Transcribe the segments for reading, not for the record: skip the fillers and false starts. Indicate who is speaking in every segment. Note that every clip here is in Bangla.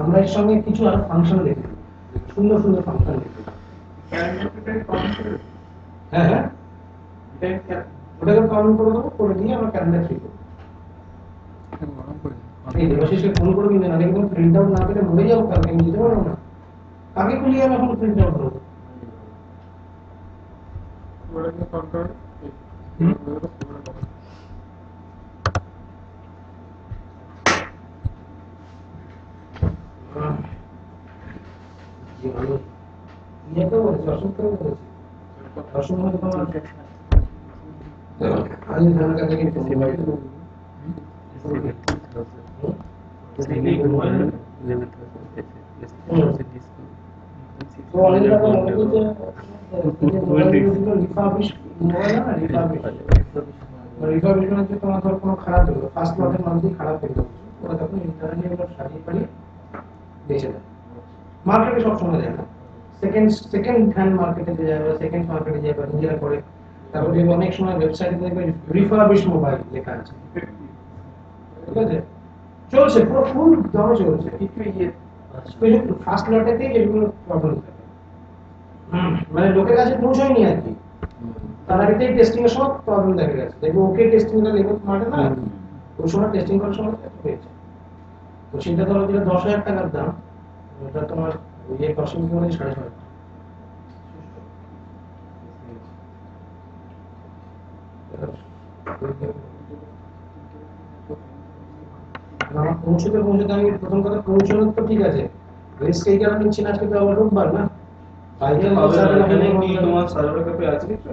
Speaker 1: আমরা এর সঙ্গে কিছু আর ফাংশন দেখি, সুন্দর সুন্দর ফাংশন দেখি। হ্যাঁ হ্যাঁ, ওটাকে কমেন্ট করে দেবো, করে দিয়ে আমরা ক্যালেন্ডার ফ্রি করবো। এই দেবাশিসকে ফোন করে কিনে না, দেখবেন প্রিন্ট আউট না পেলে মরে যাবো, কালকে আমি যেতে পারবো না। কাকে খুলিয়ে আমি এখন প্রিন্ট আউট করবো? ইয়েটা বলেছি, অসুখটাও বলেছি, অসুখ হলে তোমার আমি ধান কাছে কিন্তু তোমার ধর কোনো খারাপ হলো, ফার্স্ট লটের মান্থলি খারাপ হয়ে যাচ্ছে, ওরা তখন ইন্টারনালি ওরা সারিয়ে পারিয়ে বেঁচে দেয়। মার্কেটে সবসময় যায় না, সেকেন্ড হ্যান্ড মার্কেটে যায় বা সেকেন্ড মার্কেটে যায় বা নিজেরা করে। তারপরে অনেক সময় ওয়েবসাইটে দেখবে রিফারবিশ মোবাইল লেখা আছে, ঠিক আছে, চলছে পুরো ফুল দমে চলছে, কিন্তু ইয়ে ফার্স্ট লটেতেই যেগুলো প্রবলেম থাকে, মানে লোকের কাছে পৌঁছয়নি আর কি, তার আগেতেই টেস্টিং এর সময় প্রবলেম দেখা গেছে। দেখবো ওকে টেস্টিং এর লেভেল মাঠে না, ওই সময় টেস্টিং করার সময় হয়েছে। তো চিন্তা করো যেটা 10,000 টাকার দাম, ওটা তোমার ইয়ে কস্টিং কি মানে 6,500। আমার পৌঁছতে পৌঁছতে আমি প্রথম কথা পৌঁছানোর তো ঠিক আছে, রিস্ক এই কারণে নিচ্ছি না, আজকে তো আবার রোববার না, বাইরে তোমার সার্ভার ক্যাপে আছে কিছু,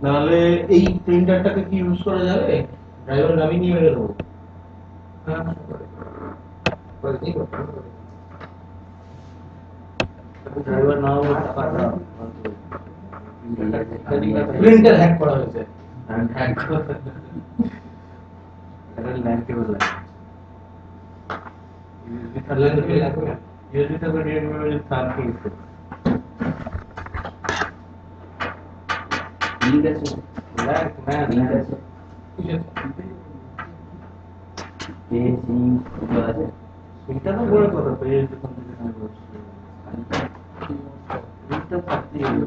Speaker 1: নাহলে এই প্রিন্টারটাকে কি ইউজ করা যাবে? ড্রাইভার আমি নিয়ে মেরে দেবো। হ্যাঁ ড্রাইভার না হলে টাকা প্রিন্টার হ্যাক করা হয়েছে, হ্যাক করা এটা ল্যান্ড কেবল লাগে, ইউএসবি থেকে রিড মেমোরি স্থান কিনতে ঠিক আছে, ল্যান্ড ম্যান ঠিক আছে, পেজি আছে, এটা তো বড় কথা, পেজ যখন থেকে আমি বলছি এটা থাকতেই হবে,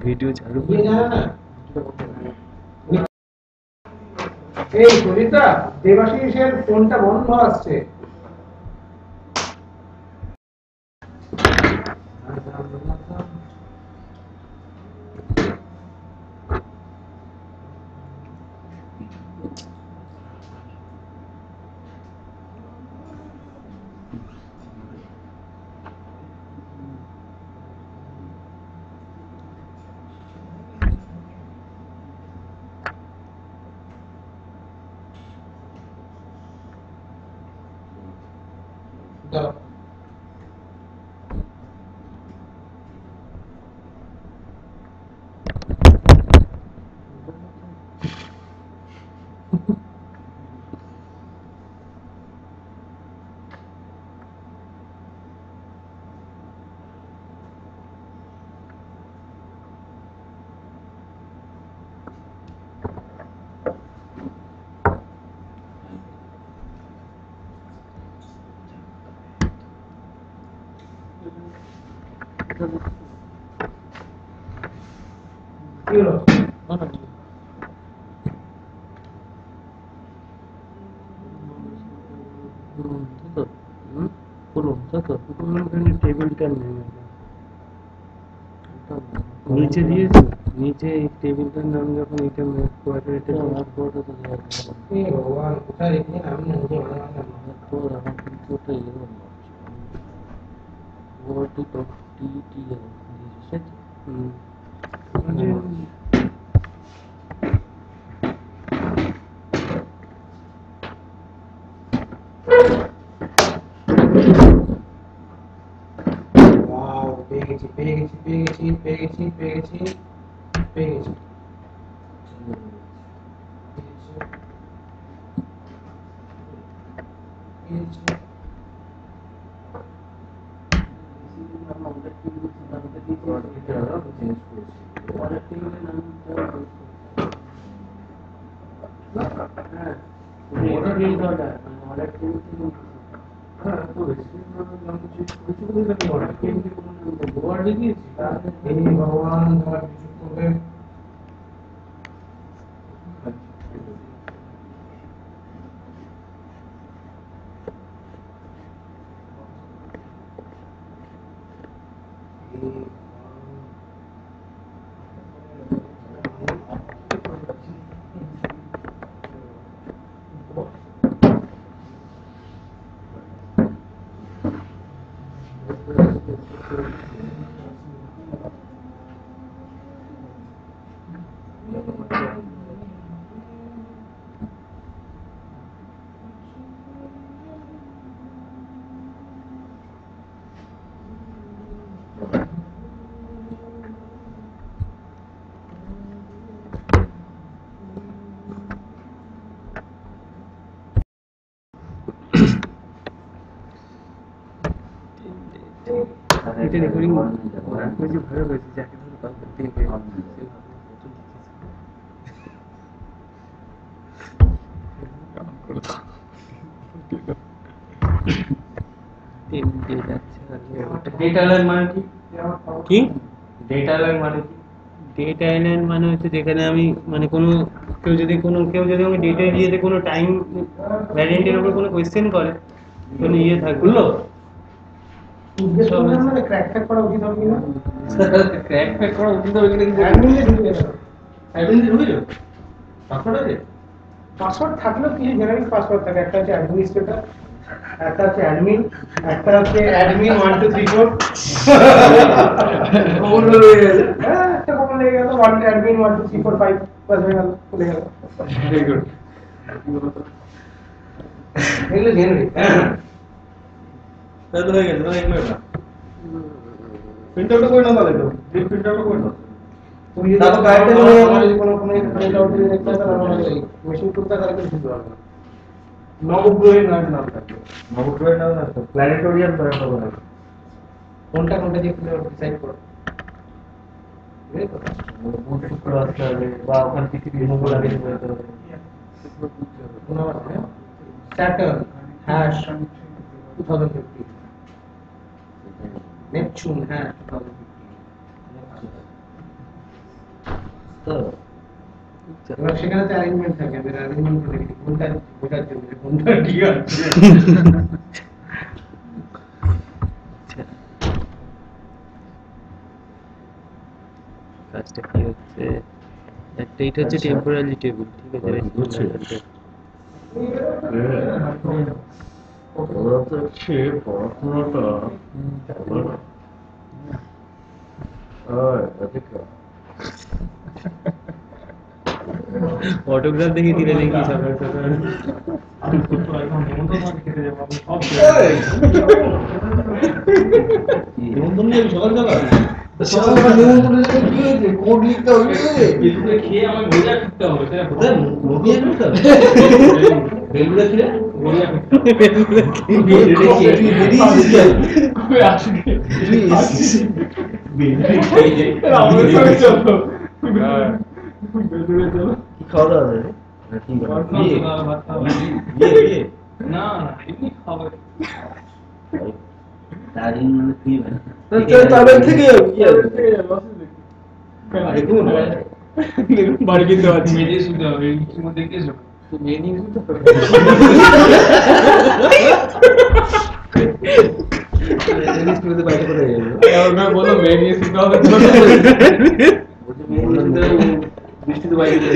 Speaker 1: ভিডিও চালু করে এই সরিতা দেবাশিসের ফোনটা বন্ধ আসছে। টেবিলটা নিচে দিয়েছে, নিচে এই টেবিলটার নাম যখন এটা ম্যাপ করে এটা ম্যাপ করে তো এই ভগবান কোথায় রেখে আমি নিজে তো আমার কিন্তু ওটা ইয়ে ওটি তো টি দিয়েছে মানে ওয়াও পেয়েছি পেয়েছি পেয়েছি পেয়েছি পেয়েছি পেয়েছি ভগবান তোমার কিছু করবে
Speaker 2: এটা রেকর্ডিং হয়েছে ভালো হয়েছে যাকে ধরে কল করতে
Speaker 3: ডেটা লাইন মানে
Speaker 2: কি
Speaker 3: ডেটা লাইন মানে
Speaker 2: ডেটা আইল্যান্ড মানে হচ্ছে যেখানে আমি মানে কেউ যদি আমি ডেটা এরিয়াতে কোনো টাইম ভ্যারিয়েন্টের উপর কোনো কোয়েশ্চেন করে কোনো ইয়ে থাকবে
Speaker 1: মানে ক্র্যাক ফ্যাক করা উচিত হবে কিনা
Speaker 3: ক্র্যাক ফ্যাক করা উচিত হবে কিনা
Speaker 1: অ্যাডমিনে ঢুকে যাবে
Speaker 3: অ্যাডমিন ঢুকে যাবে পাসওয়ার্ড আছে
Speaker 1: পাসওয়ার্ড থাকলেও কিছু জেনারিক পাসওয়ার্ড থাকে একটা হচ্ছে অ্যাডমিনিস্ট্রেটর একটা হচ্ছে অ্যাডমিন একটা হচ্ছে অ্যাডমিন 1 2 3 4
Speaker 3: কমন হয়ে গেছে
Speaker 1: হ্যাঁ একটা কমন লেগে গেল 1 অ্যাডমিন 1 2 3 4 5 বাস হয়ে গেল খুলে গেল
Speaker 3: ভেরি গুড
Speaker 1: এগুলো জেনারিক
Speaker 3: তাহলে হয়ে গেছে না এগুলো না প্রিন্ট আউট করে না তাহলে তো প্রিন্ট আউট করে না
Speaker 1: তুমি যদি তারপর গাইডটা যদি আমার যদি কোনো প্রিন্ট আউট দিয়ে দেখতে হয় তাহলে আমরা মেশিন টুলটা তাহলে কিছু দিতে পারবো না নবগ্রহের নাম থাকবে
Speaker 3: নবগ্রহের নাম না তো প্ল্যানেটোরিয়াম তৈরি হবে না
Speaker 1: কোনটা দিয়ে ডিসাইড করো
Speaker 3: বুধ শুক্র আসতে হবে বা ওখানে পৃথিবী মঙ্গল আগে যেতে হবে
Speaker 1: Saturn hash 2050 Neptune hash 2050 এবার সেখানে তো অ্যারেঞ্জমেন্ট থাকে অ্যারেঞ্জমেন্ট করে দেখি কোনটা বোঝার জন্য কোনটা ঠিক আছে
Speaker 2: কাজটা কি হচ্ছে একটা এটা হচ্ছে টেম্পোরারি টেবিল ঠিক আছে
Speaker 3: ওরা তো হচ্ছে পড়াশোনাটা
Speaker 2: অটোগ্রাফ দেখে দিলে নাকি সকাল সকাল
Speaker 3: কোড লিখতে হবে
Speaker 4: খেয়ে আমার গড়িয়া ফিরতে হবে সেটা
Speaker 3: কোথায় নদিয়া ফিরতে হবে বেলগুড়া ফিরে
Speaker 4: গড়িয়া
Speaker 3: খাওয়া দাওয়া আছে
Speaker 4: না এমনি খাবার
Speaker 3: তাদের থেকে কি আছে
Speaker 4: বাড়ি কিনতে পারছি মেয়ে শুনতে হবে কিছুর মধ্যে দেখেছো তো মেয়ে নিয়ে শুনতে হবে বলো মেয়ে নিয়ে শুনতে হবে
Speaker 3: বৃষ্টিতে বাইরে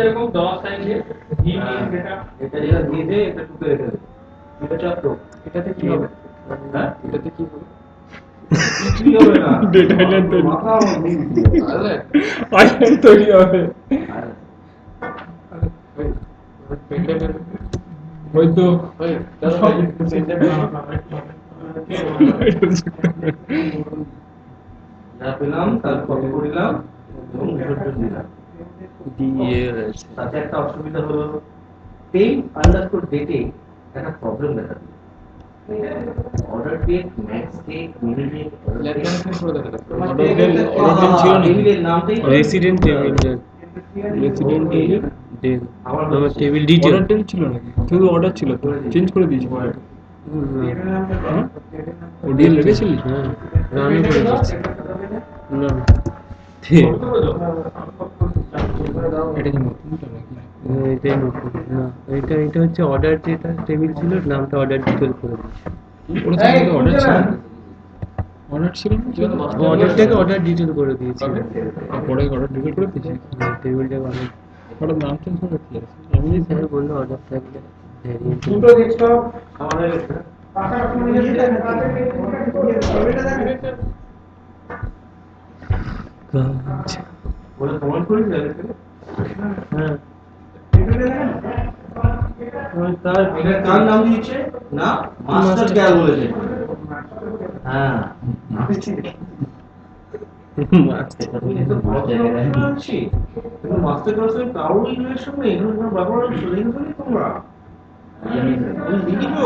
Speaker 4: এরকম 10 সাইজে
Speaker 3: এটা দিয়ে দে এটা টুকে রেখে দে এটা চাপ তো
Speaker 2: এটাতে কি হবে
Speaker 3: হ্যাঁ
Speaker 2: এটাতে কি হবে
Speaker 3: কি হবে না
Speaker 2: ডেটা আইল্যান্ড তৈরি
Speaker 3: মাথা আমার নেই
Speaker 2: আইল্যান্ড তৈরি হবে
Speaker 4: হয়তো
Speaker 3: যা পেলাম তার কপি করিলাম এবং রিপোর্ট দিলাম। তাতে একটা অসুবিধা হলো, পেইং আন্ডারস্কোর ডেটে একটা প্রবলেম দেখা দিল। Order date, max date, mini date, টেবিলের নামটাই
Speaker 2: রেসিডেন্ট টেবিল রেসিডেন্ট টেবিল
Speaker 3: আমার
Speaker 2: আমার টেবিল ডিটেল
Speaker 4: অর্ডার টেবিল ছিল নাকি? শুধু অর্ডার ছিল তো, চেঞ্জ করে দিয়েছি। ওডিএল লেগেছিলি?
Speaker 2: হ্যাঁ রানি করে দিচ্ছি না
Speaker 4: এটা কি নতুনটা নাকি?
Speaker 2: এটাই নতুন না, এটা হচ্ছে অর্ডার, যেটা টেবিল ছিল নামটা অর্ডার ডিটেল করে দিচ্ছি।
Speaker 4: ওটা তো অর্ডার ছিল না? অর্ডার ছিল না?
Speaker 2: অর্ডারটাকে অর্ডার ডিটেল করে দিয়েছি।
Speaker 4: পরে অর্ডার ডিটেল করে দিয়েছি।
Speaker 2: টেবিলটা ভালো
Speaker 4: ওটার নাম চেঞ্জ করে কি আছে?
Speaker 2: এমনি স্যার বললো অর্ডার থাকলে ভ্যারিয়েন্ট
Speaker 1: দুটো ডেস্কটপ
Speaker 3: আমাদের
Speaker 1: পাশা কমিউনিকেশন টেবিলটা দেখেন
Speaker 2: কাজ।
Speaker 3: বলে কমেন্ট করিস
Speaker 2: হ্যাঁ
Speaker 3: তার এটা কার নাম দিয়েছে না, মাস্টার কেয়ার বলেছে। হ্যাঁ মাস্টার ক্লাসের কারোর রিলেশন নেই, এগুলো ব্যাপার চলে গেছে তোমরা লিখিত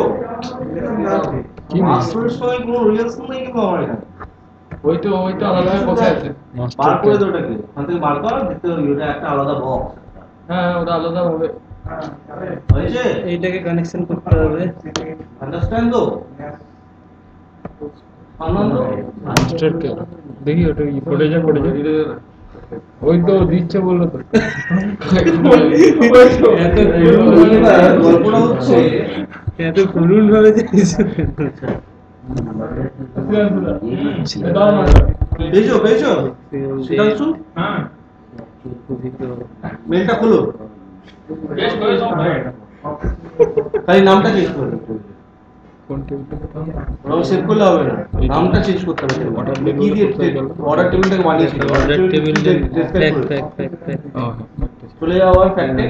Speaker 3: মাস্টারের সঙ্গে কোনো রিলেশন নেই কিন্তু আমার এখানে।
Speaker 4: ওই তো আলাদা কোথায় আছে?
Speaker 3: বার করে দে ওটাকে, ওখান থেকে বার কর, দেখতে হবে ওটা একটা আলাদা বক্স।
Speaker 4: হ্যাঁ ওটা আলাদা হবে।
Speaker 3: হয়েছে?
Speaker 2: এইটাকে কানেকশন করতে হবে।
Speaker 3: আন্ডারস্ট্যান্ড তো? আনন্দ?
Speaker 4: মাস্টার কে দেখি ওটা কি পড়ে যা ওই তো দিচ্ছে বললো তো।
Speaker 3: গল্পটা হচ্ছে
Speaker 2: এত করুণ ভাবে
Speaker 3: পেয়েছো পেয়েছো শ্রীকান্ত,
Speaker 4: হ্যাঁ
Speaker 3: মেলটা খোলো, খালি নামটা চেঞ্জ করো,
Speaker 4: কোন টেবিলটা?
Speaker 3: ওরাও সেভ করলে হবে না, নামটা চেঞ্জ করতে হবে। কি দিয়ে অর্ডার টেবিলটাকে বানিয়েছিল?
Speaker 2: অর্ডার টেবিল
Speaker 3: চলে যাওয়া ফ্যাক্টে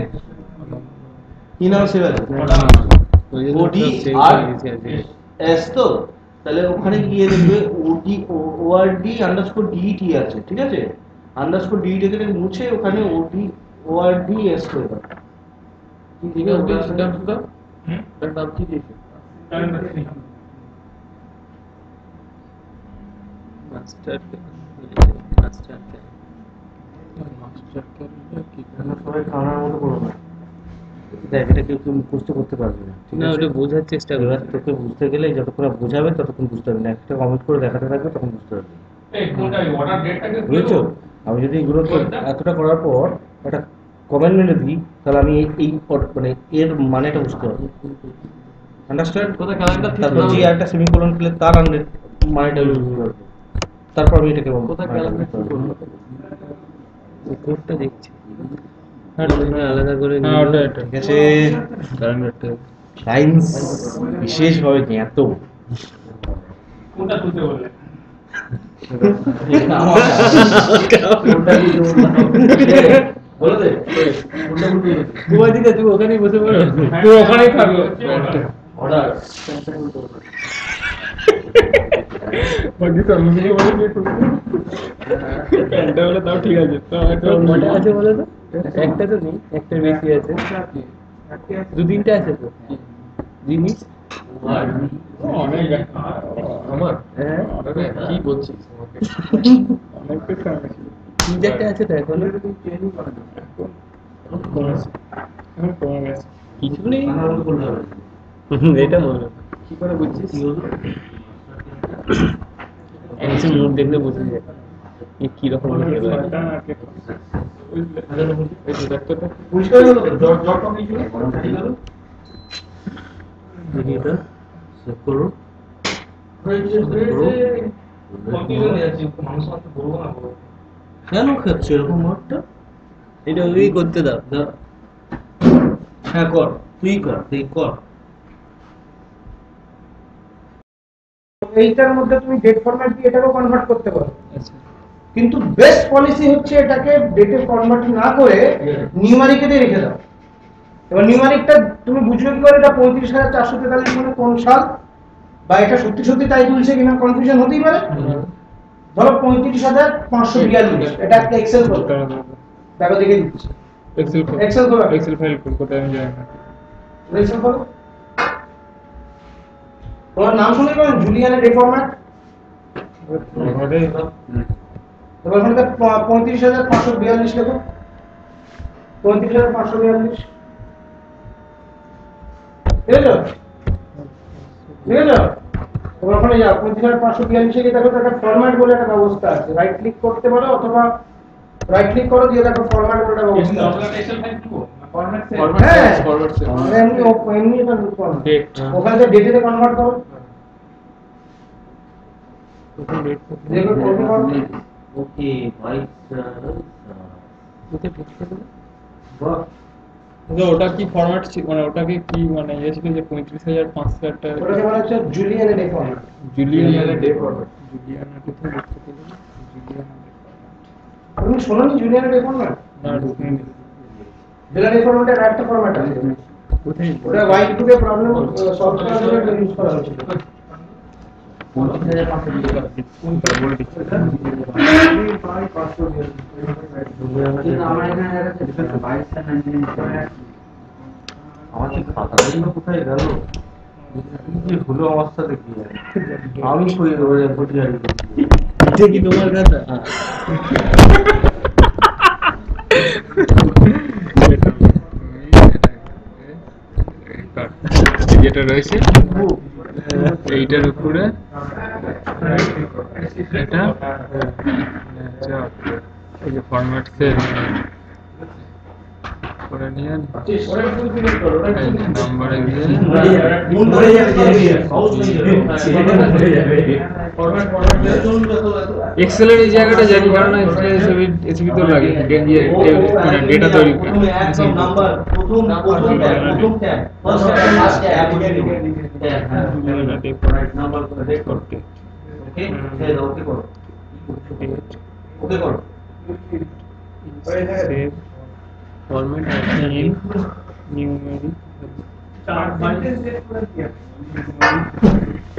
Speaker 3: কি নাম সেভ আছে? ওডি আর এস তো, তাহলে ওখানে গিয়ে দেখবে ওডি ওআরডি আন্ডারস্কোর ডিটি আছে, ঠিক আছে? আন্ডারস্কোর ডিটি থেকে মুছে ওখানে ওডি ওআরডি এস করে দাও। কি দিবে ওটা? ওটার নাম কি দিয়েছে?
Speaker 2: মাস্টার
Speaker 3: সবাই খাওয়ানোর মতো করো না, দেখ এটা কেউ মুখস্থ করতে পারবে না, ঠিক
Speaker 2: না,
Speaker 3: আছে?
Speaker 2: ওটা বোঝার চেষ্টা করি।
Speaker 3: এবার তোকে বুঝতে গেলে যতক্ষণ বোঝাবে ততক্ষণ বুঝতে পারবে না, একটা কমেন্ট করে দেখাতে থাকবে তখন বুঝতে পারবে, বুঝেছো? আমি যদি এগুলো এতটা করার পর একটা কমেন্ট মেরে দিই, তাহলে আমি এই মানে এর মানেটা বুঝতে পারবো। আন্ডারস্ট্যান্ড?
Speaker 4: কোথায় ক্যালেন্ডার ঠিক
Speaker 3: তারপর যে একটা সেমিকোলন দিলে তার মানেটা বুঝতে পারবো, তারপর আমি এটাকে বলবো।
Speaker 4: কোথায় ক্যালেন্ডার ঠিক করবো?
Speaker 2: কোডটা দেখছি আর তোমরা আলাদা করে
Speaker 4: হ্যাঁ,
Speaker 2: নিও।
Speaker 4: ওটা এটা।
Speaker 3: ঠিক আছে?
Speaker 4: ক্যালেন্ডারটা
Speaker 3: সায়েন্স বিশেষভাবে জ্ঞাত।
Speaker 4: কোনটা খুলতে বললে?
Speaker 3: বলে দে।
Speaker 2: কুয়া দিদা, তুই ওখানেই বসে পড়ো।
Speaker 4: তুই ওখানেই থাকো।
Speaker 3: অর্ডার।
Speaker 4: বাকি তো আমি কি বলে দিয়ে করব? প্যান্টটা বলে তাও ঠিক আছে। তো একটা
Speaker 2: কটা আছে বলো তো? একটা তো নেই, একটার বেশি আছে। দু তিনটা আছে তো জিনিস।
Speaker 4: অনেক আমার
Speaker 2: হ্যাঁ
Speaker 4: আরে কি বলছিস আমাকে? অনেক কিছু আছে।
Speaker 2: তিন চারটে আছে তো এখন।
Speaker 4: কমে গেছে।
Speaker 2: কিছু নেই,
Speaker 3: আনন্দ করতে হবে।
Speaker 2: এটা বলো।
Speaker 3: কি করে বুঝছিস?
Speaker 2: কিছু মুখ দেখলে বুঝে যায় এ কিরকম হতে পারে।
Speaker 4: এই তো দেখতে তো
Speaker 3: পরিষ্কার হলো তো? জট কিছু নেই? ঠিক হলো?
Speaker 2: দেখি এটা
Speaker 3: সেভ করো। কেন খাচ্ছ এরকম মাঠটা?
Speaker 2: এটা ওই করতে দাও।
Speaker 3: হ্যাঁ কর, তুই কর, তুই কর।
Speaker 1: এইটার মধ্যে তুমি ডেট ফরম্যাট দিয়ে এটাকেও কনভার্ট করতে পারো,
Speaker 4: আচ্ছা
Speaker 1: কিন্তু বেস্ট পলিসি হচ্ছে এটাকে ডেটে কনভার্ট না করে নিউমারিকেতে রেখে দাও। এবার নিউমারিকটা তুমি বুঝবে কি করে এটা 35,443 মানে কোন সাল, বা এটা সত্যি সত্যি তাই তুলছে কিনা, কনফিউশন হতেই পারে। ধরো 35,542, এটা একটা এক্সেল করো, দেখো দেখে দিচ্ছি। এক্সেল করো,
Speaker 4: এক্সেল ফাইল কোথায় আমি জানি না।
Speaker 1: এক্সেল করো। তোমার নাম শুনে পাবেন জুলিয়ানের ডে ফরম্যাট।
Speaker 4: ঘরে
Speaker 1: এবার ওখানে 35,542 লেখো, 35,542, ঠিক আছে ঠিক আছে। এবার ওখানে যাও 35,542 গিয়ে দেখো একটা ফরম্যাট বলে একটা ব্যবস্থা আছে, রাইট ক্লিক করতে পারো অথবা রাইট ক্লিক করো দিয়ে দেখো ফরম্যাট বলে একটা ব্যবস্থা আছে। হ্যাঁ এমনি এমনি এটা ফরম্যাট,
Speaker 4: ডেট
Speaker 1: ওখানে তো ডেটে কনভার্ট করো, দেখো করতে পারো।
Speaker 3: ওকে ভাই বাহ,
Speaker 4: ওটা কি ফরম্যাট মানে ওটাকে কি মানে ইয়ে ছিল যে 35,500 একটা
Speaker 1: ওটাকে বলা হচ্ছে জুলিয়ানের ডে ফরম্যাট।
Speaker 4: জুলিয়ানের ডে ফরম্যাট। জুলিয়ানের ডে ফরম্যাট
Speaker 1: তুমি শোনোনি জুলিয়ানের ডে ফরম্যাট?
Speaker 4: না ঢুকিনি।
Speaker 1: জুলিয়ানের ডে ফরম্যাটের একটা ফরম্যাট আছে,
Speaker 4: কোথায়
Speaker 1: ওটা Y2 কে প্রবলেম সলভ করার জন্য ইউজ করা হয়েছিল।
Speaker 3: 35,542 আমাদের খাতাগুলো কোথায় গেল, কি যে হলো আমার সাথে কি জানি। আমি কই ওরে বসে আছি,
Speaker 2: এটা কি তোমার কথা?
Speaker 4: যেটা রয়েছে এইটার উপরে এটা আচ্ছা, এই যে ফরম্যাট সেল করে নিয়ে
Speaker 1: ওটা ফুল ফিনিশ করো, ওটা ফুল ফিনিশ
Speaker 4: নাম্বারে গিয়ে
Speaker 1: মন ধরে যাবে ফরম্যাট
Speaker 4: এক্সেলের এই জায়গাটা জানি, কারণ এক্সেল এসবি তো লাগে মানে ডেটা তৈরি করে
Speaker 3: একদম নাম্বার প্রথম tab first tab last tab number করে রেড করতে। ওকে ওকে করো, ওকে করো।
Speaker 4: Save format in numeric.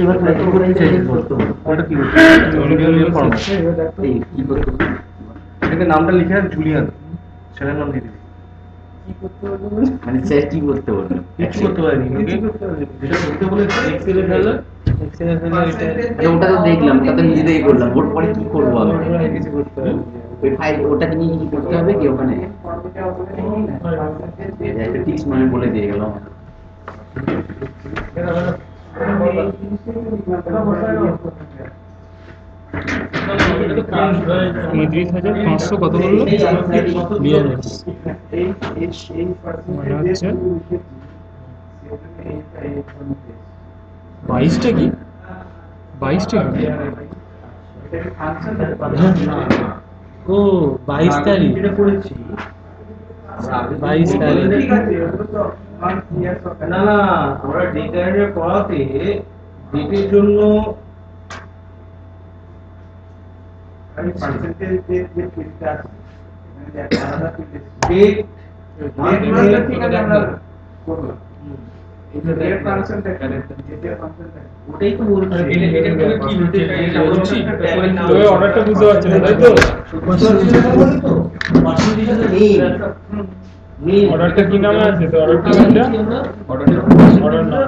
Speaker 3: এবার কি করে চেঞ্জ করতে হবে, ওটা কি করতে ফরম্যাট এই কি করতে হবে, এটাকে নামটা লিখে আর জুলিয়ান ছেলের নাম দিয়ে দিবি। কি করতে হবে মানে স্যার কি করতে হবে, কিছু করতে পারেনি ওকে, যেটা করতে বলে এক্সেলে ফেলো,
Speaker 2: এক্সেলে ফেলে এটা
Speaker 3: ওটা তো দেখলাম, ওটা তো নিজেই করলাম, ওর পরে কি করবো আমি,
Speaker 2: কিছু করতে হবে।
Speaker 3: ওই ফাইল ওটাকে নিয়ে কি করতে হবে কি ওখানে একটা টিক্স মানে বলে দিয়ে গেলাম।
Speaker 4: 35,500 কত বললো? 42 মানে হচ্ছে 22টা কি 22টা কি
Speaker 2: ও 22 তারিখ, 22 তারিখ।
Speaker 3: না না আমরা ডেটার পড়াতে ডেটের জন্য ওটাই তো বলছি,
Speaker 4: অর্ডারটা বুঝতে পারছি না, তাই তো? অর্ডারটা কি নামে আছে তো? অর্ডারটা অর্ডার না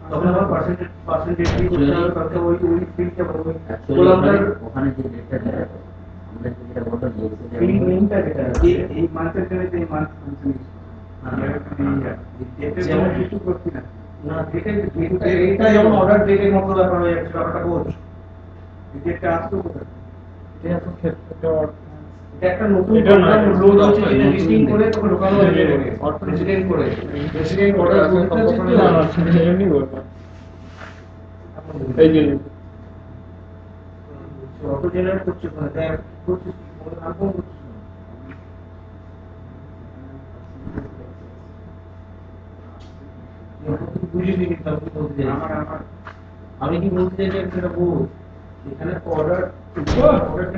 Speaker 3: তখন আবার পার্সেন্টেজ ওখানে যে ডেটা দেয় আমরা যেটা বললাম এই মেইনটা যেটা এই মান্থের জন্য এই মান্থ যেমন কিছু করছি না না এটা যেমন অর্ডার ডেটের মতো ব্যাপার হয়ে যাচ্ছে, ব্যাপারটা বোঝ ডেটটা আসতো কোথায়, এটা তো ক্ষেত্রে এটা একটা নতুন প্রোগ্রাম লোড হচ্ছে, যেটা লিস্টিং করে তোকে ঢোকানো হয়েছে প্রেসিডেন্ট করে অর্ডার করতে
Speaker 4: এমনি বলবো এই যে
Speaker 3: অটো জেনারেট করছে ওখানে দেখ করছিস আর কোন করছিস বুঝিনি কিন্তু আমি কি বলতে চাইছি সেটা বল, এখানে অর্ডার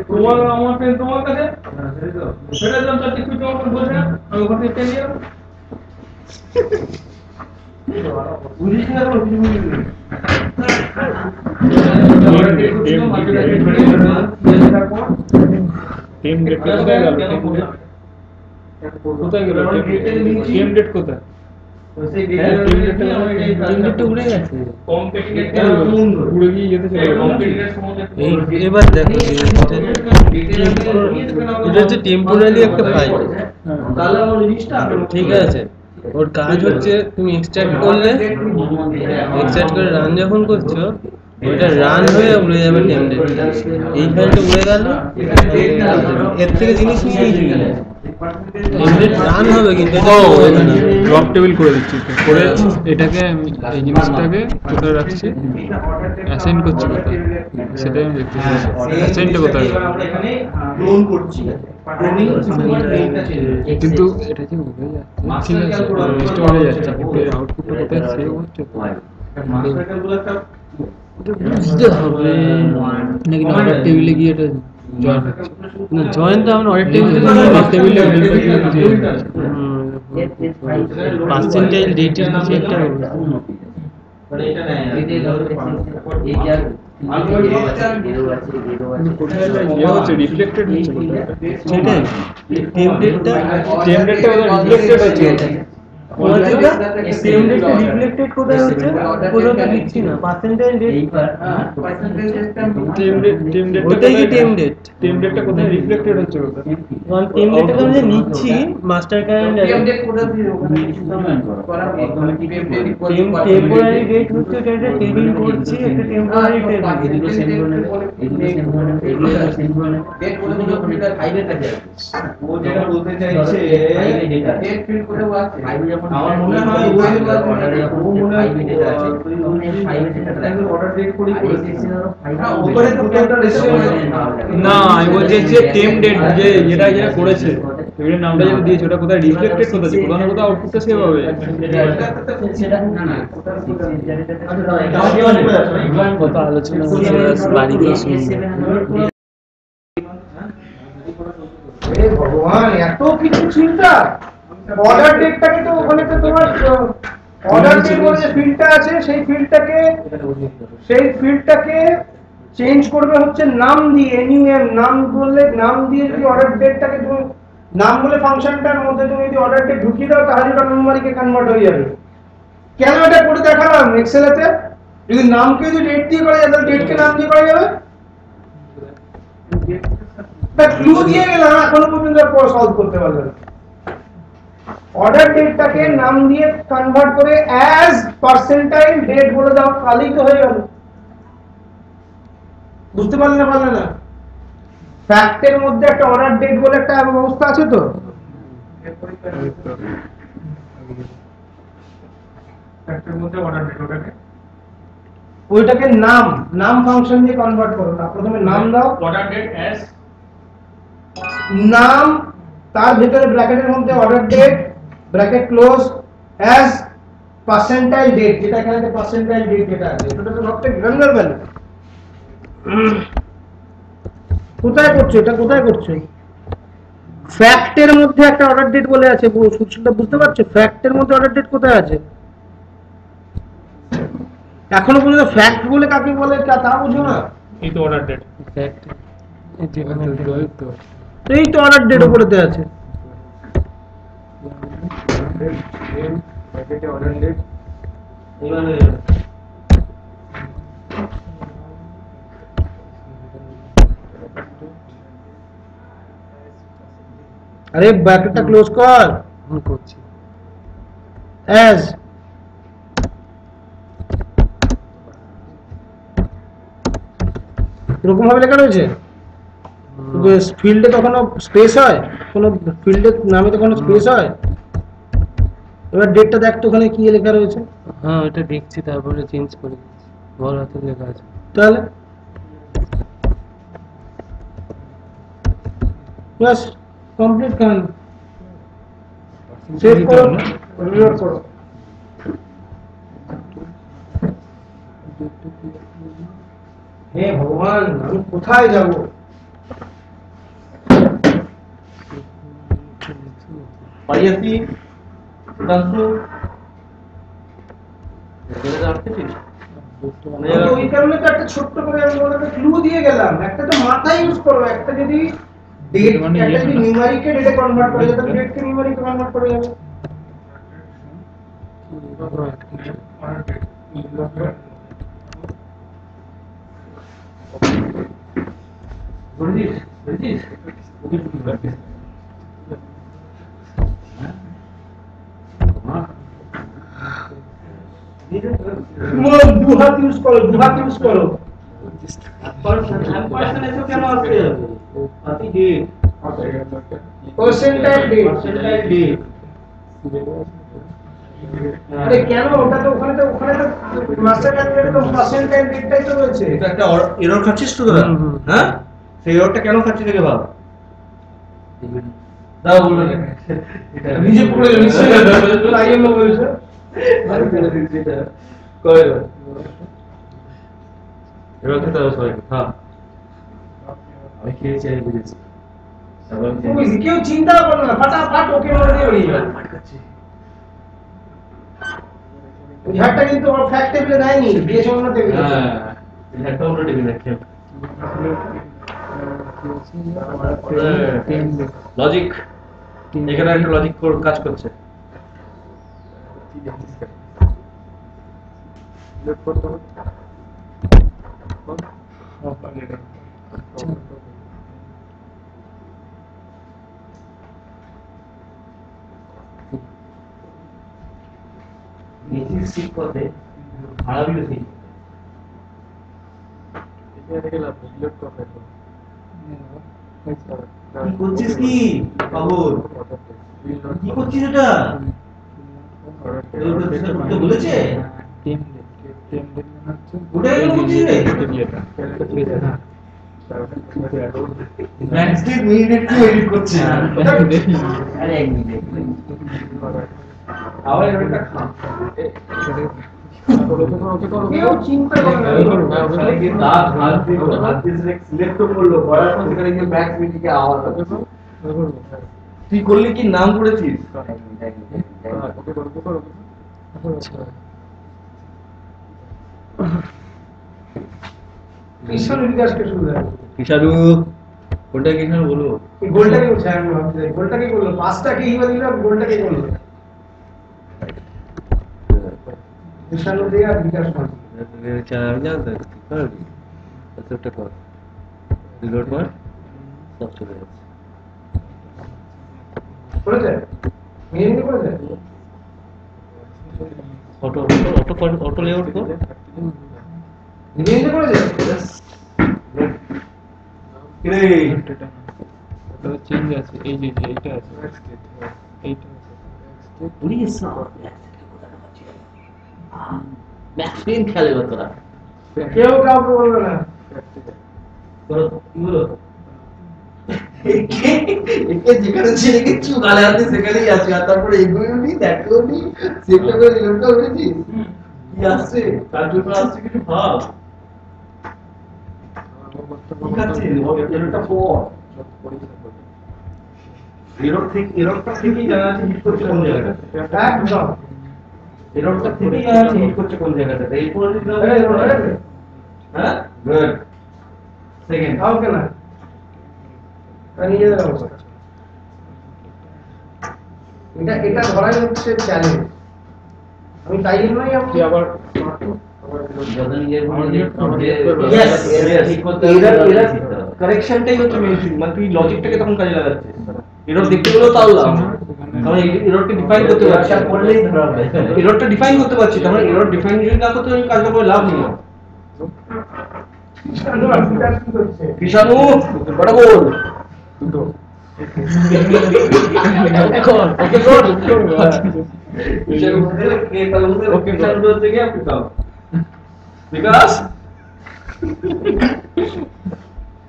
Speaker 4: তোমার আমার পেন তোমার কাছে সেটা দাম 40 ফিট তোমার বলছে না আমি ওখান থেকে পেন নিয়ে
Speaker 1: বুঝিস না কোনো কিছু বুঝিস না।
Speaker 4: টিম ডেট কোথায় গেল কোথায় গেল টিম ডেট কোথায়
Speaker 2: উড়ে গেছে।
Speaker 4: উড়ে গিয়ে যেতে চলে
Speaker 2: এবার দেখো এটা হচ্ছে টেম্পোরারি একটা ফাইল, ঠিক আছে। ওর কাজ হচ্ছে তুমি এক্সট্রাক্ট করলে, এক্সট্রাক্ট করে রান যখন করছো ওইটা রান হয়ে উড়ে যাবে টেমপ্লেট। এই ফাইলটা উড়ে গেল, এর থেকে জিনিস নিয়ে গেলে টেমপ্লেট রান হবে কিন্তু এটা উড়বে না।
Speaker 4: ড্রপ টেবিল করে দিচ্ছি তো করে এটাকে আমি এই জিনিসটাকে কোথায় রাখছি অ্যাসাইন করছি কোথায় সেটাই আমি দেখতে চাই। অ্যাসাইনটা কোথায় গেল? কিন্তু এটা যে উড়ে যাচ্ছে ঠিক আছে জিনিসটা উড়ে যাচ্ছে কিন্তু এর আউটপুটটা কোথায় সেভ হচ্ছে
Speaker 2: বুঝতে হবে
Speaker 4: নাকি অর্ডার টেবিলে গিয়ে এটা জয়েন হচ্ছে
Speaker 2: না, জয়েন তো আমরা অর্ডার
Speaker 4: টেবিলে
Speaker 2: পার্সেন্টাইল ডেটের কিছু একটা
Speaker 4: হচ্ছে রিফ্লেক্টেড হচ্ছে
Speaker 2: সেটাই টেমপ্লেটটা
Speaker 4: টেমপ্লেটটা রিফ্লেক্টেড হচ্ছে
Speaker 2: রিফ্লেক্টেড কোথায় হচ্ছে কোথাও তো লিখছি না পার্সেন্টাইল ডেট ওটাই কি টেম ডেট।
Speaker 4: টেমপ্লেটটা কোথায় রিফ্লেক্টেড হচ্ছে কোথায়
Speaker 2: কারণ টেম ডেটটা আমি যে নিচ্ছি মাস্টার ক্যালেন্ডারে টেম্পোরারি ডেট হচ্ছে এটা একটা টেবিল করছি, একটা টেম্পোরারি
Speaker 3: ও যেটা বলতে চাইছে আমার মনে হয় ও মনে হয় অর্ডার ডেট করেই করেছে ওখানে দুটো একটা রেশিও
Speaker 4: না আমি বলছি যে টেম ডেট যে যেটা যেটা করেছে টেবিলের নামটা যেটা দিয়েছে ওটা কোথায় রিফ্লেক্টেড কোথায় আছে কোথাও না কোথাও আউটপুটটা সেভ হবে
Speaker 2: কত আলোচনা বাড়িতে শুনবো।
Speaker 1: হে ভগবান, এত কিছু চিন্তা। অর্ডার ডেটটাকে তো ওখানে তো তোমার অর্ডার ডেট বলে যে ফিল্ডটা আছে সেই ফিল্ডটাকে চেঞ্জ করবে হচ্ছে নাম দিয়ে, এনইউএম নাম বললে, নাম দিয়ে যদি অর্ডার ডেটটাকে তুমি নাম বলে ফাংশনটার মধ্যে তুমি যদি অর্ডার ডেট ঢুকিয়ে দাও তাহলে ওটা মেমোরিকে কনভার্ট হয়ে যাবে। কেন এটা করে দেখালাম এক্সেলেতে? যদি নামকে যদি ডেট দিয়ে করা যায় তাহলে ডেটকে নাম দিয়ে করা যাবে। ক্লু দিয়ে গেলাম, এখনো পর্যন্ত সলভ করতে পারলাম না। অর্ডার ডেটটাকে নাম দিয়ে কনভার্ট করে অ্যাজ পার্সেন্টাইল ডেট বলে দাও, তাহলেই তো হয়ে গেল। বুঝতে পারলে না? ফ্যাক্টের মধ্যে একটা অর্ডার ডেট বলে একটা ব্যবস্থা আছে তো, ফ্যাক্টের মধ্যে অর্ডার ডেট ওইটাকে নাম ফাংশন দিয়ে কনভার্ট করো না। প্রথমে নাম দাও
Speaker 4: অর্ডার ডেট অ্যাজ
Speaker 1: নাম, তার ভিতরে ব্র্যাকেটের মধ্যে order date bracket close as percentile date, যেটা এখানে পার্সেন্টাইল ডেট যেটা আছে এটা তো সবথেকে গ্রানুলার ভ্যালু। কোথায় করছো এটা? কোথায় করছো? ফ্যাক্টের মধ্যে একটা অর্ডার ডেট বলে আছে, সূত্রটা বুঝতে পারছো? ফ্যাক্টের মধ্যে অর্ডার ডেট কোথায় আছে? এখনো পর্যন্ত ফ্যাক্ট বলে কাকে বলে তা বুঝো না।
Speaker 4: এই তো অর্ডার ডেট
Speaker 2: ফ্যাক্ট
Speaker 4: যেখানে তো
Speaker 1: এই তো অর্ডার ডেট উপরেতে আছে।
Speaker 3: অর্ডার ডেট এবারে
Speaker 1: আরে ব্র্যাকেটটা ক্লোজ কর।
Speaker 2: করছি
Speaker 1: অ্যাজ এরকম ভাবে লেখা রয়েছে। ফিল্ডে তখন স্পেস হয়, কোনো ফিল্ডের নামে তখন স্পেস হয়। এবার ডেটটা দেখ তো ওখানে কি লেখা রয়েছে।
Speaker 2: হ্যাঁ ওটা দেখছি, তারপরে চেঞ্জ করে দিচ্ছি, বড় হাতে লেখা আছে।
Speaker 1: তাহলে বাস কমপ্লিট কাহিনী। সেভ করো, রিলোড করো। হে ভগবান, আমি কোথায় যাব?
Speaker 3: পাইয়াসি সুধাংশু
Speaker 1: তো ওই কারণে তো একটা ছোট্ট করে আমি ওনাকে ক্লু দিয়ে গেলাম, একটা তো মাথা ইউজ করো, একটা যদি ডেট
Speaker 4: মানে
Speaker 1: একটা
Speaker 4: ইয়ে
Speaker 1: যদি
Speaker 4: না।
Speaker 1: নিউমারিকে ডেটে কনভার্ট করে যাবে, ডেটকে নিউমারিকে কনভার্ট করে যাবে। দু হাত ইউজ করো, দু হাত ইউজ করো।
Speaker 3: কেন আসছে আতি date
Speaker 1: percentile date,
Speaker 3: percentile date
Speaker 1: আরে কেন ওটা তো ওখানে তো মাস্টার ক্যালকুলেটর তো পার্সেন্টাইল ডেটটাই তো রয়েছে।
Speaker 3: এটা একটা এরর খাচ্ছিস তো তোরা? হ্যাঁ সেই এররটা কেন খাচ্ছিস দেখে ভাব। দাও বলবে না
Speaker 1: নিজে পড়ে নিশ্চয়ই আইএম বলেছে
Speaker 3: কই এরর খেতে হবে সবাইকে। হ্যাঁ আমি খেয়েছি আমি বুঝেছি।
Speaker 1: তুমি কেউ চিন্তা করো না, ফাটাফাট ওকে বলে দিয়ে বেরিয়ে যাও। ওই ঝাড়টা কিন্তু ওর ফ্যাক্ট টেবিলে দেয়নি, দিয়েছে অন্য টেবিলে।
Speaker 3: হ্যাঁ একটা অন্য টেবিল রাখি। লজিক এখানে একটা লজিক কাজ করছে। ঠিক করতে আরবি ঠিক কি করছিস কি পাগল? কি করছিস এটা? তো বলেছে ওটা কেন করছিস রে? ম্যাক্সিক মিনিট কি এডিট করছিস? আরে এক মিনিট আবার এটা খা।
Speaker 1: কেউ চিন্তা করে না।
Speaker 3: তাহলে কি দাঁত হাত দিয়ে সিলেক্ট করলো করার পর সেখানে গিয়ে ম্যাক্স মিনিটকে আওয়াজ হবে। তুই করলি কি নাম করেছিস?
Speaker 1: কৃষ্ণ বিকাশকে শুরু হয়।
Speaker 3: কিষারু কোনটা কিষারু বলবো?
Speaker 1: এই গোলটাকে বলছে, আমি ভাবছি গোলটাকে বললো, পাঁচটা কি হিবা দিল, গোলটাকে বললো কৃষ্ণ দিয়ে আর বিকাশ মাঝি।
Speaker 3: আমি জানতাম কি করবি একটা কর রিলোড কর সব চলে যাচ্ছে।
Speaker 1: করেছে মেহেন্দি করেছে
Speaker 3: অটো অটো অটো লেআউট কর
Speaker 1: মেহেন্দি করেছে
Speaker 3: কিরে
Speaker 4: চেঞ্জ আছে, এই যে এইটা আছে, এইটা আছে।
Speaker 3: উড়ি সব ম্যাক্সিন খেলে তোরা
Speaker 1: কেউ কাউকে বলবে না।
Speaker 3: করো কি বলো একে যেখানে ছেলেকে চুকালে আছে সেখানেই আছে আর তারপরে এগুলো নি দেখো নি সেটা করে রিলোডটা করেছিস কি আসছে তার জন্য আসছে কিছু ভাব ঠিক আছে এরটা পর এররটা থেকেই জানা আছে হিট করছে কোন জায়গাটা
Speaker 1: একদম
Speaker 3: এররটা থেকেই জানা আছে হিট করছে কোন জায়গাটা এই পরে হ্যাঁ গুড সেকেন্ড
Speaker 1: কাউকে না, নিজেদের অবস্থা। এটা ধরাই হচ্ছে চ্যালেঞ্জ। আমি তাই জন্যই আমি আবার
Speaker 3: কারেকশনটাই হচ্ছে মেইন থিং, মানে তুই লজিকটাকে তখন কাজে লাগাচ্ছিস। এরর দেখতে গেলেও তাও লাভ, কারণ এররকে ডিফাইন করতে পারছি, করলেই ধরা হবে। এররটা ডিফাইন করতে পারছি, তার মানে এরর ডিফাইন যদি না করতে পারি কাজটা করে লাভ নেই। কৃষাণু বড় বল দুটো বিকাশ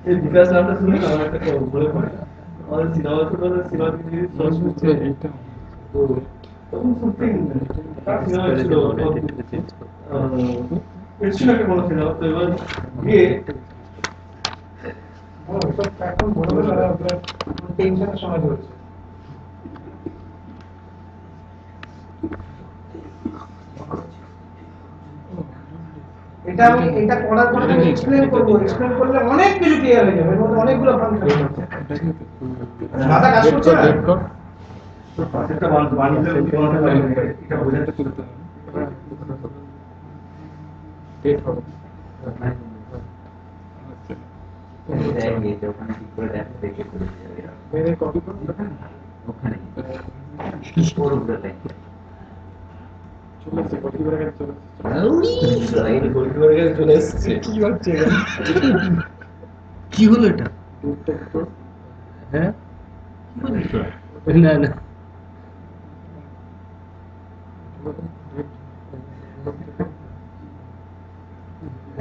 Speaker 3: এই বিকাশ নামটা শুনে আমার একটা বলে পড়ে আমাদের সিনেমা ছোট সিনেমা
Speaker 4: এইটা
Speaker 3: তখন শুটিং সিনেমা ছিল ছিল একটা বড় সিনেমা, তো এবার গিয়ে
Speaker 1: এখন বড় বড় টেনশনের সময় চলছে। এটা আমি এটা করার পরে আমি এক্সপ্লেইন করব, এক্সপ্লেইন করলে অনেক কিছু ক্লিয়ার হয়ে যাবে, এর মধ্যে অনেকগুলো ফাংশন আছে। মাথা কাজ করছে না?
Speaker 5: এটা বানিয়ে এটা বোঝাতে করতে হবে। ডেট হবে মেরে কপি করে ওখানে চলে আসছে, কপি করে চলে আসছে। কি হচ্ছে
Speaker 2: কি হলো এটা? হ্যাঁ না না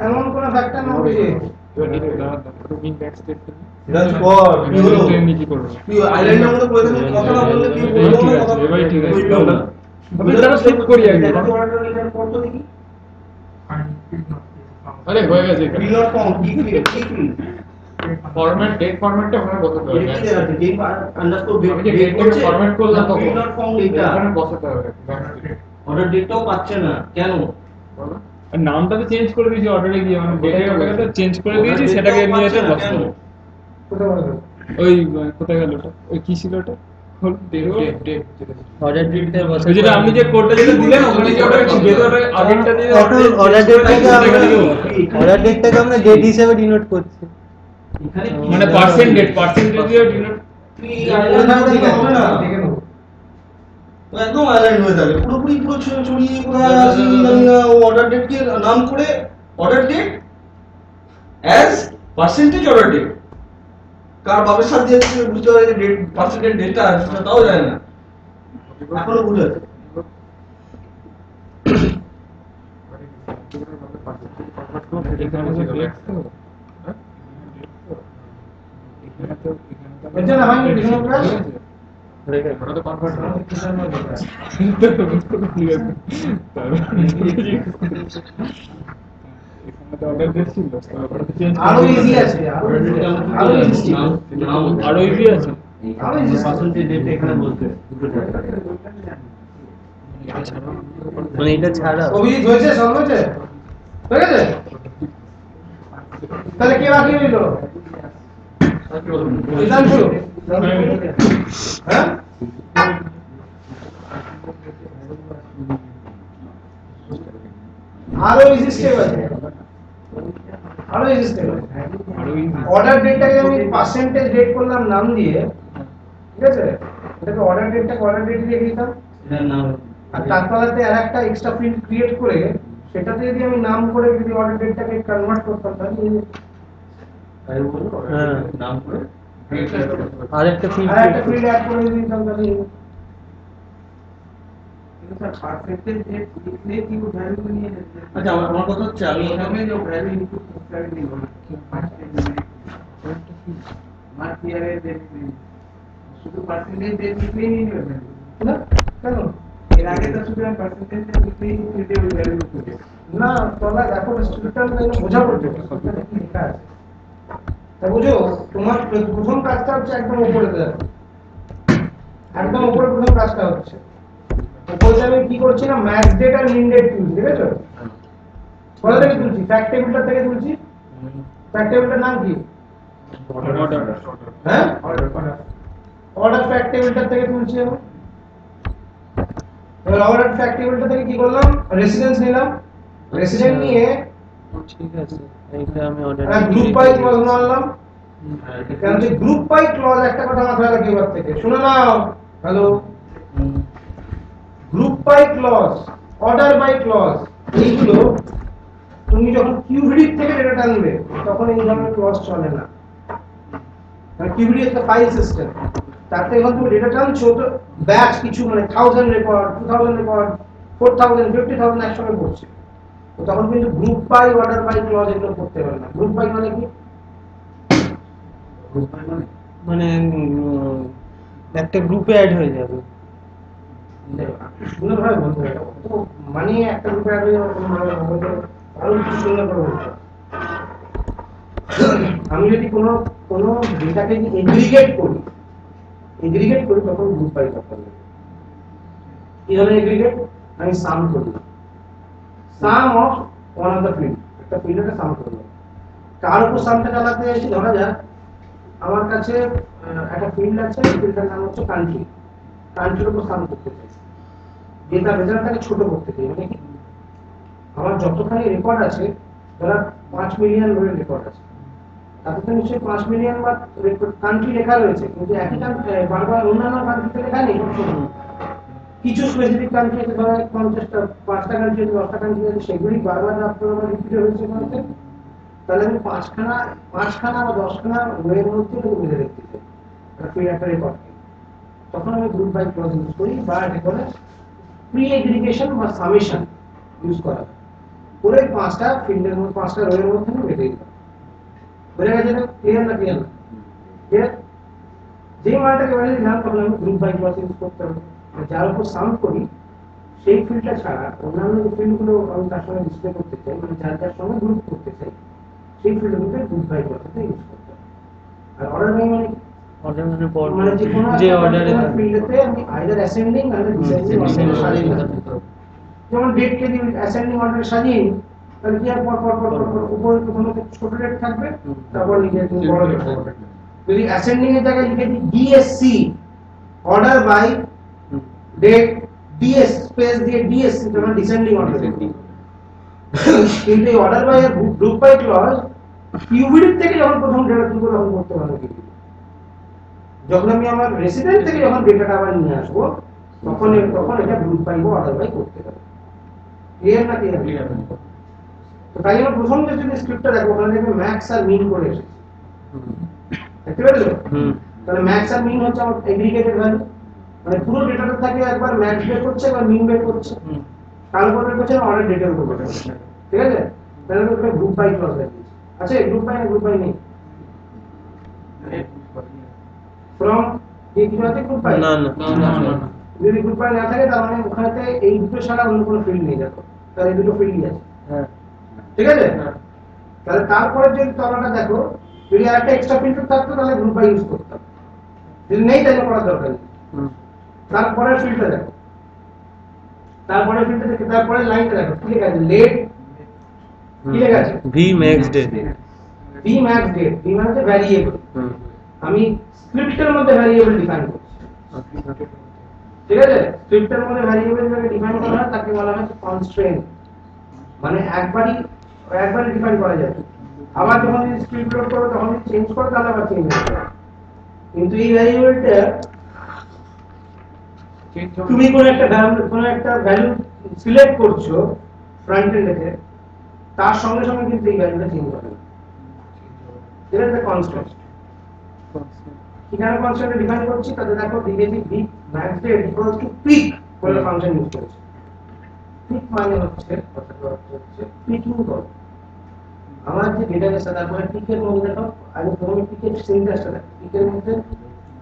Speaker 1: এমন কোন ফ্যাক্টর না হবে যে
Speaker 3: পর কি হলো?
Speaker 4: কি করবো?
Speaker 3: তুই আইল্যান্ডের মধ্যে পড়ে থাকলে কথা না বললে তুই
Speaker 4: এবারে ঠিক আছে, এবারে ঠিক আছে।
Speaker 5: আমি তারা সেভ করি আগে। আরে হয়ে গেছে এখানে।
Speaker 3: বিল নট ফাউন্ড কি
Speaker 5: ফরম্যাট ডেট ফরম্যাটটা ওখানে বসাতে হবে।
Speaker 3: কি আছে ডেট আন্ডারস্কোর
Speaker 5: আমি যে ডেট করতে ফরম্যাট করলাম তখন
Speaker 3: বিল নট ফাউন্ড এটা
Speaker 5: ওখানে বসাতে হবে।
Speaker 3: অর্ডার ডেটটাও পাচ্ছে না কেন?
Speaker 4: আর নামটা তো চেঞ্জ করে দিয়েছি অর্ডারে গিয়ে, মানে ডেটের ব্যাপারটা চেঞ্জ করে দিয়েছি, সেটাকে নিয়ে এসে বসতে হবে।
Speaker 1: কোথায় বলবো?
Speaker 4: ওই কোথায় গেল ওটা? ওই কি ছিল ওটা? ডেট
Speaker 2: অর্ডার ডেটটা বসে
Speaker 4: ওই যেটা আপনি যে কোডটা যেটা দিলেন ওখানে যে ওটা ভেতরে আগেরটা দিয়ে
Speaker 2: অর্ডার ডেটটাকে আমরা ডেট হিসেবে ডিনোট করছি।
Speaker 3: এখানে কি
Speaker 4: মানে পার্সেন্টেজ দিয়ে ডিনোট।
Speaker 3: তুই আইল্যান্ড ঠিক আছে না
Speaker 1: দেখে নেবো।
Speaker 3: ও একদম আইল্যান্ড হয়ে যাবে পুরোপুরি পুরো ছড়িয়ে কোথায় আসি জানি না। ও অর্ডার ডেট কে নাম করে order date as percentage order date কার বাবার সাথে দিয়েছে বুঝতে পারে যে ডেট পার্সেন্টেজ ডেটটা আছে সেটা তাও জানে না এখনো বুঝে আছে।
Speaker 4: এখানে যে ডেট তো
Speaker 1: এর জন্য হয়নি ডিসিশন ক্লাস।
Speaker 4: ওটা তো কনভার্ট হবে। অর্ডার দিয়েছিল তারপরে চেঞ্জ
Speaker 1: আরো ইজি আছে, আরো ইজি,
Speaker 4: আরো ইজি আছে।
Speaker 1: আরো ইজি।
Speaker 3: পার্সেন্টেজ ডেট এখানে বলতে
Speaker 2: মানে এটা ছাড়া
Speaker 1: অভিজিৎ হয়েছে, সব হয়েছে, হয়ে গেছে? তাহলে কে বাকি রইল? সিদ্ধান্ত। হ্যাঁ, আরো ইজি স্টেপ আছে, আরো ইজি স্টেপ আছে।
Speaker 4: আরো ইজি।
Speaker 1: অর্ডার ডেটটাকে আমি পার্সেন্টেজ ডেট করলাম নাম দিয়ে, ঠিক আছে? এটাকে অর্ডার ডেটটাকে অর্ডার ডেট দিয়ে দিতাম,
Speaker 3: এটার নাম
Speaker 1: আর তার তলাতে আরেকটা এক্সট্রা ফিল্ড ক্রিয়েট করে সেটাতে যদি আমি নাম করে যদি অর্ডার ডেটটাকে কনভার্ট করতাম তাহলে
Speaker 3: আরে বলো
Speaker 2: হ্যাঁ।
Speaker 3: নাম করে
Speaker 2: আরেকটা ফিল্ড
Speaker 1: আরেকটা ফিল্ড অ্যাড করে দিতাম তাহলে
Speaker 3: আচ্ছা আমার কথা হচ্ছে আমি এখানে
Speaker 1: না কেন না তোমরা দেখো স্টুডেন্ট বোঝা পড়বে কি লেখা আছে তা বুঝো। তোমার প্রথম কাজটা হচ্ছে একদম উপরে যাবে, একদম উপরে প্রথম কাজটা হচ্ছে উপরে আমি কি করছি না ম্যাক্স ডেট আর মিন ডেট তুলছি, ঠিক আছে? কোথা থেকে তুলছি? ফ্যাক্ট টেবিলটা থেকে তুলছি। ফ্যাক্ট টেবিলটার নাম কি? হ্যাঁ, অর্ডার ফ্যাক্ট টেবিলটা থেকে তুলছি আমি। এবার অর্ডার ফ্যাক্ট টেবিলটা থেকে কি করলাম? রেসিডেন্স নিলাম, রেসিডেন্ট নিয়ে
Speaker 2: ঠিক আছে এইটা আমি অর্ডার
Speaker 1: গ্রুপ বাই ক্লজ মারলাম। কারণ যে গ্রুপ বাই ক্লজ একটা কথা মাথায় রাখি এবার থেকে, শুনে নাও। Hello, group by clause, order by clause, এইগুলো তুমি যখন কিউভিডি থেকে ডেটা আনবে তখন এই ধরনের ক্লজ চলে না। কারণ কিউভিডি একটা ফাইল সিস্টেম, তাতে যখন তুমি ডেটা টানছো তো ব্যাচ কিছু মানে 1000 রেকর্ড, 2000 রেকর্ড, 4000, 50000 একসঙ্গে পড়ছে, তো তখন কিন্তু group by order by clause এগুলো করতে পারে না। গ্রুপ বাই মানে কি?
Speaker 2: মানে একটা গ্রুপে অ্যাড হয়ে যাবে।
Speaker 1: সুন্দরভাবে বলতে হবে তো, মানে একটা গ্রুপে অ্যাড হয়ে যাবে আরো কিছু সুন্দর করে বলতে হবে। আমি যদি কোনো ডেটাকে এগ্রিগেট করি তখন গ্রুপ বাই করতে হবে। কি ধরনের এগ্রিগেট? আমি সাম করি, sum of one of the field, একটা ফিল্ডারকে সাম করবে। কার উপর সামটা চালাতে এসে ধরা যাক আমার কাছে একটা ফিল্ড আছে, ফিল্ডটার নাম হচ্ছে কান্ট্রি। কান্ট্রির উপর সাম করতে চাই, ডেটা রেজাল্টটাকে ছোট করতে চাই। মানে কি আমার যতখানি রেকর্ড আছে, ধরা 5 মিলিয়ন ধরে রেকর্ড আছে, তাতে তো নিশ্চয়ই 5 মিলিয়ন বা কান্ট্রি লেখা রয়েছে, কিন্তু একই কান্ট্রি বারবার অন্যান্য কান্ট্রিতে লেখা নেই। কিছু স্পেসিফিক কান্ট্রি আছে, ধরো 50টা 5টা কান্ট্রি আছে, 10টা কান্ট্রি আছে, সেগুলি বারবার রিপিট হয়েছে বলতে, তাহলে আমি 5খানা বা 10খানা ওয়ের মধ্যে মিলে দেখতে চাই একটা রেকর্ড। তখন আমি গ্রুপ বাই ক্লজ ইউজ করি, বা এটা বলে প্রি এগ্রিগেশন বা সামেশন ইউজ করা করে 5টা ফিল্ডের মধ্যে 5টা রোয়ের মধ্যে আমি বেঁধে দিই। বুঝে গেছে? ক্লিয়ার না? ক্লিয়ার? যেই মানটাকে বেঁধে দিলাম তখন আমি গ্রুপ বাই ক্লজ ইউজ করতে হবে। যার উপর সাম করি সেই ফিল্ডটা ছাড়া অন্যান্য যে ফিল্ডগুলো আমি তার সঙ্গে ডিসপ্লে করতে চাই, মানে যার যার সঙ্গে গ্রুপ করতে চাই, সেই ফিল্ডগুলোকে গ্রুপ বাই ক্লজতে ইউজ করতে হবে। আর অর্ডার বাই মানে
Speaker 2: অর্ডার মানে পর
Speaker 1: মানে যে কোনো
Speaker 2: যে অর্ডারে
Speaker 1: ফিল্ডতে আমি আইদার অ্যাসেন্ডিং আর ডিসেন্ডিং অর্ডারে সাজিয়ে দিতে হবে। যেমন ডেট কে দিয়ে অ্যাসেন্ডিং অর্ডারে সাজিয়ে নিই, তাহলে কি আর পর উপরে প্রথমে ছোট ডেট থাকবে, তারপর লিখে দিই বড় ডেট থাকবে। যদি অ্যাসেন্ডিং এর জায়গায় লিখে দিই DSC order by date DS space দিয়ে ডিএসসি, তখন ডিসেন্ডিং অর্ডার। কিন্তু এই অর্ডার বাই আর গ্রুপ বাই ক্লজ কিউবিড থেকে যখন প্রথম ডেটা তুলবো তখন করতে পারবো। যখন আমি আমার রেসিডেন্ট থেকে যখন ডেটাটা আবার নিয়ে আসবো তখন এটা গ্রুপ বাই বা অর্ডার বাই করতে হবে। ক্লিয়ার না? ক্লিয়ার? তো তাই জন্য প্রথম যে যদি স্ক্রিপ্টটা দেখো ওখানে দেখবে ম্যাক্স আর মিন করে এসেছে, দেখতে পেরেছো? তাহলে ম্যাক্স আর মিন হচ্ছে আমার এগ্রিগেটেড ভ্যালু, মানে পুরো ডেটাটা থাকে একবার ম্যাক্স বের করছে একবার মিন বের করছে, তার উপর বের করছে অর্ডার ডেটার উপর বের করছে। ঠিক আছে? তাহলে ওটা গ্রুপ বাই ক্লজ লাগিয়েছে। আচ্ছা গ্রুপ বাই না গ্রুপ বাই নেই ফ্রম এই কিছু আছে গ্রুপ বাই?
Speaker 2: না না
Speaker 1: যদি গ্রুপ বাই না থাকে তার মানে ওখানে এই দুটো ছাড়া অন্য কোনো ফিল্ড নেই। দেখো তাহলে এই দুটো ফিল্ডই আছে।
Speaker 2: হ্যাঁ
Speaker 1: ঠিক আছে? তাহলে তারপরে যদি তলাটা দেখো, যদি আরেকটা এক্সট্রা ফিল্টার থাকতো তাহলে গ্রুপ বাই ইউজ করতাম, যদি নেই তাহলে করার দরকার নেই। তারপরে ফিল্টার দেখো, তারপরে ফিল্টার দেখো, তারপরে লাইনটা দেখো কি লেখা আছে, লেট কি লেখা আছে,
Speaker 2: V max date.
Speaker 1: V max date, V মানে হচ্ছে ভ্যারিয়েবল। আমি স্ক্রিপ্টের মধ্যে ভ্যারিয়েবল ডিফাইন করছি। ঠিক আছে? স্ক্রিপ্টের মধ্যে ভ্যারিয়েবল যেটাকে ডিফাইন করা হয় তাকে বলা হয় কনস্ট্রেন্ট, মানে একবারই ডিফাইন করা যায়। আবার যখন স্ক্রিপ্ট লোড করো তখন চেঞ্জ করো তাহলে আবার চেঞ্জ হয়ে যাবে। কিন্তু এই ভ্যারিয়েবলটা তুমি কোন একটা ভ্যালু সিলেক্ট করছো ফ্রন্ট এন্ডে, তার সঙ্গে সঙ্গে কিন্তু এই ভ্যালুটা চেঞ্জ হবে না। এটা একটা কনস্ট্যান্ট। কিভাবে কনস্ট্যান্ট ডিফাইন করছি তাতে দেখো দিয়েছি V max date equals to pick বলে ফাংশন ইউজ করেছি। পিক মানে হচ্ছে কথাটা হচ্ছে পিকিং কর। আমার যে ডেটাবেস আছে তারপরে পিকের মধ্যে দেখো, আমি প্রথমে পিকের সিনট্যাক্সটা দেখো। পিকের মধ্যে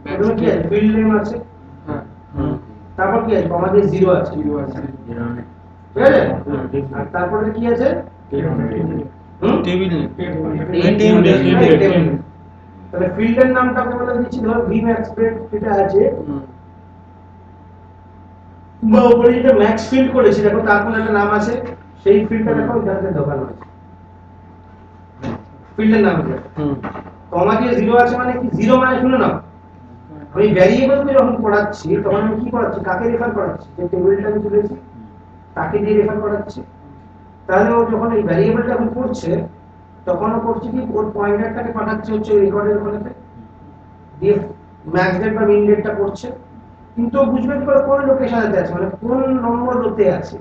Speaker 1: প্রথমে কি আছে, ফিল্ড নেম আছে, তারপর কি আছে, কমা দিয়ে জিরো আছে, ঠিক আছে? আর তারপরে কি আছে,
Speaker 2: টেবিল
Speaker 1: টেবিল। তাহলে ফিল্ডের নামটা আমি বলে দিচ্ছি, ধরো ভি ম্যাক্স ডেট এটা আছে, বা উপরে যেটা ম্যাক্স ফিল্ড করেছি দেখো তার কোনো একটা নাম আছে, সেই ফিল্ডটা দেখো এখানে ঢোকানো আছে, ফিল্ডের নাম আছে। কমা দিয়ে জিরো আছে মানে কি, জিরো মানে শুনে নাও আমি ভ্যারিয়েবলকে যখন পড়াচ্ছি তখন আমি কি পড়াচ্ছি, কাকে রেফার করাচ্ছি, যে টেবিলটা আমি তুলেছি তাকে দিয়ে রেফার করাচ্ছি। তাহলে ও যখন এই ভ্যারিয়েবলটা এখন পড়ছে তখন ও করছে কি, ওর পয়েন্টারটাকে পাঠাচ্ছে হচ্ছে রেকর্ডের ওখানেতে, দিয়ে ম্যাক্স ডেট বা মিন ডেটটা পড়ছে, কিন্তু ও বুঝবে কি করে কোন লোকেশনেতে আছে, মানে কোন নম্বর রোতে আছে।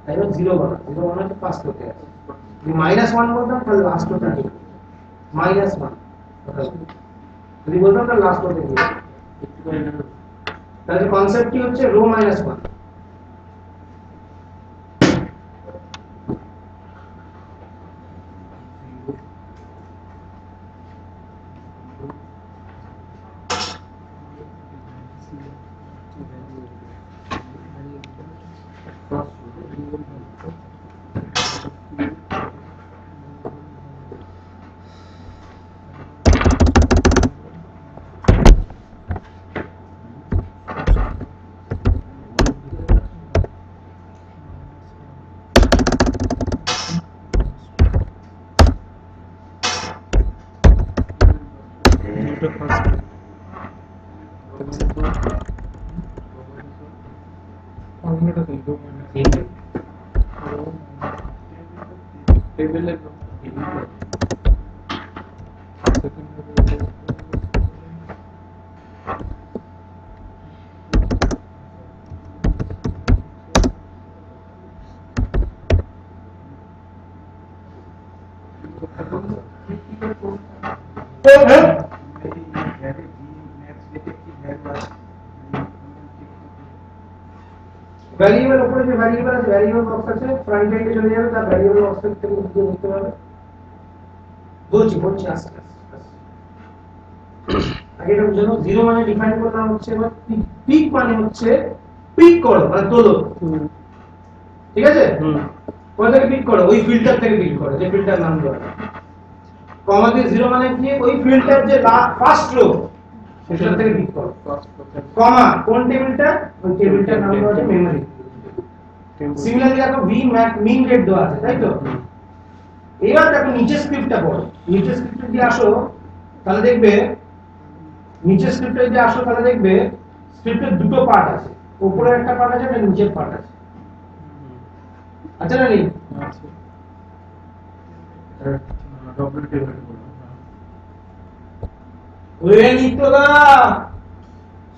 Speaker 1: তাই জন্য জিরো বানা হচ্ছে ফার্স্ট রোতে আছে, যদি -1 বলতাম তাহলে লাস্ট রোতে আছে -1, যদি বলতাম তাহলে লাস্ট রোতে আছে। তাহলে কনসেপ্টটি হচ্ছে রো -1।
Speaker 4: এটা ফার্স্ট ফর্মুলাটা তো ইগো টেবিলে
Speaker 1: ভ্যারিয়েবল উপরে যে ভ্যারিয়েবল আছে ভ্যারিয়েবল বক্স আছে ফ্রন্ট এন্ডে চলে যাবে তার ভ্যারিয়েবল বক্স থেকে দিয়ে দেখতে পাবে বলছি আস্তে আগে এটা বুঝো জিরো মানে ডিফাইন করলাম হচ্ছে এবার পিক মানে হচ্ছে পিক করো মানে তোলো ঠিক আছে কোথা থেকে পিক করো ওই ফিল্টার থেকে পিক করো যে ফিল্টার নাম দেওয়া কমা দিয়ে জিরো মানে কি ওই ফিল্টার যে ফার্স্ট রো সেটা থেকে পিক করো কমা কোন টেবিলটা ওই টেবিলটার নাম দেওয়া আছে মেমরি সিমিলারলি দেখো ভি মিন রেট দেওয়া আছে তাই তো এবার দেখো নিচে স্ক্রিপ্টটা পড়ো নিচে স্ক্রিপ্টে যদি আসো তাহলে দেখবে নিচে স্ক্রিপ্টে যদি আসো তাহলে দেখবে স্ক্রিপ্টের দুটো পার্ট আছে উপরের একটা পার্ট আছে আর নিচের পার্ট আছে আচ্ছা না নেই
Speaker 4: আছে
Speaker 3: ডবল টেবিল
Speaker 1: ওরে নিত্যদা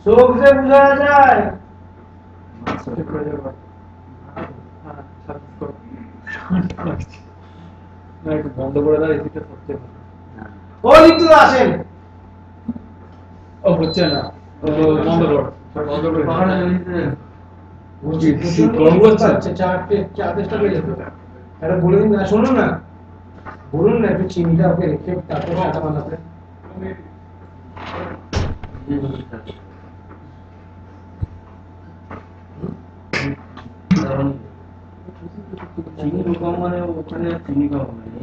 Speaker 1: চোখ যে বোঝা যায়
Speaker 4: না একটু বন্ধ করে দাও এসিটা সবচেয়ে
Speaker 1: ও নিত্যদা আসেন
Speaker 4: ও হচ্ছে না ও বন্ধ কর বন্ধ করে
Speaker 1: গরম করছে চারটে চেষ্টা করে যেত এটা বলে দিন না শুনুন না বলুন না একটু চিনিটা ওকে রেখে তারপর আটা বানাতে
Speaker 3: চিনি কম মানে ওখানে চিনি কম মানে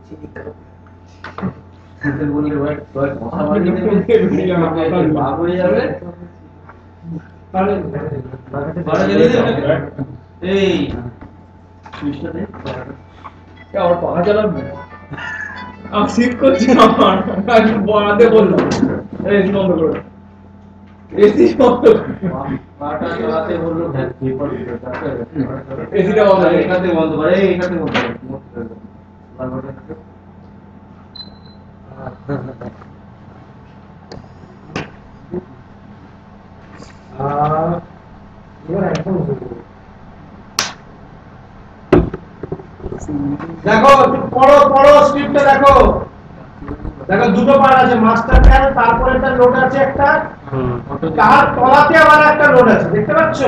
Speaker 3: চিনি কম বললে কথা বললে বাপ হয়ে যাবে এই সুইচটা দে
Speaker 4: আমার পাখা চালাবে আমি শীত করছি আমার বানাতে বললাম এসি বন্ধ করে এসি বন্ধ
Speaker 3: পাটা চালাতে বললো
Speaker 4: এসিটা বন্ধ করে
Speaker 3: এখানে বন্ধ করে এখানে বন্ধ করে
Speaker 1: এবার একদম দেখো একটু পড়ো স্ক্রিপ্টটা দেখো দুটো পার্ট আছে মাস্টার প্ল্যান তারপরে একটা লোড আছে একটা তার তলাতে আবার একটা লোড আছে দেখতে পাচ্ছ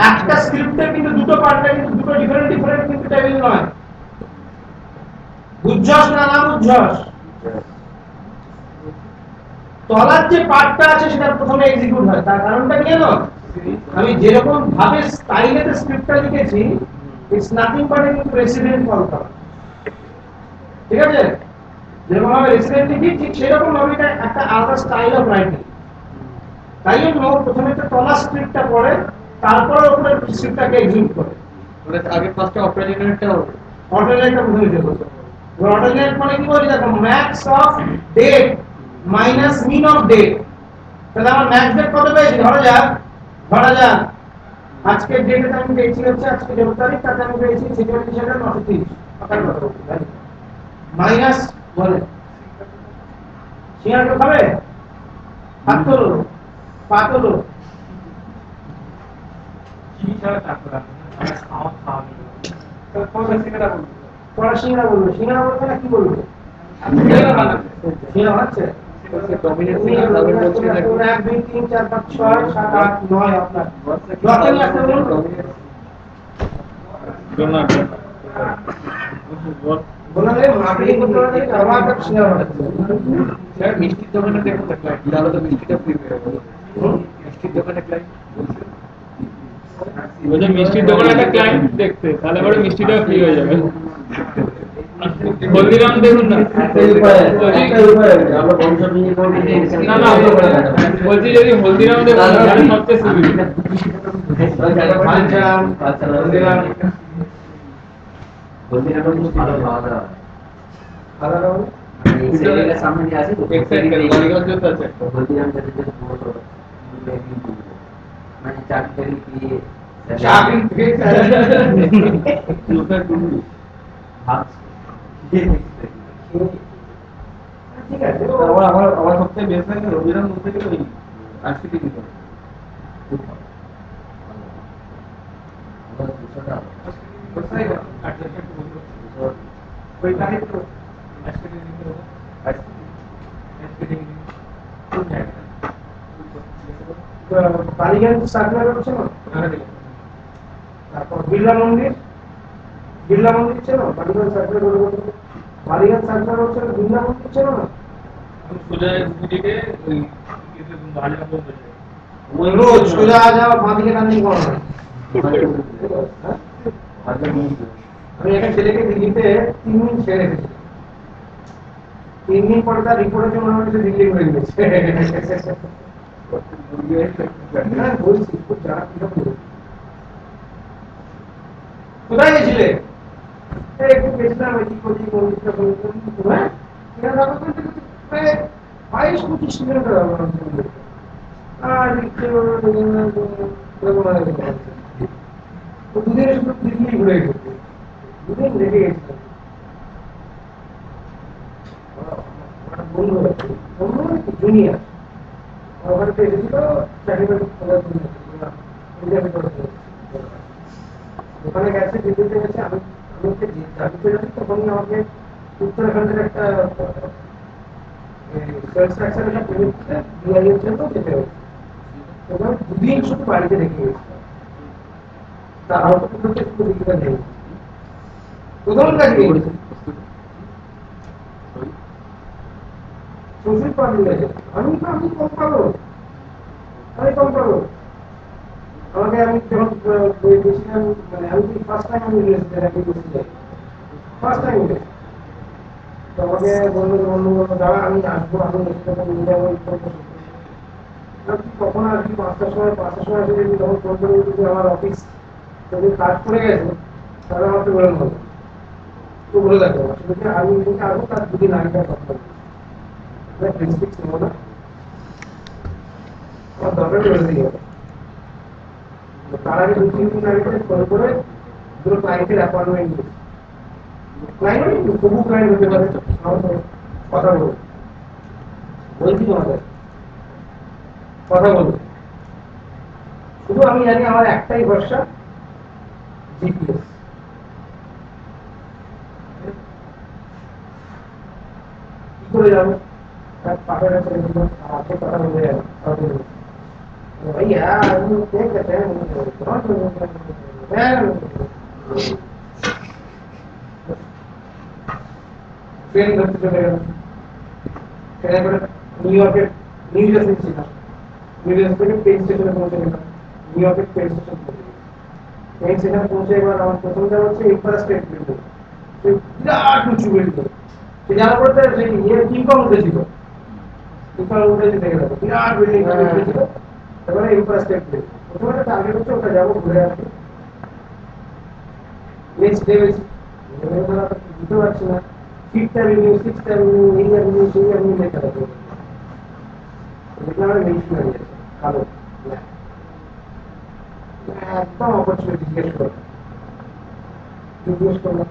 Speaker 1: একটা স্ক্রিপ্টে কিন্তু দুটো পার্ট কিন্তু দুটো ডিফারেন্ট কিন্তু টেবিল নয় বুঝছস না বুঝছস তলার যে পার্টটা আছে সেটা প্রথমে এক্সিকিউট হয় তার কারণটা কি জানো আমি যেরকম ভাবে স্টাইলেতে স্ক্রিপ্টটা লিখেছি it's nothing but A president call করা ঠিক আছে যেরকম ভাবে রেসিডেন্ট লিখি ঠিক সেরকম ভাবে এটা একটা আলাদা স্টাইল অফ রাইটিং তাই জন্য প্রথমে একটা তলা স্ক্রিপ্টটা পড়ে তারপর ওপরে স্ক্রিপ্টটাকে এক্সিকিউট করে
Speaker 4: মানে আগে ফার্স্টে অপারেটরটা হবে
Speaker 1: অল্টারনেটটা প্রথমে দেব অল্টারনেট মানে কি বলি দেখো max of date minus mean of date তাহলে আমার ম্যাক্স ডেট কত পেয়েছি ধরা যাক আজকের ডেটে আমি পেয়েছি হচ্ছে আজকে 14 তারিখ তাতে আমি পেয়েছি 46,930 টাকার কথা মাইনাস বলে সিঙ্গারা খাবে হাত তোলো পা তোলো
Speaker 5: চিনি ছাড়া চাকরা আমার খাওয়া
Speaker 1: পড়া সিঙ্গারা বলবে না কি বলবে সিঙ্গারা হচ্ছে
Speaker 4: ডমিনেট তারপর বলছি না
Speaker 1: 1 2 3 4 5 6 7 8 9 আপনার যতই আসতে বলুন
Speaker 4: ডোনাট
Speaker 1: বললে মার্কেটিং করতে হবে আমার কাছে সিঙ্গারা হচ্ছে
Speaker 4: স্যার মিষ্টির দোকানে দেখো তাহলে তো মিষ্টিটা ফ্রি হয়ে যাবে মিষ্টির দোকানে ক্লায়েন্ট বলছে মিষ্টির দোকানে একটা ক্লায়েন্ট দেখতে তাহলে পরে মিষ্টিটাও ফ্রি হয়ে যাবে হলদিরাম দেখুন না না বলছি যদি হলদিরাম দেখুন তাহলে সবচেয়ে সুবিধা
Speaker 1: খাওয়া দাওয়া
Speaker 6: সেলের সামনে দিয়ে আসি তো
Speaker 3: গাড়িঘর যেতে আছে একটা।
Speaker 6: হলদিরাম যেতে যেতে পুরো মানে চাকরি দিয়ে
Speaker 1: চাকরি পেয়েছে
Speaker 3: লোকের টুকু
Speaker 6: হাত
Speaker 1: ঠিক আছে
Speaker 3: আমার আমার আমার সবথেকে বেস্ট লাগে রবিরাম বলতে গেলে ওই আরসিটি দিতে
Speaker 6: খুব ভালো আমার 200 টাকা
Speaker 1: কোথায় গেল? ওই গাড়ি তো বালিগঞ্জ সার্কুলার হচ্ছে না তারপর বিড়লা মন্দির ছিল বালিগঞ্জ সার্কুলার বালিগঞ্জ সার্কুলার হচ্ছে বিড়লা মন্দির ছিল না ওই রোজ সোজা যাওয়া বাঁ দিকে ডান দিকে করা হয়। হ্যাঁ? আমি একটা ছেলেকে দিল্লিতে 3 দিন ছেড়ে রেখেছি 3 দিন পরে তার রিপোর্টের জন্য আমার কাছে দিল্লি ঘুরে গেছে হ্যাঁ বলছি খুব জানা কিরকম বলছি। কোথায় গেছিলে একটু গেছিলাম এটি করছি মন্দিরটা বলছিলাম হ্যাঁ এখানে রাখা করতে প্রায় 22-25 কিলোমিটার আমার আর দুদিনের শুধু দিল্লি ঘুরে গেছে 2 দিন লেগে গেছিল বন্ধু জুনিয়ার ওখানে তো এসেছিল চাকরি বাকরি খোঁজার জন্য ওখানে গেছে দিল্লিতে গেছে আমি ওকে চাকরিতে যাচ্ছি তখনই আমাকে উত্তরাখণ্ডের একটা কনস্ট্রাকশন একটা প্রজেক্টে বিআইএর জন্য যেতে হয়েছে ওখানে 2 দিন শুধু বাড়িতে রেখে গেছিলাম তার আউটপুটগুলোকে শুধু দিতে নেই প্রথম কাজ করেছে শ্বশুর পাবো আমি কম পাবো আমাকে আমি যখন গেছিলাম মানে আমি ফার্স্ট টাইম আমি ফার্স্ট টাইম তো আমাকে বললো দাদা আমি আসবো আমি নিয়ে যাবো কখন আর কি 5টার সময় এসে যদি তখন ফোন করে যদি আমার অফিস যদি কাজ করে গেছে তাহলে আমাকে বলেন হবে তো বলে দেখো সেটাকে আমি আসবো তার 2 দিন আগে কথা প্রিন্সিপিক্স নেবো না আমার দরকার করে দিয়ে তার আগে 2-3 দিন আগে ফোন করে দুটো ক্লায়েন্টের অ্যাপয়েন্টমেন্ট দিই ক্লায়েন্ট তবু ক্লায়েন্ট হতে পারে কথা বলবো বলছি তোমাদের কথা বলবো শুধু আমি জানি আমার একটাই ভরসা জিপিএস কি করে যাবো पापड़ से आपको पता हो गया और भैया वो क्या कहते हैं ट्रेन करते चले गए न्यूयॉर्क न्यूजर्सी के पेन स्टेशन पहुंचे गए न्यूयॉर्क के पेन स्टेशन पहुंचे एक बार हम प्रथम जब হচ্ছে একবার স্টেট বিল্ডিং বিরাট উঁচু বিল্ডিং জানা পড়তে ये কিংকং উঠেছিল কিংকং উঠে যেতে গেল বিরাট বিল্ডিং উঠেছিল তারপরে ইনফ্রাস্ট্রাকচার বিল্ডিং প্রথমে টার্গেট হচ্ছে ওটা যাবো ঘুরে আসবো নেক্সট ডে বুঝতে পারছি না 5th অ্যাভিনিউ 6th অ্যাভিনিউ এই অ্যাভিনিউ সেই অ্যাভিনিউ লেখা থাকে দেখলাম মেনশন হয়ে গেছে কালো একদম অপরচুনিটি জিজ্ঞেস করলাম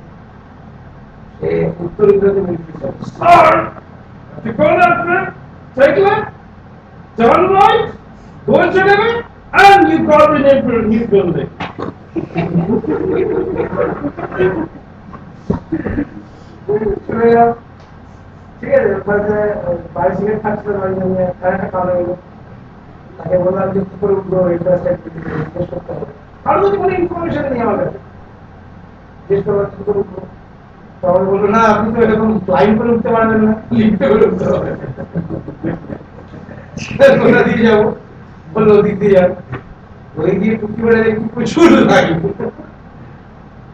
Speaker 1: उत्तर India military service you call that man cycler 7 right goal chegebe and you call the name for new building ঠিক আছে তারপরে বাইরে সিগারেট খাচ্ছে বাড়ি নিয়ে একটা কালো হলো তাকে বললাম যে কি করে উঠবো ইন্টারেস্ট জিজ্ঞেস করতে হবে আর যদি কোনো ইনফরমেশন নেই আমার কাছে জিজ্ঞেস করবো কি করে উঠবো তখন বললো না আপনি তো এরকম ক্লাইম করে উঠতে পারবেন না লিফটে করে উঠতে পারবেন কোথা দিয়ে যাবো বললো ওদিক দিয়ে যাবো ওই দিয়ে টুকি বেড়ে দেখি প্রচুর লাগে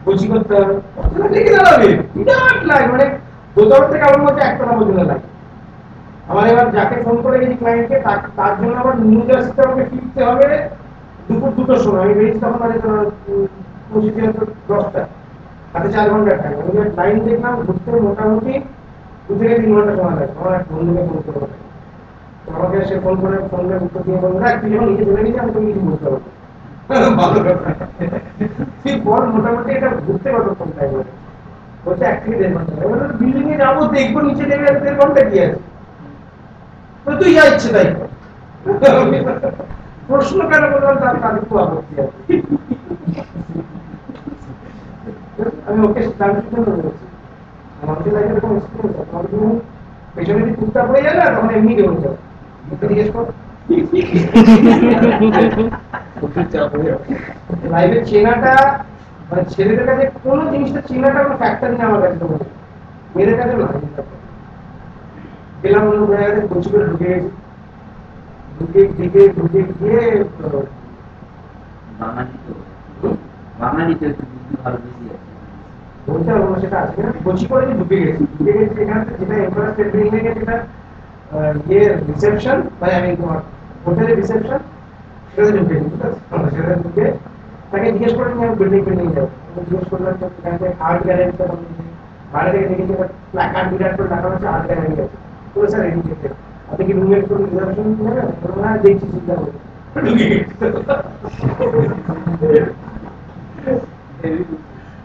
Speaker 1: বসি করতে হবে ঠিকই দাঁড়াবে বিরাট লাগে মানে দোতলা থেকে আমার মধ্যে একতলা পর্যন্ত লাগে আমার এবার যাকে ফোন করে গেছি ক্লায়েন্টকে তার জন্য আবার নিউ জার্সিতে আমাকে ফিরতে হবে দুপুর 2টার সময় আমি বেরিয়েছি তখন বাজে 10টা হাতে 4 ঘন্টার টাইম আমি লাইন দেখলাম ঘুরতে মোটামুটি 2 থেকে 3 ঘন্টা সময় লাগে। আমার এক বন্ধুকে ফোন করবো, আমাকে সে ফোন করে উত্তর দিয়ে বলবো না তুই যখন নিজে ধরে নিবি আমি তোকে কিছু বলতে পারবো ভালো ব্যাপার। তুই বল মোটামুটি এটা ঘুরতে কতক্ষণ টাইম লাগে? বলছে 1 থেকে 1.5 ঘন্টা। এবার বিল্ডিং এ যাবো দেখবো নিচে নেমে 1.5 ঘন্টা কি আছে, তুই যা ইচ্ছে তাই কর। প্রশ্ন কেন বললাম তাদের খুব আপত্তি আছে। আমি ওকে জানতে জন্য বলছি আমাদের লাইফে এরকম এক্সপিরিয়েন্স আছে, আমাদের যখন পেছনে যদি কুত্তা পড়ে যায় না তখন এমনি দেবো যাবে ওকে জিজ্ঞেস কর লাইফে চেনাটা মানে ছেলেদের কাছে কোনো জিনিসটা চেনাটা কোনো ফ্যাক্টর নেই আমার কাছে, তো মেয়েদের কাছে না। গেলাম অন্য জায়গাতে কোচিং করে ঢুকে গেছি, ঢুকে গিয়ে
Speaker 6: বাঙালিতে একটু বুদ্ধি ভালো বেশি আছে।
Speaker 1: বলতে পারবো না সেটা আছে না, কোচিং করে ঢুকে গেছি এখানে যেটা এমপ্লয়ার স্টেট বিল্ডিং এর যেটা ইয়ে রিসেপশন মানে আমি তোমার হোটেলের রিসেপশন সেটাতে ঢুকে গেছি, ঠিক আছে? সেটাতে ঢুকে তাকে জিজ্ঞেস করে আমি বিল্ডিং যাবো, জিজ্ঞেস করলাম আর্ট গ্যালারিটা বাইরে থেকে দেখেছি প্ল্যাকার্ড বিরাট করে লাগানো আছে আর্ট গ্যালারি আছে, তো স্যার এদিকে আপনি কি রুমের কোনো রিজার্ভেশন নেবেন? না দেখছি চিন্তা করে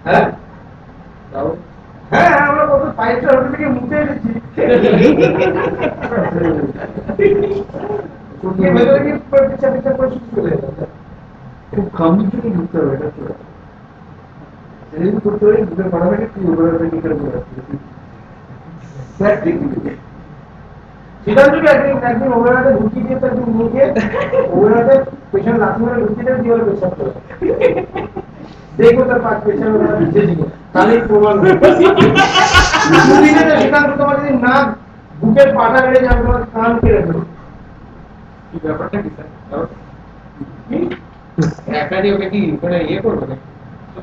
Speaker 1: হ্যাঁ হ্যাঁ আমরা কত 5 হোটেল থেকে মুখে এসেছি ভেতরে গিয়ে পিছা করে শুরু করে খুব কামি থেকে ঢুকতে হবে, এটা করতে হবে ঢুকে পড়া থাকে কি ওগুলো কি করে বলে সিদ্ধান্ত একদিন ওগুলোতে ঢুকিয়ে দিয়ে একদিন নিয়ে গিয়ে ওগুলোতে পেছনে লাথি মেরে ঢুকিয়ে দিয়ে দিয়ে পেছাব করে দেখবো তার 5 পেছনে ভিজে দিকে তাহলে প্রমাণ দুদিনে সিদ্ধান্ত তোমার যদি না বুকের পাটা বেড়ে যাবে তোমার কান কেড়ে দেবে।
Speaker 5: কি ব্যাপারটা কি স্যার? একাই ওকে কি মানে ইয়ে করবে না?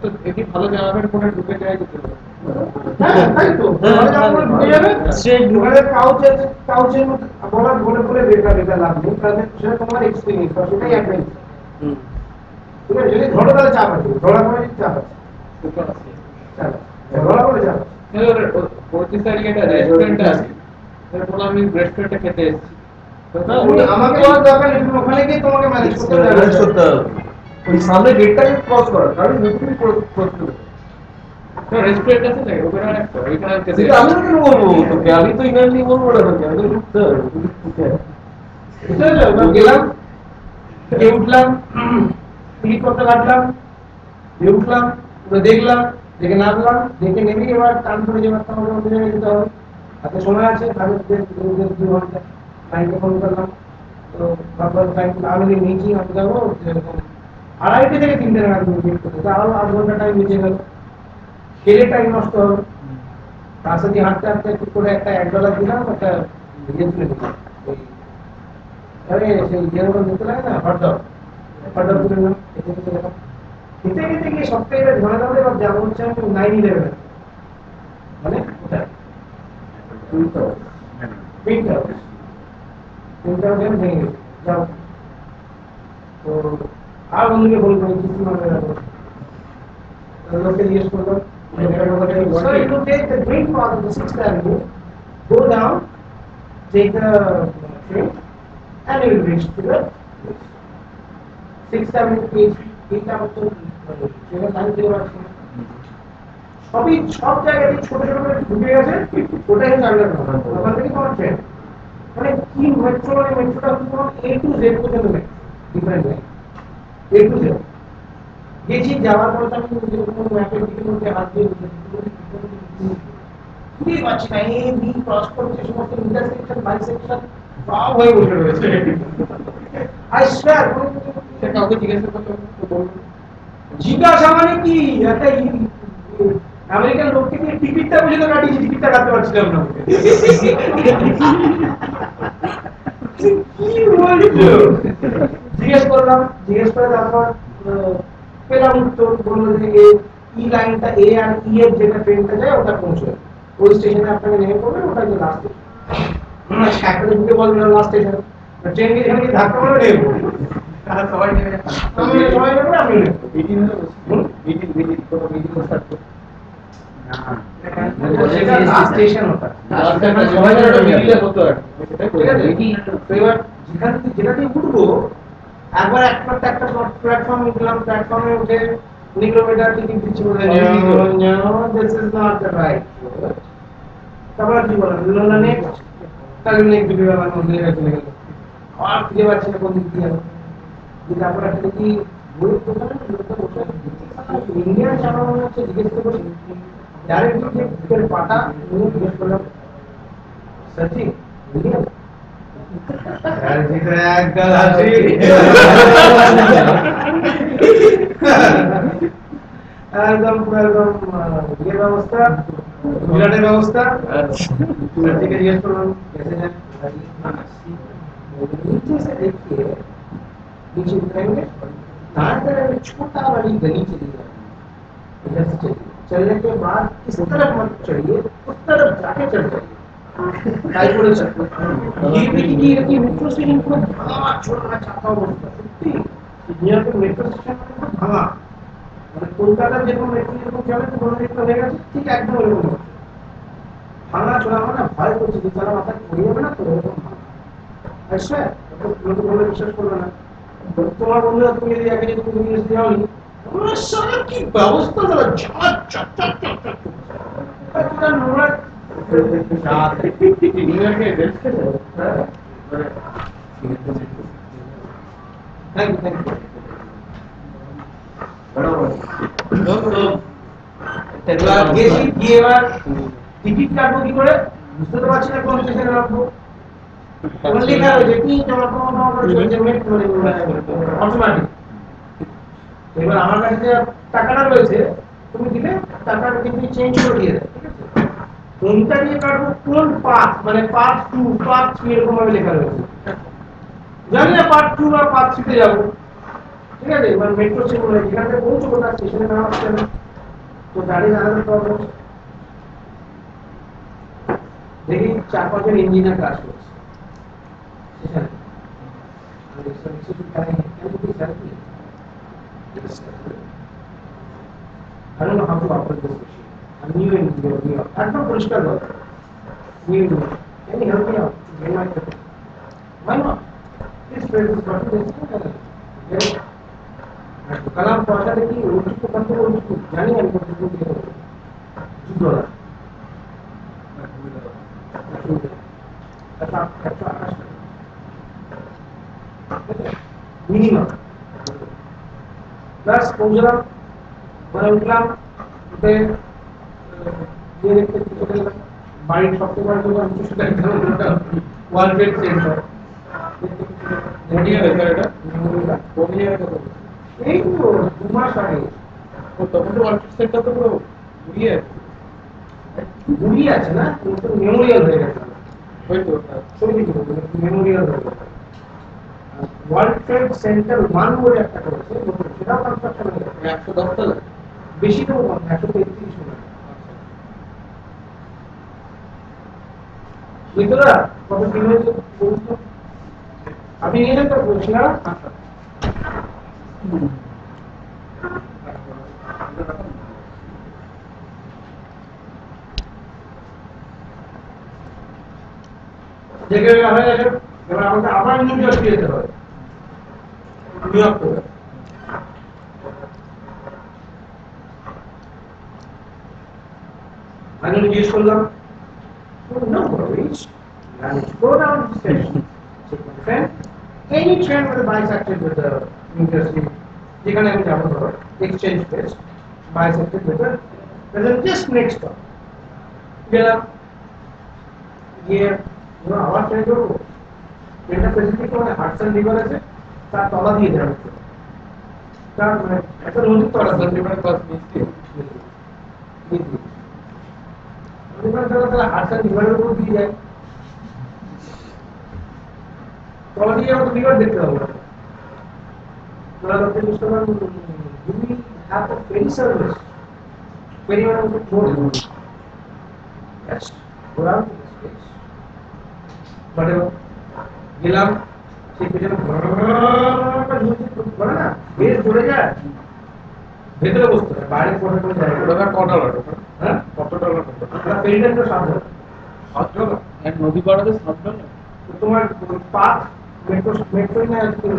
Speaker 5: তো দেখি ভালো জামা প্যান্ট পরে ঢুকে যায় যেতে পারে।
Speaker 1: হ্যাঁ তাই তো ভালো জামা পরে ঢুকে যাবে স্ট্রেট ঢুকে কাউচের মধ্যে বলে বেকার লাভ নেই, তাহলে সেটা তোমার এক্সপেরিয়েন্স বা সেটাই অ্যাডভান্স। ঠিক আছে, যদি ধরো তাহলে চাপ আছে, ধরা করে চাপ আছে, ধরা করে চাপ আছে।
Speaker 5: 35 তারিখে একটা রেস্টুরেন্ট আছে, এরপর আমি রেস্টুরেন্টে খেতে এসেছি।
Speaker 1: আমাকে বলার দরকার নেই, তুমি ওখানে গিয়ে তোমাকে ম্যানেজ করতে হবে।
Speaker 3: ওই সামনে গেটটাকে ক্রস করা কারণ নতুন ক্রস করতে
Speaker 5: রেস্টুরেন্ট আছে না ওখানে একটা ওইখানে খেতে
Speaker 3: সেটা আমি কেন বলবো তোকে, আমি তো ইনারলি বলবো না তোকে, আমি তো ঢুকতে হবে
Speaker 1: গেলাম উঠলাম টিকিট করতে কাটলাম উঠলাম দেখলাম দেখে নামলাম দেখে নেমে এবার টান করে যাবার আমাদের অন্য জায়গায় যেতে হবে, হাতে সময় আছে হাতে 2 ঘন্টা ব্যাংকে ফোন করলাম, তো তারপর ব্যাংক আমি নিয়েছি আমি যাবো এরকম 2:30 থেকে 3টে নাগাদ মিটিং করতে, আরো 8 ঘন্টা টাইম বেঁচে গেল, খেলে টাইম নষ্ট হবে। তার সাথে হাঁটতে হাঁটতে একটু করে একটা $1 দিলাম, একটা ইয়ে তুলে দিলাম আরে সেই যেরকম দিতে লাগে না হটডগ তুলে নিলাম, খেতে খেতে গিয়ে সপ্তাহে ধরে দেওয়া এবার যেমন হচ্ছে আমি 9/11 মানে কোথায় তিনটা ভেঙে গেছে যাও। তো আর বন্ধুকে ফোন করি কিছু না লোককে জিজ্ঞেস করলাম sir you take the green path of the 6th Avenue, go down, take the train and you will reach to the 6th Avenue এইটা হচ্ছে ট্রেনের লাইন দিয়ে আসছে সব জায়গায় ছোট ছোট করে ঢুকে গেছে, ওটাই হচ্ছে আন্ডারগ্রাউন্ড, ওখান থেকে তোমার ট্রেন মানে কি মেট্রো মানে মেট্রোটা তোমার A to Z পর্যন্ত different line A to Z গেছি, যাওয়ার পর আমি ম্যাপের দিকে মধ্যে হাত দিয়ে খুঁজে পাচ্ছি না, এ বি ক্রস করছে সমস্ত ইন্টারসেকশন বাইসেকশন সব হয়ে বসে রয়েছে। আই স্টার
Speaker 5: কাউকে জিজ্ঞাসা করতে বলবো
Speaker 1: জিজ্ঞাসা মানে কি একটা আমেরিকান লোককে দিয়ে টিকিটটা পর্যন্ত কাটিয়েছি, টিকিটটা কাটতে পারছিলাম না কি বলছো জিজ্ঞেস করে তারপর পেলাম উত্তর, বললো যে ই লাইনটা এ আর ই এর যেটা ট্রেনটা যায় ওটা পৌঁছবে ওই স্টেশনে আপনাকে নেমে পড়বে, ওটা যে লাস্ট স্টেশন একটা ঢুকে বলবে লাস্ট স্টেশন ট্রেন গিয়ে এখানে ধাক্কা মারবে নেমে পড়বে,
Speaker 5: তারা সবাই নেমে
Speaker 1: আমি নেমে আমি
Speaker 3: মিটিং হলো মিটিং কোনো মিটিং স্টার্ট করতে
Speaker 1: সেটা লাস্ট স্টেশন হতো
Speaker 5: সবাই যেন একটা মিডিলে হতো আর
Speaker 1: ঠিক আছে তো এবার যেটাতে উঠবো একবার একটা প্ল্যাটফর্ম উঠলাম, প্ল্যাটফর্মে উঠে কিলোমিটার টিকিট দিচ্ছি বলে this is not the right. তারপর কি বললাম না নেক্সট, তাহলে নেক্সট ভিডিও আমার মধ্যে চলে গেল, আর খুঁজে পাচ্ছি না কোন দিক দিয়ে যাবো। তারপর একটা দেখি বইয়ের দোকানে লোকটা বসে ইন্ডিয়ান চাপা মনে হচ্ছে, জিজ্ঞেস করে ডাইরেক্টলি যে পাটা নিয়ে জিজ্ঞেস করলাম সচিন ইন্ডিয়ান একদম ইয়ে ব্যবস্থা, বিরাটের ব্যবস্থা। থেকে জিজ্ঞেস করলাম नीचे से देखिए, नीचे उतरेंगे, दाएं तरफ एक छोटा वाली गली चली जाएगी, इधर से चलिए, चलने के बाद इस तरफ मत चढ़िए, उस तरफ जाके चढ़ जाइए। ये मेट्रो स्टेशन को भागा छोड़ना चाहता हूँ, यहाँ पे मेट्रो स्टेशन को भागा, কলকাতা যেরকম মেট্রো যেরকম চলে তো বড় মেট্রো হয়ে গেছে, ঠিক একদম এরকম ভাঙা চোরা মানে ভয় করছে যে তারা মাথায় পড়ে যাবে না তো এরকম আসছে লোক বলে বিশ্বাস করবে না। তোমার বন্ধুরা তুমি যদি একে যদি তুমি নিউজ দেওয়া হলি তোমার সারা কি ব্যবস্থা তারা ঝাঁক চক চক চক চক তারা নোংরা নিউইয়র্কে দেখতে থ্যাংক ইউ গেছি গিয়ে এবার টিকিট কাটবো কি করে বুঝতে তো পারছি না কোন স্টেশনে রাখবো। লেখা রয়েছে কি অটোমেটিক। এবার আমার কাছে যে টাকাটা রয়েছে তুমি দিলে টাকাটা কিন্তু চেঞ্জ করে দিয়ে দেয়, ঠিক আছে। কোনটা দিয়ে কাটবো, কোন পাথ মানে পাথ 2 পাথ 3 এরকম ভাবে লেখা রয়েছে, জানি না পাথ 2 বা পাথ 3 তে যাবো, ঠিক আছে। এবার মেট্রো স্টেশন যেখান থেকে পৌঁছবো তার স্টেশনে নামা হচ্ছে না, তো গাড়ি দাঁড়ানোর প্রবলেম। দেখি 4-5 ইঞ্জিনিয়ার কাজ করছে, I don't know how to operate this machine. I'm new in New York. একদম পরিষ্কার কথা, new. Can you help me out? Get my ticket. Why not? Please press this button. কালাম পয়সা দেখি ওইটুকু করতে ওইটুকু জানি আমি কতটুকু দিয়ে দেবো, $2 মিনিমাম। প্লাস পৌঁছলাম মানে উঠলাম, উঠে গিয়ে দেখতে চলে গেলাম বাড়ির সবচেয়ে বড় দোকান ওয়ার্ল্ড ট্রেড সেন্টার। এই তো 2 মাস আগে, তখন তো ওয়ার্ল্ড ট্রেড সেন্টার তো পুরো ঘুরিয়ে আছে না, মেমোরিয়াল হয়ে গেছে হয়তো, ছবি মেমোরিয়াল হয়ে গেছে। ওয়ার্ল্ড ট্রেড সেন্টার 1 বলে একটা করেছে, সেটাও কনস্ট্রাকশন হয়ে গেছে 110 তলা, বেশি তো 133 তলা। মিত্ররা কত কি হয়েছে বলতো, আপনি নিয়ে যেতে বলছি না দেখে হয়ে গেছে। এবার আমাকে আবার নিউ ইয়র্ক যেতে হবে, নিউ ইয়র্ক করে আমি জিজ্ঞেস করলাম no worries, go down to the station, take my train, any train with a bisected with the New Jersey, যেখানে আমি যাবো ধরো exchange place bisected with the just next stop গেলাম, গিয়ে আবার ট্রেন ধরবো, ট্রেনটা স্পেসিফিক মানে হাডসন রিভার আছে তার তলা দিয়ে যাবে, তার মানে একটা নদীর তলা রিভারের তলা হাডসন রিভারের উপর দিয়ে যায়, তলা দিয়ে আমাকে রিভার দেখতে হবে। Do we have a ferry service? Ferry মানে boat. Yes, go down to this place. But গেলাম সেই পেছনে বলে না বেশ ধরে যায়, ভেতরে বসতে হয়, বাইরে পড়ে যায়। ওটা কটা লাগে? হ্যাঁ, কত পেরিডেন্ট তো সাত
Speaker 5: এক নদী পাড়াতে সাবধান
Speaker 1: তোমার পাঁচ মেট্রো মেট্রো না তিন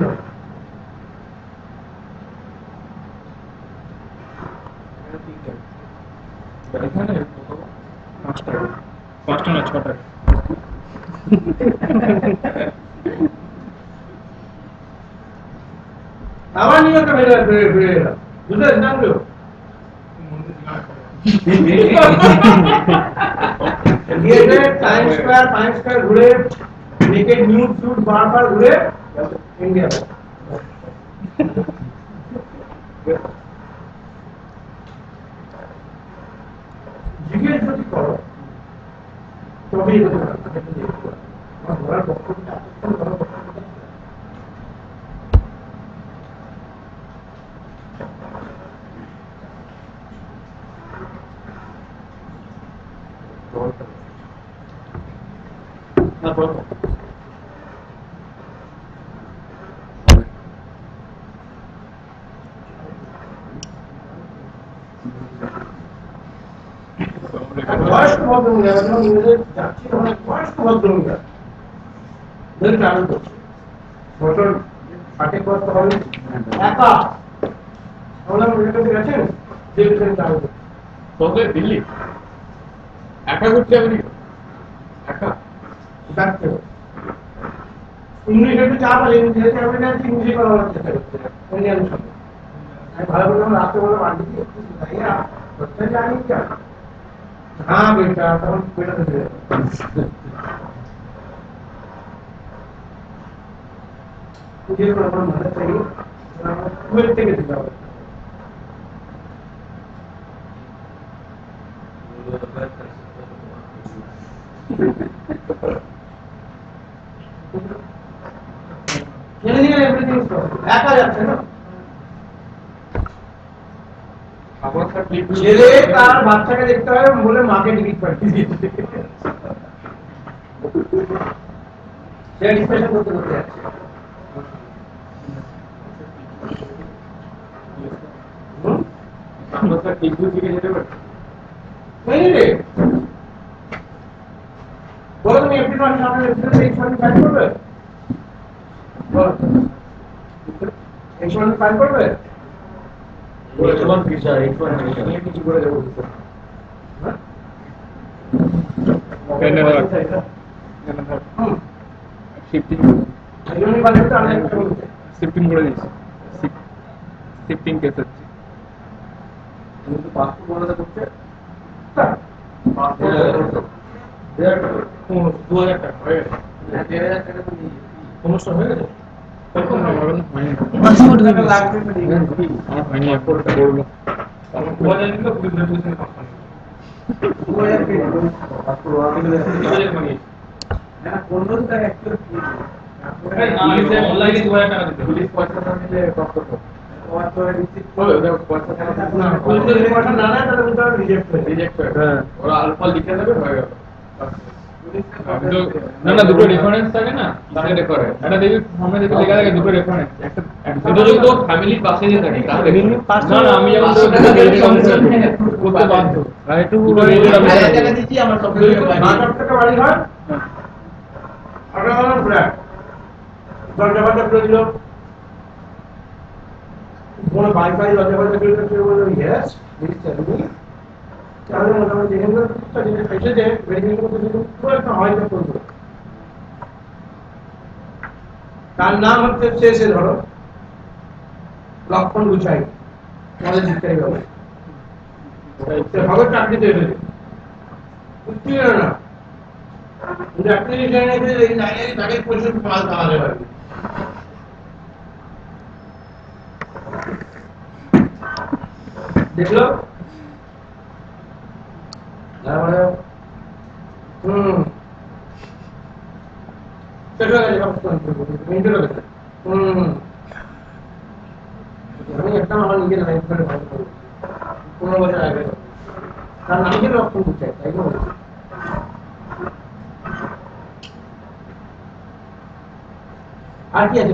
Speaker 5: এখানে পাঁচটা না ছটা
Speaker 1: আবার নিয়ে একটা ফিরে এলাম বুঝলে নাম গেল টাইম স্কয়ার ঘুরে নেকেড নিউজ শুট বারবার ঘুরে ইন্ডিয়া জিজ্ঞেস যদি করো তবেই ঘোরার বক্তব্যটা বয়স্ক ভদ্রমহিলা যাচ্ছি অনেক বয়স্ক ভদ্রমহিলা ট্রাভেল করছে বছর 60 বছর হবে একা আমরা গেছেন যে ট্রাভেল করছে
Speaker 5: তবে দিল্লি একা ঘুরতে যাবেনি একা
Speaker 1: ডাকতে ইংলিশ একটু চাপ আছে যেহেতু আমি না ইংলিশে কথা বলার চেষ্টা করতে ইন্ডিয়ান সঙ্গে আমি ভালো করে যখন রাত্রে বলে বাড়ি দিয়ে ভাইয়া করতে জানি क्या हाँ बेटा तब बेटा तो मुझे तो अपना मदद चाहिए कुछ के दिखा नहीं एवरीथिंग इज पॉसिबल ऐसा जाते ना ছেলে তার বাচ্চাকে দেখতে হয় বলে মাকে টিকিট পাঠিয়ে দিয়েছে সে ডিসকাশন করতে করতে যাচ্ছে বলো তুমি এমপি মান সামনে এই সঙ্গে ফাইল করবে বলো এই সঙ্গে ফাইল করবে কিছু করে দেবো
Speaker 5: শিফটিং করে দিচ্ছি শিফটিং কেস হচ্ছে
Speaker 1: পাসপোর্ট বানাতে করছে 2000 টাকা হয়ে গেছে 1000 টাকা তো সমস্যা হয়ে গেছে
Speaker 2: পাসপোর্ট
Speaker 1: টাকা লাগবে
Speaker 5: আমার হয়নি অ্যাপোর্টটা করবো
Speaker 1: 2000 দিলে পুলিশ রেজিস্ট্রেশন কোম্পানি 2000 পেয়ে পাসপোর্ট মানে না 15 টাকা অ্যাকচুয়ালি অনলাইনে 2000 টাকা দিতে পুলিশ পয়সা না নিলে কষ্ট করবে তোমার তো রিসিভ হবে দাও পয়সা না পুলিশ যদি পয়সা না নেয় তাহলে ওটা রিজেক্ট হয় হ্যাঁ ওরা আলফা লিখে দেবে হয়ে গেল
Speaker 5: না দুটো রেফারেন্স থাকে না তাহলে করে এটা দেখবি সামনে দেখবি লেখা থাকে দুটো রেফারেন্স একটা দুটো যদি তো ফ্যামিলির পাশে যে থাকে তাহলে না না আমি যেমন করতে বাধ্য আর একটু
Speaker 3: টাকা দিচ্ছি আমার সব
Speaker 1: টাকা বাড়ি হয় আপনার ফ্ল্যাট দরজা বাজা করে দিল কোনো বাইফাই দরজা বাজা করে দিল বললো ইয়েস প্লিজ টেল মি তাহলে মোটামুটি যেখানে যেটা এসেছে ভেরিফিকেশন করতে পুরো একটা হয়তো করবো তার নাম হচ্ছে শেষে ধরো লক্ষণ গুছাই আমাদের শিক্ষাই হবে খবর চাকরিতে এসেছে বুঝতে পারো না চাকরি জানে যে এই লাইনে তাকে প্রচুর মাল খাওয়াতে পারবে দেখলো তারপরে সেটা গেছে আমি একটা আমার নিজের লাইফ করে ভালো করবো 15 বছর আগে তার নামকে লক্ষণ করতে তাই তো আর কি আছে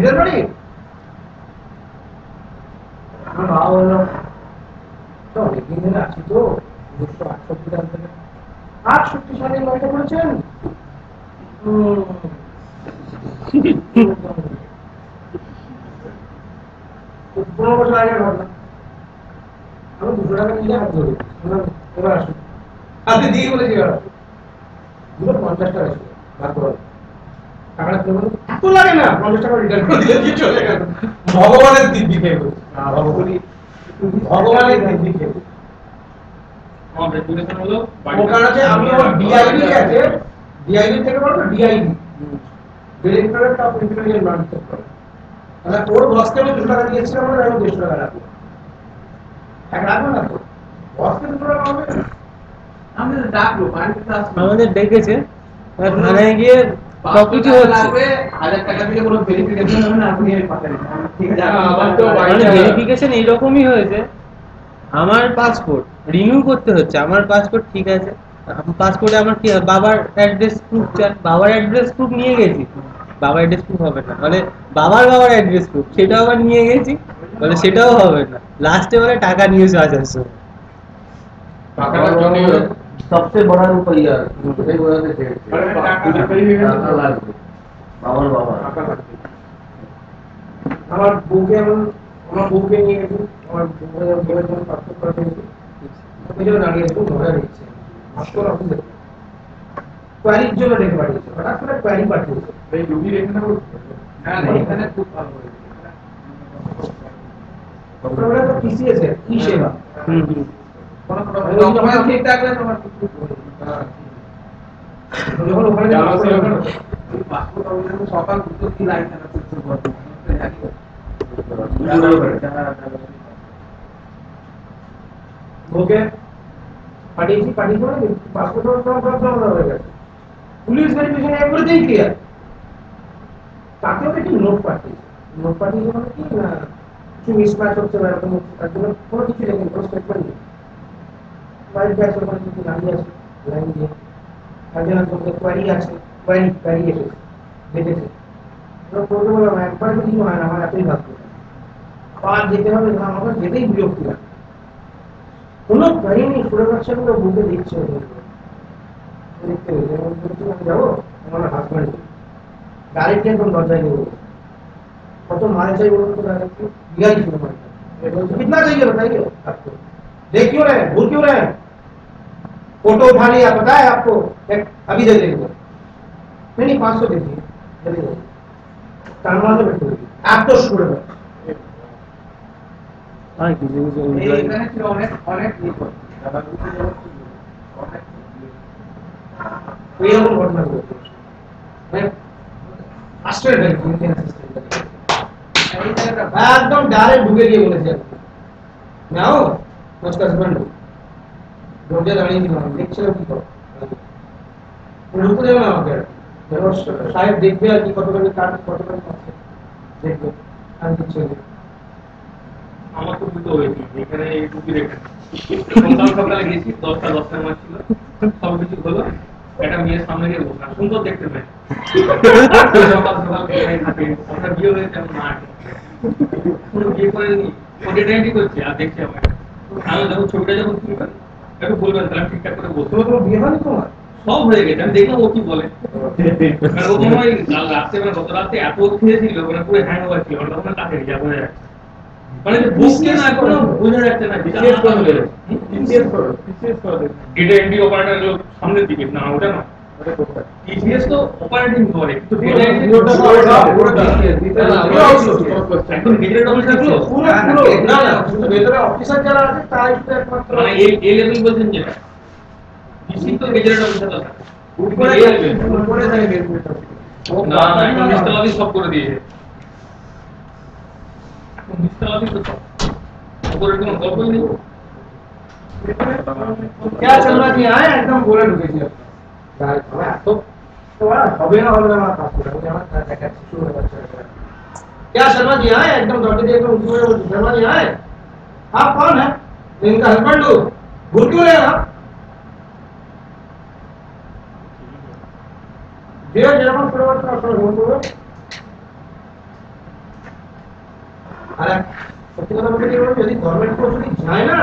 Speaker 1: নিজের বাড়ি আমার বাবা বললো তো অনেকদিন ধরে আছি তো 1968 সাল থেকে 68 সালে লড়াইটা করেছেন 15 বছর আগে ঘটনা আমি 200 টাকা নিয়ে হাত ধরে এবার আসুন আপনি দিয়ে বলেছি এবার 250 টাকা ছিল তারপর টাকাটা কেমন এত লাগে না 50 টাকা রিটার্ন করে দিয়ে কি চলে গেল ভগবানের দিব্যি খেয়ে ভগবানের দিব্যি খেয়ে
Speaker 5: আমার রেপুটেশন হলো
Speaker 1: ওখানে আছে আমি আমার ডিআইডি আছে ডিআইডি থেকে বলতো DID directorate of intelligence management মানে ওর বসকে আমি 200 টাকা দিয়েছিলাম আর আমি 200 টাকা রাখবো এক রাখবো না তো বসকে 200 টাকা হবে
Speaker 6: আমাদের ডাকলো বাড়িতে আসলো
Speaker 2: আমাদের ডেকেছে থানায় গিয়ে সবকিছু হচ্ছে
Speaker 6: 1000 টাকা দিলে কোনো ভেরিফিকেশন হবে না আপনি পাঠান ঠিক আছে
Speaker 5: আমার তো
Speaker 2: মানে ভেরিফিকেশন এইরকমই হয়েছে আমার পাসপোর্ট রিনিউ করতে হচ্ছে আমার পাসপোর্ট ঠিক আছে পাসপোর্টে আমার কি বাবার অ্যাড্রেস প্রুফ চাই বাবার অ্যাড্রেস প্রুফ নিয়ে গেছি বাবার অ্যাড্রেস প্রুফ হবে না মানে বাবার অ্যাড্রেস প্রুফ সেটাও আবার নিয়ে গেছি বলে সেটাও হবে না লাস্টে বলে টাকা নিয়েছো 1000
Speaker 5: টাকার জন্য
Speaker 3: सबसे बड़ा रुपया এই বয়াতে টাকা লাগবে বাবার বাবা
Speaker 1: আমার বউকে আমার বউকে নিয়ে গেছি আমার বউয়ের জন্য পাসপোর্ট করে দিয়েছি ওই জন্য দাঁড়িয়ে একটু মজা দিচ্ছে ভাস্কর আপনি দেখুন কোয়ারির জন্য ডেকে পাঠিয়েছে হঠাৎ করে কোয়ারি পাঠিয়েছে
Speaker 5: এই রুগীর এখানে
Speaker 6: না না এখানে খুব ভালো হয়েছে
Speaker 1: ওটা তো টিসিএস এর ই সেবা
Speaker 6: কোনো ডকুমেন্ট ঠিক থাকলে তোমার
Speaker 1: যখন ওখানে
Speaker 6: পাসপোর্ট অফিসে সকাল দুটো কি লাইন থাকা করতে বলতো
Speaker 1: ওকে পাঠিয়েছি পাঠিয়ে করে পাসপোর্ট হয়ে গেছে পুলিশ ভেরিফিকেশন এভরিথিং ক্লিয়ার তাকেও দেখি নোট পাঠিয়েছে মানে কি না কিছু মিসম্যাচ হচ্ছে বা এরকম তার জন্য কোনো কিছু লেখেন কোনো স্টেটমেন্ট নেই বাইরে ব্যাস ওখানে কিছু দাঁড়িয়ে আছে লাইন দিয়ে একজন একজনকে কোয়ারি আছে কোয়ারি এসেছে দেখেছে বলতে বললাম একবার কিছু হয় না আমার এতই ভাগ্য আবার যেতে হবে না আমাকে যেতেই বিরক্তি লাগে কোনো কাহিনী শুনে পাচ্ছে না বুকে দিচ্ছে দেখতে যাবো আমার হাজব্যান্ড ডাইরেক্ট একদম দরজায় নিয়ে বলবো কত माल चाहिए बोलो तो डायरेक्ट दिया ही शुरू माल कितना चाहिए बताइए आपको देख क्यों रहे भूल क्यों रहे फोटो उठा लिया पता है आपको अभी दे देंगे नहीं 500 दे दिए जल्दी जल्दी टांगवा से बैठो आप तो शुरू है
Speaker 2: আর কিছু কিছু
Speaker 6: এখানে ছিল অনেক অনেক ই করে অনেক
Speaker 1: এরকম ঘটনা ঘটেছে মানে আশ্চর্য ইন্ডিয়ান সিস্টেম একদম ডাইরেক্ট ঢুকে গিয়ে বলেছে নাও নমস্কার হাজবেন্ড দরজা দাঁড়িয়ে ছিলাম দেখছিল কি করো ঢুকে যাবে না আমাকে সাহেব দেখবে আর কি কতখানি কাজ কতখানি আছে দেখবে আর কিছু
Speaker 5: আমার তো দুটো হয়েছে এখানে এই রুগীর এখানে সকালে গেছি 10টার মাস ছিল সব কিছু হলো একটা মেয়ের সামনে গিয়ে বসলাম সুন্দর দেখতে মেয়ে সকাল থাকে ওটা বিয়ে হয়েছে আমি মা পুরো বিয়ে করে নি ওটা ট্রেন্ডই করছে আর দেখছি আমার আমি যখন ছবিটা যখন তুলবেন একটু বলবেন তাহলে ঠিকঠাক করে বলতে
Speaker 1: তো বিয়ে হয়নি তোমার
Speaker 5: সব হয়ে গেছে আমি দেখলাম ও কি বলে মানে ও মনে হয় কাল রাত্রে মানে গত রাতে এত খেয়েছিল মানে পুরো হ্যাং ওভার ছিল ওটা তখন কাছে যা বোঝা যাচ্ছে মানে বুঝতে না কোনো বোঝা যাচ্ছে না যেটা এটা এন্ডি অপারেটর সামনের দিকে না ওটা না টিসিএস তো অপারেটিং করে কিন্তু ডেটা এন্ট্রি এখন গেজেট অফিসার গুলো
Speaker 1: পুরো না না শুধু ভেতরে অফিসার যারা আছে তাই শুধু একমাত্র
Speaker 5: মানে এই লেভেল বলছেন যেটা ডিসি তো গেজেট অফিসার আছে
Speaker 1: উপরে উপরে থাকে
Speaker 5: না এখন ডিজিটাল অফিস সব করে দিয়েছে এখন ডিজিটাল অফিস তো সব উপরে কোনো গল্পই নেই
Speaker 1: क्या चल रहा जी आए एकदम बोले ढुके जी तो হবে না হবে না আমার পাসপোর্ট আমি আমার দেখা শুরু হয়ে যাচ্ছে क्या शर्मा जी आए एकदम दौड़ते देख कर उठे बोले शर्मा जी आए आप कौन है इनका हस्बैंड हो भूल क्यों रहे आप যে যেরকম পরিবর্তন আসলে ভুল করবে আর সত্যি কথা বলতে গেলে যদি গভর্নমেন্ট কোর্স যদি যায় না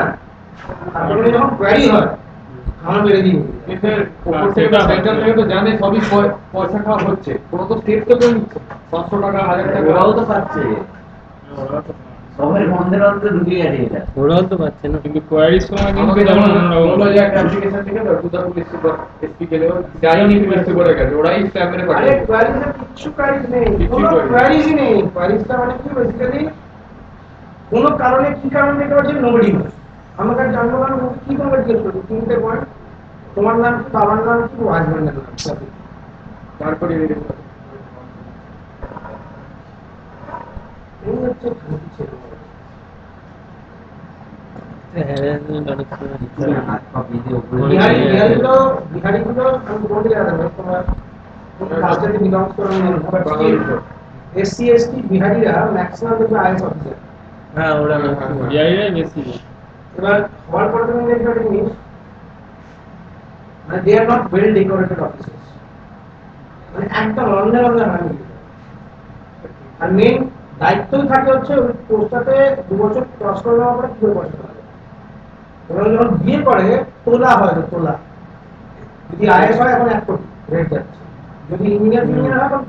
Speaker 1: তারপরে যখন কোয়ারি হয় আমার বেড়ে দিই
Speaker 5: সেটা সেন্টার থেকে তো জানে সবই পয়সা খাওয়া হচ্ছে, কোনো তো স্টেট তো কেউ নিচ্ছে 500 টাকা 1000 টাকা
Speaker 3: ওরাও তো পাচ্ছে, সবাই বন্ধের অন্তরে ঢুকে গেছে এটা।
Speaker 2: ওরাও তো পাচ্ছে না।
Speaker 5: কিন্তু কোয়ারির সময় কিন্তু যেমন হলো যে একটা অ্যাপ্লিকেশন থেকে দুর্গাপুর এসপি গেলে যাই নিয়ে লিস্ট করে গেছে, ওরাই স্ট্যাম্প মেরে
Speaker 1: আরে
Speaker 5: পাঠিয়ে
Speaker 1: কোয়ারিজে কিছু কোয়ারিজ নেই,
Speaker 5: কিছু
Speaker 1: কোনো
Speaker 5: queries
Speaker 1: কোয়ারিজই নেই। কোয়ারিজটা মানে কি বেসিক্যালি কোনো কারণে কি কারণে দেখতে পাচ্ছি নোবডি নোস। আমাকে জানবো না কি তোমাকে জিজ্ঞেস করবো তিনটে পয়েন্ট, তোমার নাম কি, বাবার নাম কি, হাজবেন্ডের নাম কি,
Speaker 5: তারপরে
Speaker 1: এই হচ্ছে খাঁটি ছেলে।
Speaker 2: harassment অনেক সময় হয়।
Speaker 3: হাত পা বেঁধে উপরে
Speaker 1: বিহারিগুলো আমি বলতে গেলাম তোমার কাস্টে বিলংস করে এসসি এসটি বিহারিরা ম্যাক্সিমাম দেখবে আইএস অফিসার।
Speaker 2: হ্যাঁ ওরা
Speaker 5: বিআইরাই বেশি।
Speaker 1: এবার হওয়ার পরে তুমি দেখবে একটা জিনিস, মানে they are not well decorated officers, মানে একদম লন্ডন লন্ডন হয়। আর মেন দায়িত্বই থাকে হচ্ছে ওই পোস্টটাতে 2 বছর ক্রস করে নেওয়ার পরে কি করে পয়সা পাবে। এবার যখন বিয়ে করে তোলা হয়, তোলা যদি আইএস হয় এখন 1 কোটি রেট যাচ্ছে, যদি ইঞ্জিনিয়ার হয় তখন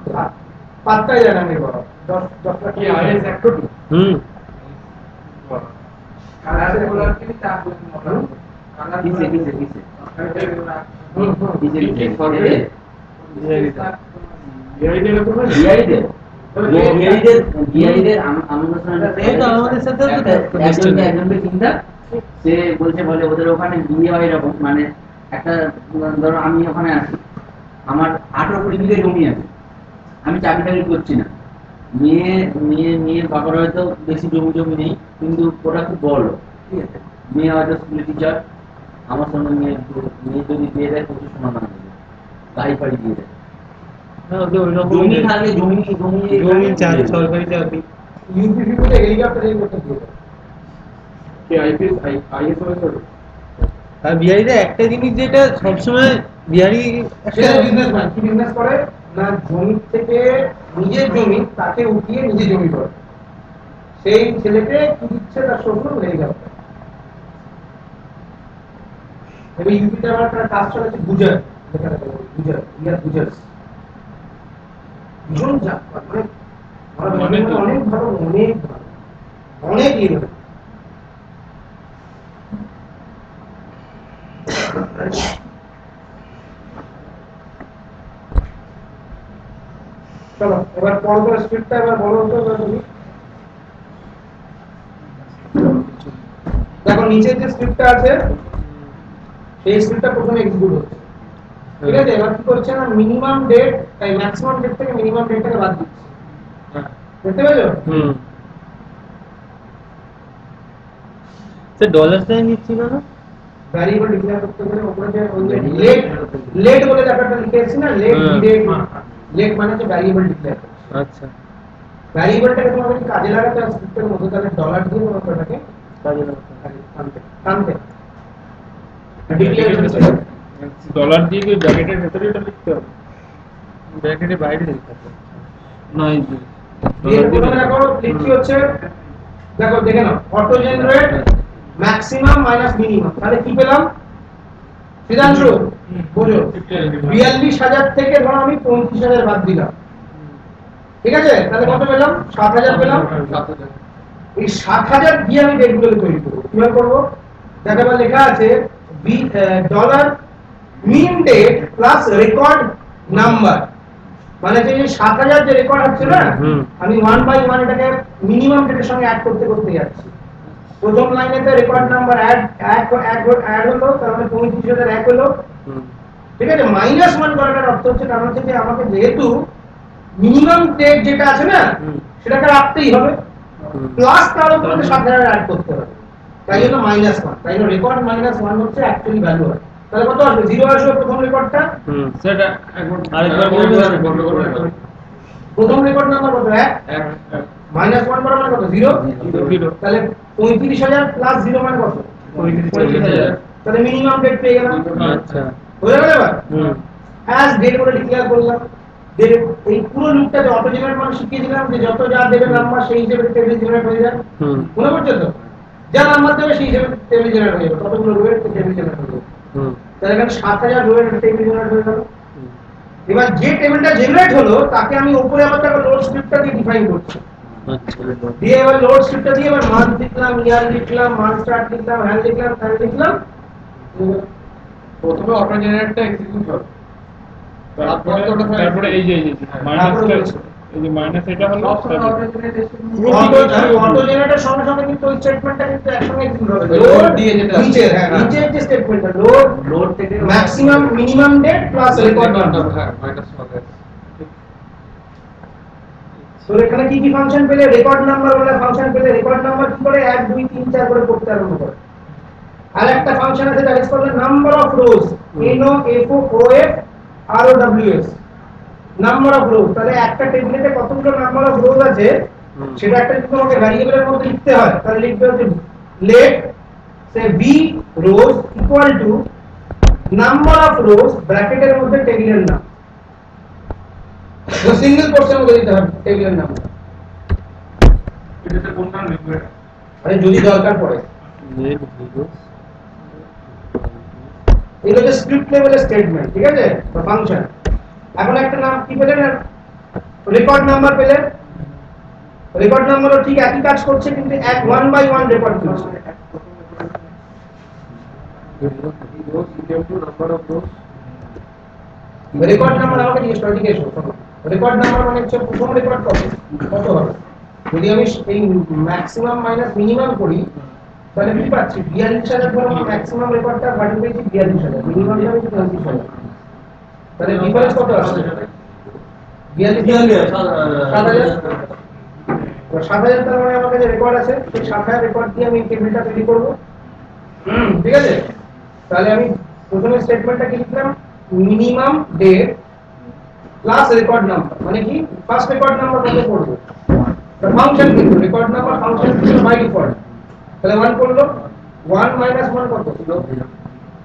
Speaker 1: পাত্তাই যায় না মেয়ে বড় 10 লাখ
Speaker 5: কি আইএস 1 কোটি?
Speaker 2: হুম
Speaker 6: কালার রেগুলার কি তা বলেন কালার
Speaker 3: কিসে কিসে কিসে
Speaker 5: কি সরকারি বিআইদের উপর
Speaker 3: বিআইদের আমাদের
Speaker 2: এই তো আমাদের সাথে তো
Speaker 3: একজনকে চিন্তা, সে বলছে বলে ওদের ওখানে বিয়ে হয় এরকম, মানে একটা ধরো আমি ওখানে আছি, আমার 18 কোটি বিঘে জমি আছে, আমি চাকরি টাকরি করছি না, মেয়ের বাবার হয়তো বেশি জমি নেই, কিন্তু ওরা খুব বড়, ঠিক আছে, মেয়ে হয়তো স্কুল টিচার, আমার সঙ্গে মেয়ে যদি দিয়ে দেয় প্রচুর সোনা দানা দেবে, গাড়ি ফাড়ি দিয়ে দেয়, জমি থাকলে জমি
Speaker 2: সরকারি চাকরি।
Speaker 1: ইউপিপিতে হেলিকপ্টার এই করতে দিয়ে দেয়।
Speaker 5: কি আইএস হয়েছে?
Speaker 2: আর বিহারিতে একটা জিনিস যেটা সবসময় বিহারি
Speaker 1: সেটা বিজনেসম্যান কি বিজনেস করে না, জমি থেকে নিজের জমি তাকে উঠিয়ে নিজে জমি করে, সেই ছেলেকে কি দিচ্ছে তার শ্বশুর হেলিকপ্টার। এবার ইউপিতে আমার একটা কাজ চলেছে গুজর, গুজর ভীষণ চাপ, মানে অনেক ভালো, অনেক ইয়ে। চলো এবার পরপর স্ক্রিপ্টটা এবার বলো তো তুমি। দেখো নিচে যে স্ক্রিপ্টটা আছে সেই স্ক্রিপ্টটা প্রথমে এক্সিকিউট হচ্ছে, ঠিক আছে। এবার কি করছে না, মিনিমাম ডেট তাই ম্যাক্সিমাম ডেট থেকে মিনিমাম ডেটটাকে বাদ দিচ্ছে, দেখতে পেয়েছো?
Speaker 2: হুম সে ডলার সাইন নিচ্ছিল না,
Speaker 1: ভ্যারিয়েবল ডিক্লেয়ার করতে গেলে ওপরে যে লেট বলে ব্যাপারটা লিখে এসেছি না, লেট মানে যে ভ্যারিয়েবল ডিক্লেয়ার।
Speaker 2: আচ্ছা
Speaker 1: ভ্যারিয়েবলটাকে তোমাকে কাজে লাগাতে হবে স্ক্রিপ্টের মধ্যে, তাহলে ডলার দিয়ে তোমাকে ওটাকে
Speaker 2: কাজে
Speaker 1: টানতে ডিক্লেয়ার
Speaker 5: ডলার দিয়ে কি ব্র্যাকেটের ভেতরে এটা লিখতে হবে?
Speaker 2: ব্র্যাকেটের বাইরে দিতে হবে
Speaker 4: না
Speaker 1: দিয়ে প্রথমে দেখো লিখছি হচ্ছে, দেখো দেখে নাও auto generate maximum minus minimum, তাহলে কি পেলাম সিদ্ধাংশু বোঝো, ৪২,০০০ থেকে ধরো আমি ৩৫,০০০ বাদ দিলাম, ঠিক আছে, তাহলে কত পেলাম ৭,০০০ পেলাম। এই ৭,০০০ দিয়ে আমি ডেটগুলো তৈরি করবো, কিভাবে করবো দেখো, এবার লেখা আছে ডলার মিন ডেট প্লাস রেকর্ড নাম্বার, মানে যে ৭,০০০ যে রেকর্ড আছে না, আমি 1 বাই 1 এটাকে মিনিমাম ডেটের সঙ্গে অ্যাড করতে করতে যাচ্ছি। প্রথম লাইনেতে রেকর্ড নাম্বার অ্যাড হলো, তার মানে ৩৫,০০০ এক হলো, ঠিক আছে। -1 করার অর্থ হচ্ছে, কারণ হচ্ছে যে আমাকে যেহেতু মিনিমাম ডেট যেটা আছে না সেটাকে রাখতেই হবে, প্লাস তার উপরে ৭,০০০ অ্যাড করতে হবে, তাই জন্য -1, তাই জন্য রেকর্ড -1 হচ্ছে অ্যাকচুয়ালি ভ্যালু হয়। তাহলে কত আসবে 0 আসবে প্রথম রেকর্ডটা,
Speaker 5: সেটা
Speaker 2: আরেকবার বলবে
Speaker 1: প্রথম রেকর্ড নাম্বার কত 1, -1 বড় মানে কত 0, তাহলে ৩৫,০০০ প্লাস 0 মানে কত ৩৫,০০০, তাহলে মিনিমাম ডেট পেয়ে গেলাম।
Speaker 2: আচ্ছা
Speaker 1: হয়ে গেল। এবার অ্যাজ ডেট করে ডিক্লেয়ার করলাম, এই পুরো লুপটা যে অটো জেনারেট মানে শিখিয়ে দিলাম যে যত যা দেবে নাম্বার সেই হিসেবে টেবিল জেনারেট হয়ে যায়। মনে পড়ছে তো? যা নাম্বার দেবে সেই হিসেবে টেবিল জেনারেট হয়ে যাবে, কতগুলো রোয়ের টেবিল জেনারেট হয়ে যাবে। তাহলে এখানে 7000 রোয়ের টেবিল জেনারেট হয়ে গেল। এবার যে টেবিলটা জেনারেট হলো তাকে আমি উপরে আবার তাকে লোড স্ক্রিপ্টটা দিয়ে ডিফাইন করছি। দিয়ে এবার লোড স্ক্রিপ্টটা দিয়ে এবার মান্থ লিখলাম, ইয়ার লিখলাম, মান্থ স্টার্ট লিখলাম, হ্যান্ড লিখলাম, হ্যান্ড লিখলাম।
Speaker 5: প্রথমে অটো জেনারেটটা এক্সিকিউট হবে, তারপরে এই যে মাইনাস এটা হলো
Speaker 1: অটো জেনারেটর সঙ্গে সঙ্গে কিন্তু ওই স্টেটমেন্টটা কিন্তু একসঙ্গে এক্সিকিউট হবে।
Speaker 5: লোড দিয়ে যেটা
Speaker 1: নিচে, হ্যাঁ নিচের যে স্টেটমেন্টটা লোড থেকে maximum minimum date plus record number,
Speaker 5: হ্যাঁ মাইনাস হবে।
Speaker 1: তো এখানে কি কি ফাংশন পেলে? রেকর্ড নাম্বার বলে ফাংশন পেলে। রেকর্ড নাম্বার কি করে 1 2 3 4 করে পড়তে আরম্ভ করে। আর একটা ফাংশন আছে that is called number of rows, NOFOF ROWS, number of rows. তাহলে একটা টেবিলেতে কতগুলো নাম্বার অফ রোজ আছে সেটা একটা যদি তোমাকে ভ্যারিয়েবলের মধ্যে লিখতে হয় তাহলে লিখতে হবে let say b rows equal to number of rows ব্র্যাকেটের মধ্যে টেবিলের নাম, তো সিঙ্গেল কোটসের মধ্যে দিতে হবে টেবিলের নাম।
Speaker 6: এটাতে কোন নাম লিখবে?
Speaker 1: আরে যদি দরকার পড়ে। এগুলো যে স্ক্রিপ্ট লেভেলের স্টেটমেন্ট, ঠিক আছে, বা ফাংশন। এখন একটা নাম কি পেলেন? রেকর্ড নাম্বার পেলেন। রেকর্ড নাম্বারও ঠিক একই কাজ করছে কিন্তু এক 1 বাই 1 রেকর্ড করছে। রেকর্ড নাম্বার আমাকে জিজ্ঞেস করো। রেকর্ড নাম্বার মানে হচ্ছে প্রথম রেকর্ড কত হবে? যদি আমি এই ম্যাক্সিমাম মাইনাস মিনিমাম করি তাহলে কি পাচ্ছি? 42000 ধরো ম্যাক্সিমাম রেকর্ডটা ভ্যালু পেয়েছি 42000, মিনিমামটা পেয়েছি 35000। তাহলে ডিফারেন্স কত আসছে? 7000। 7000 তার মানে আমার কাছে রেকর্ড আছে, সেই 7000 রেকর্ড দিয়ে আমি টেবিলটা তৈরি করব। ঠিক আছে, তাহলে আমি প্রথমে স্টেটমেন্টটা কি লিখলাম? Minimum date plus record number, মানে কি ফার্স্ট রেকর্ড নাম্বার কত করব? the function কিন্তু রেকর্ড নাম্বার ফাংশন কিন্তু বাই ডিফল্ট। তাহলে 1 করলো, 1 মাইনাস 1 কত ছিল?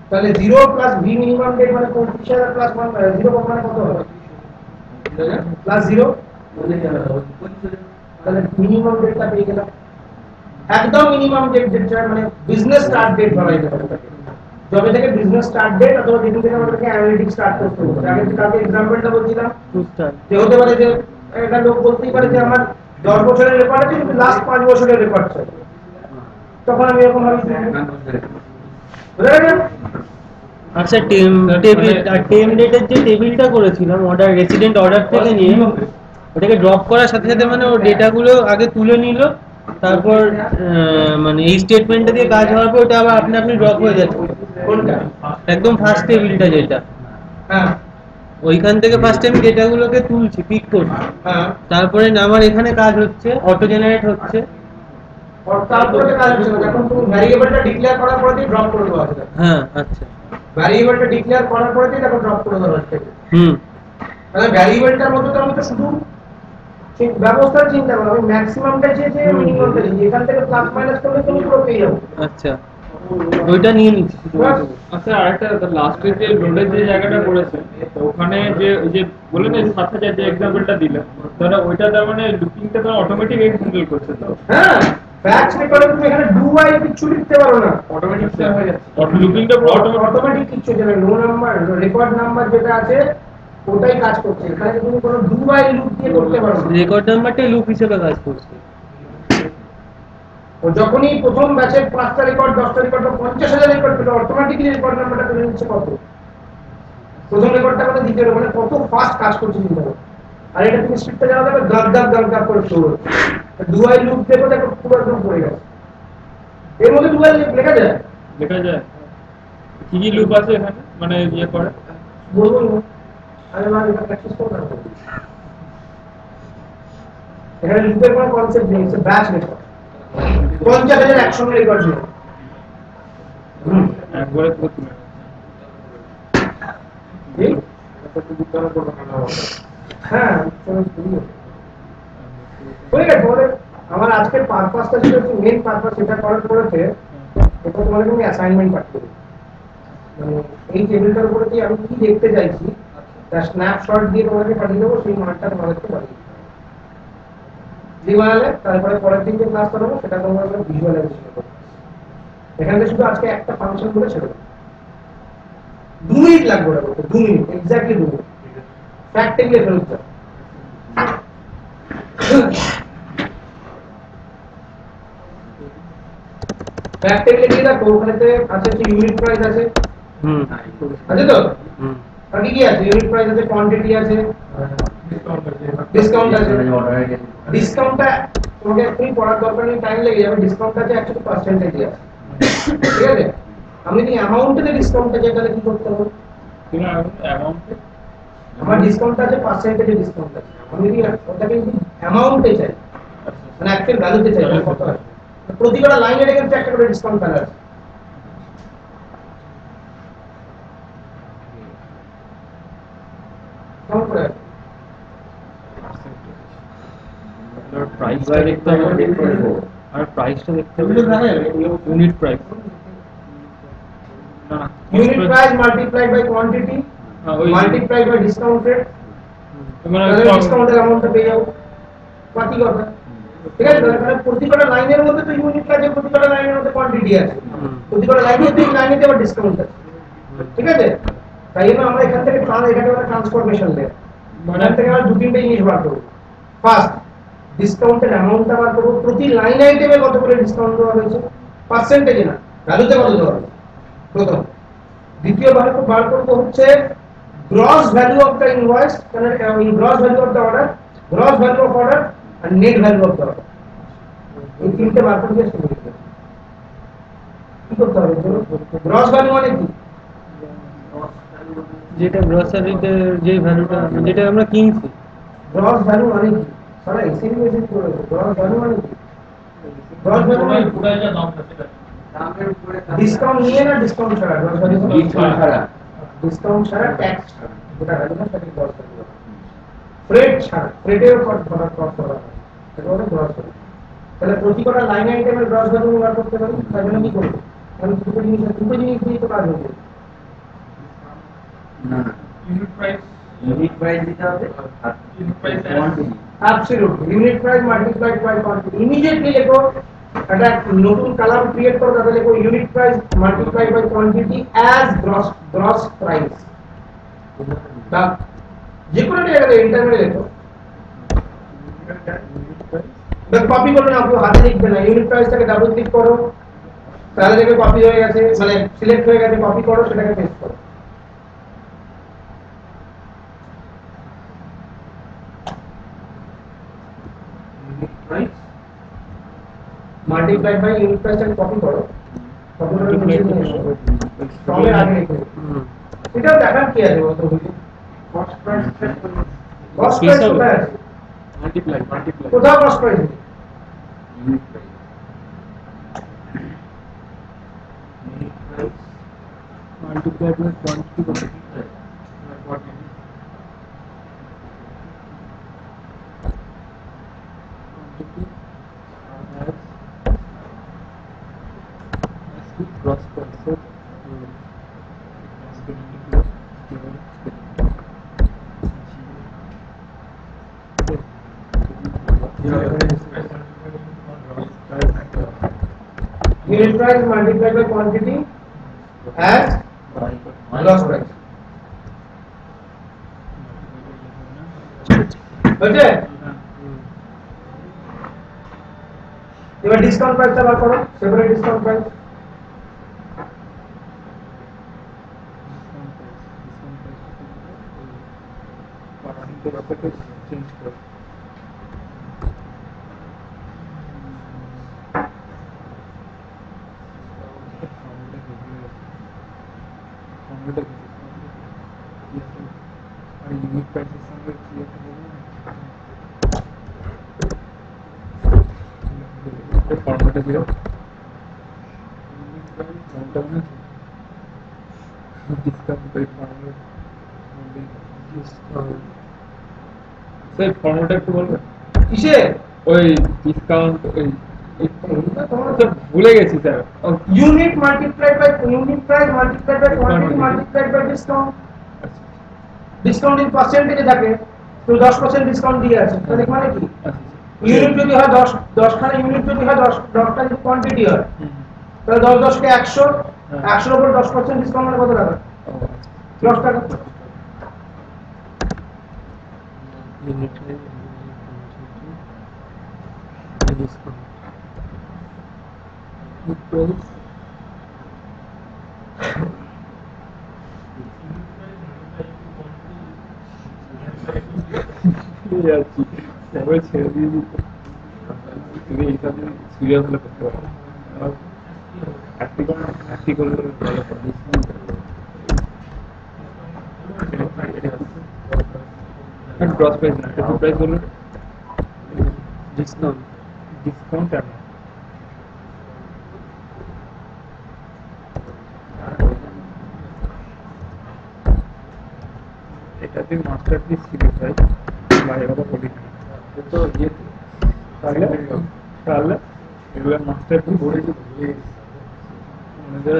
Speaker 1: তাহলে 0 প্লাস v মিনিমাম ডেট মানে 25000 প্লাস 1 0 মানে কত হবে? প্লাস 0, তাহলে মিনিমাম ডেটটা পেয়ে গেলাম। একদম মিনিমাম ডেট যেটা মানে বিজনেস স্টার্ট ডেট বলা যেতে পারে। যবে থেকে বিজনেস স্টার্ট ডেট অথবা যেদিন থেকে আমাদেরকে অ্যানালিটিক্স স্টার্ট করতে হবে। আগে যে কালকে एग्जांपलটা বলছিলাম যে হতে পারে যে একটা লোক বলতেই পারে যে আমার 10 বছরের রেকর্ড আছে কিন্তু লাস্ট 5 বছরের রেকর্ড আছে, তখন আমি এরকম ভাবে বুঝা গেল?
Speaker 2: আচ্ছা টেবিল আর টেম ডেটের যে টেবিলটা করেছিলাম অর্ডার রেসিডেন্ট অর্ডার থেকে নিয়ে ওটাকে ড্রপ করার সাথে সাথে মানে ও ডেটাগুলো আগে তুলে নিল, তারপর মানে এই স্টেটমেন্টটা দিয়ে কাজ হওয়ার পর ওটা আবার আপনি ড্রপ হয়ে যাচ্ছে।
Speaker 1: কোনটা?
Speaker 2: একদম ফার্স্ট টেবিলটা যেটা,
Speaker 1: হ্যাঁ
Speaker 2: ওইখান থেকে ফার্স্ট টাইম ডেটাগুলোকে তুলছি, পিক করছি,
Speaker 1: হ্যাঁ,
Speaker 2: তারপরে আমার এখানে কাজ হচ্ছে, অটো জেনারেট হচ্ছে।
Speaker 1: আর তারপরে কাজ হচ্ছে না, যখন তুমি ভ্যারিয়েবলটা ডিক্লেয়ার করার পরে দিয়ে ড্রপ করে দেওয়া আছে।
Speaker 2: হ্যাঁ আচ্ছা,
Speaker 1: ভ্যারিয়েবলটা ডিক্লেয়ার করার পরে দিয়ে তারপর ড্রপ করে দেওয়া হচ্ছে। তাহলে ভ্যারিয়েবলটার মধ্যে তো আমি তো শুধু ঠিক ব্যবস্থা চিন্তা করো, আমি ম্যাক্সিমামটা চেয়েছি মিনিমামটা চেয়েছি, এখান থেকে প্লাস মাইনাস করলে তুমি পুরো পেয়ে যাবে।
Speaker 2: আচ্ছা ওইটা নিয়ে নিচ্ছি।
Speaker 5: আচ্ছা আরেকটা লাস্টে যে লোডের যে জায়গাটা করেছে তো ওখানে যে ওই যে বলে না 7000 যে एग्जांपलটা দিলাম, তাহলে ওইটা তার মানে লুকিংটা তো অটোমেটিক হ্যান্ডেল করছে। তো
Speaker 1: হ্যাঁ, ব্যাচ রেকর্ডে তুমি এখানে ডু ওয়াইল কিছু লিখতে পারো না,
Speaker 5: অটোমেটিক সেভ হয়ে যাচ্ছে। লুকিংটা পুরো
Speaker 1: অটোমেটিক কিছু যাবে, নো নাম্বার রেকর্ড নাম্বার যেটা আছে ওটাই কাজ করছে। এখানে তুমি কোনো ডু ওয়াইল লুপ দিয়ে করতে পারো না।
Speaker 2: রেকর্ড নাম্বারটা লুপ হিসেবে কাজ করছে।
Speaker 1: ও যখনই প্রথম ব্যাচের 5টা রেকর্ড 10টা রেকর্ড বা 50000 রেকর্ড পেলো অটোমেটিক্যালি রেকর্ড নাম্বারটা তুলে নিচ্ছে কত, প্রথম রেকর্ডটা কত, দ্বিতীয় রেকর্ড, মানে কত ফাস্ট কাজ করছে চিন্তা করো। আর এটা তুমি স্ক্রিপ্টে জানা যাবে গাগ গাগ করে শুরু হবে। ডু ওয়াইল লুপ দেখো দেখো পুরো একদম পড়ে গেছে। এর মধ্যে ডু ওয়াইল লেখা যায়
Speaker 5: কি কি লুপ আছে এখানে মানে ইয়ে করে
Speaker 1: বলবো না, আরে না এটা প্র্যাকটিস করো না। এখানে লুপের কোনো কনসেপ্ট নেই, এটা ব্যাচ রেকর্ড 50000 একসঙ্গে রেকর্ড ছিল।
Speaker 5: একবারে প্রথমে
Speaker 1: ঠিক হ্যাঁ হয়ে গেছে। তোমাদের আমার আজকের পারপাসটা ছিল কি, মেন পারপাস এটা করার পরেতে এটা তোমাদের আমি অ্যাসাইনমেন্ট পাঠিয়ে দেব। মানে এই টেবিলটার উপরে কি আমি কি দেখতে চাইছি তার স্ন্যাপশট দিয়ে তোমাকে পাঠিয়ে দেবো, সেই মানটা তোমাদেরকে পাঠিয়ে বানালে তারপরে পরের দিন যে ক্লাস করাবো সেটা তোমরা ভিজুয়ালাইজেশন করবে। এখান থেকে শুধু আজকে একটা ফাংশন করে ছেড়ে দেবো, 2 মিনিট লাগবে ওটা করতে, 2 মিনিট, এক্স্যাক্টলি 2 মিনিট। ফ্যাক্ট টেবিলে ফেরত যাও। ফ্যাক্ট টেবিলে গিয়ে দেখো ওখানেতে আছে কি ইউনিট প্রাইস আছে, আছে তো? আর কি কি আছে? ইউনিট প্রাইস আছে, কোয়ান্টিটি আছে, ডিসকাউন্ট আছে। ডিসকাউন্টটা তোমাকে এখনই পড়ার দরকার নেই, টাইম লেগে যাবে। ডিসকাউন্ট আছে অ্যাকচুয়ালি পার্সেন্টেজ আছে, ঠিক আছে? আমি যদি অ্যামাউন্টে ডিসকাউন্টটা চাই তাহলে কি করতে হবে?
Speaker 5: অ্যামাউন্টে
Speaker 1: আমার ডিসকাউন্ট আছে, পার্সেন্টেজে ডিসকাউন্ট আছে। আমি যদি ওটাকে যদি অ্যামাউন্টে চাই, মানে অ্যাকচুয়াল ভ্যালুতে চাই, তাহলে কত আছে? প্রতিটা লাইনের এগেইনস্ট একটা করে ডিসকাউন্ট প্যানেল আছে। কেমন করে আছে?
Speaker 5: প্রাইসটা দেখতে হবে, আর প্রাইসটা দেখতে হবে ইউনিট প্রাইস। না
Speaker 1: Unit price multiplied by quantity multiplied by discount rate,
Speaker 5: মানে
Speaker 1: ডিসকাউন্টের অ্যামাউন্টটা পেয়ে যাবো, বাকি কথা। ঠিক আছে? তাহলে প্রতিটা লাইনের মধ্যে তো ইউনিট আছে, প্রতিটা লাইনের মধ্যে কোয়ান্টিটি আছে, প্রতিটা লাইনে আবার ডিসকাউন্ট আছে, ঠিক আছে? তাই জন্য আমরা এখান থেকে এখানে একটা ট্রান্সফরমেশন দেব, এখান থেকে আমরা দু তিনটে জিনিস বার করবো। ফার্স্ট ডিসকাউন্টের অ্যামাউন্টটা বার করবো, প্রতি লাইন আইটেমে কত করে ডিসকাউন্ট দেওয়া হয়েছে, পার্সেন্টেজে না, ভ্যালুতে কত দেওয়া হয়েছে প্রথম। দ্বিতীয় বার করবো হচ্ছে gross value of the invoice, মানে gross value of the order, gross value of order আর net value of the order. এই তিনটে বার করতে শুরু করতে হবে। কি করতে হবে? গ্রস ভ্যালু মানে কি?
Speaker 2: যেটা গ্রসারিতে যে ভ্যালুটা যেটা আমরা কিনছি,
Speaker 1: গ্রস ভ্যালু মানে কি? সারা এসএমই মেসেজ করে গ্রস ভ্যালু মানে কি? গ্রস ভ্যালু মানে
Speaker 5: পুরো যা দামটা সেটা
Speaker 1: ডিসকাউন্ট নিয়ে না ডিসকাউন্ট ছাড়া, গ্রস ভ্যালু
Speaker 3: ডিসকাউন্ট ছাড়া,
Speaker 1: ডিসকাউন্ট ছাড়া, ট্যাক্স ছাড়া, যেটা ভ্যালু না সেটাকে গ্রস ভ্যালু বলে। ফ্রেট ছাড়া, ফ্রেটের উপর কস্ট করা হয়, সেটা হলো গ্রস ভ্যালু। তাহলে প্রতিটা লাইন আইটেমের গ্রস ভ্যালু বার করতে পারি, তার জন্য কি করব? আমি দুটো জিনিস দিয়ে তো কাজ হবে।
Speaker 3: না
Speaker 5: ইউনিট প্রাইস
Speaker 3: ইউনিট প্রাইস দিতে হবে আর
Speaker 5: unit price
Speaker 3: quantity.
Speaker 1: Absolutely. Unit price multiplied by quantity. Immediately লেখো একটা নতুন কলাম ক্রিয়েট করো, তাহলে লেখো unit price multiplied by quantity as gross price. তা যে কোনো জায়গায় ইন্টারনেটে লেখো, দেখ কপি করবে না, আপনি হাতে লিখবে না, ইউনিট প্রাইসটাকে ডাবল ক্লিক করো, তাহলে দেখবে কপি হয়ে গেছে, মানে সিলেক্ট হয়ে গেছে, কপি করো, সেটাকে পেস্ট করো। Right? Multiplied by unit price and copy করো, copy করে from এর আগে লিখো। এটাও দেখার কি আছে বলতো?
Speaker 6: কস্ট প্রাইস
Speaker 1: cost price কোথায় আছে?
Speaker 5: মাল্টিপ্লাই
Speaker 1: কোথাও cost price নেই।
Speaker 3: Unit price
Speaker 5: multiply by quantity gross price
Speaker 1: Unit price multiplied by quantity as gross price. বুঝলে? এবার ডিসকাউন্ট প্রাইসটা বার করো, সেপারেট ডিসকাউন্ট প্রাইস।
Speaker 5: চেঞ্জ করো ইউনিট প্রাইসের সঙ্গে ফর্মেটে দিও ডিসকাউন্ট বাই ফর্মেট স্যার ফর্মেটটা একটু বলবেন
Speaker 1: কিসে?
Speaker 5: ওই ডিসকাউন্ট ওই স্যার ভুলে গেছি sir
Speaker 1: Unit multiplied by unit price multiplied by quantity multiplied by discount. Discount পার্সেন্টেজে থাকে, তো 10% ডিসকাউন্ট দিয়ে আছে, তাহলে মানে কি ইউনিট যদি হয় 10 খানা ইউনিট যদি হয় 10টা কোয়ান্টিটি হয়, তাহলে 10 কে 100, 100 এর উপর 10% ডিসকাউন্ট মানে কত টাকা? 10 টাকা।
Speaker 5: সবাই ছেড়ে দিয়ে দিত, তুমি এইখানে সিরিয়াস হলে করতে পারো, প্র্যাকটিক্যাল ভালো করে। গ্রস প্রাইস না, টোটাল প্রাইস বলুন। ডিসকাউন্ট কেন? এটাতে মাস্টার পিস ছিল ভাই, বাইরে কথা বলি না। তো ইয়ে তাহলে এগুলো মাস্টার পিস বলেছি, মনে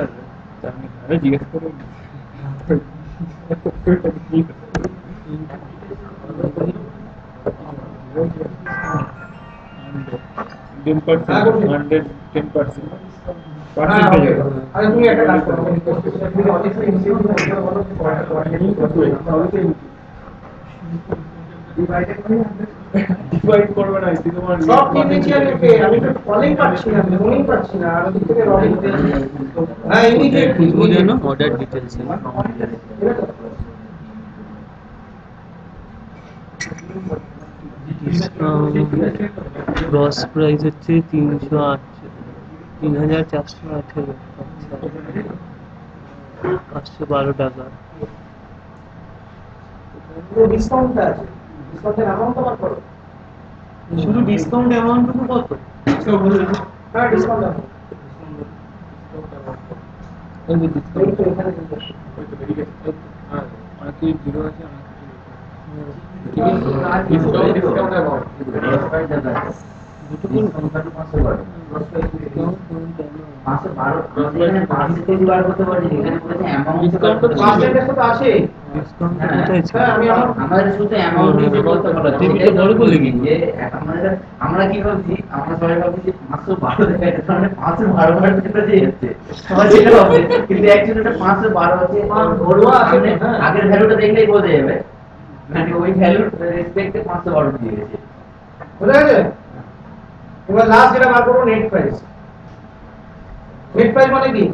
Speaker 5: আমি জিজ্ঞেস করবো
Speaker 1: আরে তুমি একটা কাজ করো, তুমি অনেক ইনসিডিউট বলো
Speaker 5: ডিভাইড করবে না, তোমার
Speaker 1: সব নিয়েছি আমি তো কলিং পাচ্ছি না, ফোনিং পাচ্ছি না, আর ওদিক থেকে রবিং। হ্যাঁ ইমিডিয়েট
Speaker 2: বুঝানো অর্ডার ডিটেলস গ্রস প্রাইস হচ্ছে 3,418, 512 টাকা।
Speaker 1: ডিসকাউন্ট আছে, ডিসকাউন্টের অ্যামাউন্ট বার করো।
Speaker 2: শুধু ডিসকাউন্ট অ্যামাউন্ট কত?
Speaker 1: হ্যাঁ ডিসকাউন্ট আছে,
Speaker 2: এই যে
Speaker 1: এই
Speaker 2: ডিসকাউন্ট
Speaker 1: তো এখানে কিন্তু
Speaker 5: অনেকে জিরো আছে,
Speaker 1: পার্সেন্টেজ তো আছে।
Speaker 2: ডিসকাউন্ট কোথায় ছিল?
Speaker 1: হ্যাঁ আমি আমার
Speaker 7: আমাদের শুধু অ্যামাউন্ট নিয়ে বলতে পারো
Speaker 2: টিভিটা বড় করলে কি?
Speaker 7: যে আমরা কি ভাবছি, আমরা সবাই ভাবছি যে 512 টাকা, এটা মানে 512 টাকা দিয়ে যাচ্ছে সবাই সেটা ভাবছে, কিন্তু অ্যাকচুয়ালি এটা 512 আছে।
Speaker 1: ঘরোয়া আছে,
Speaker 7: সামনে
Speaker 1: হ্যাঁ।
Speaker 7: আগের ভ্যালুটা দেখলেই বোঝা যাবে, মানে ওই ভ্যালুর রেসপেক্টে 512 দিয়ে গেছে।
Speaker 1: বুঝা গেছে? এবার লাস্ট যেটা বার করবো নেট প্রাইস। নেট প্রাইস মানে কি?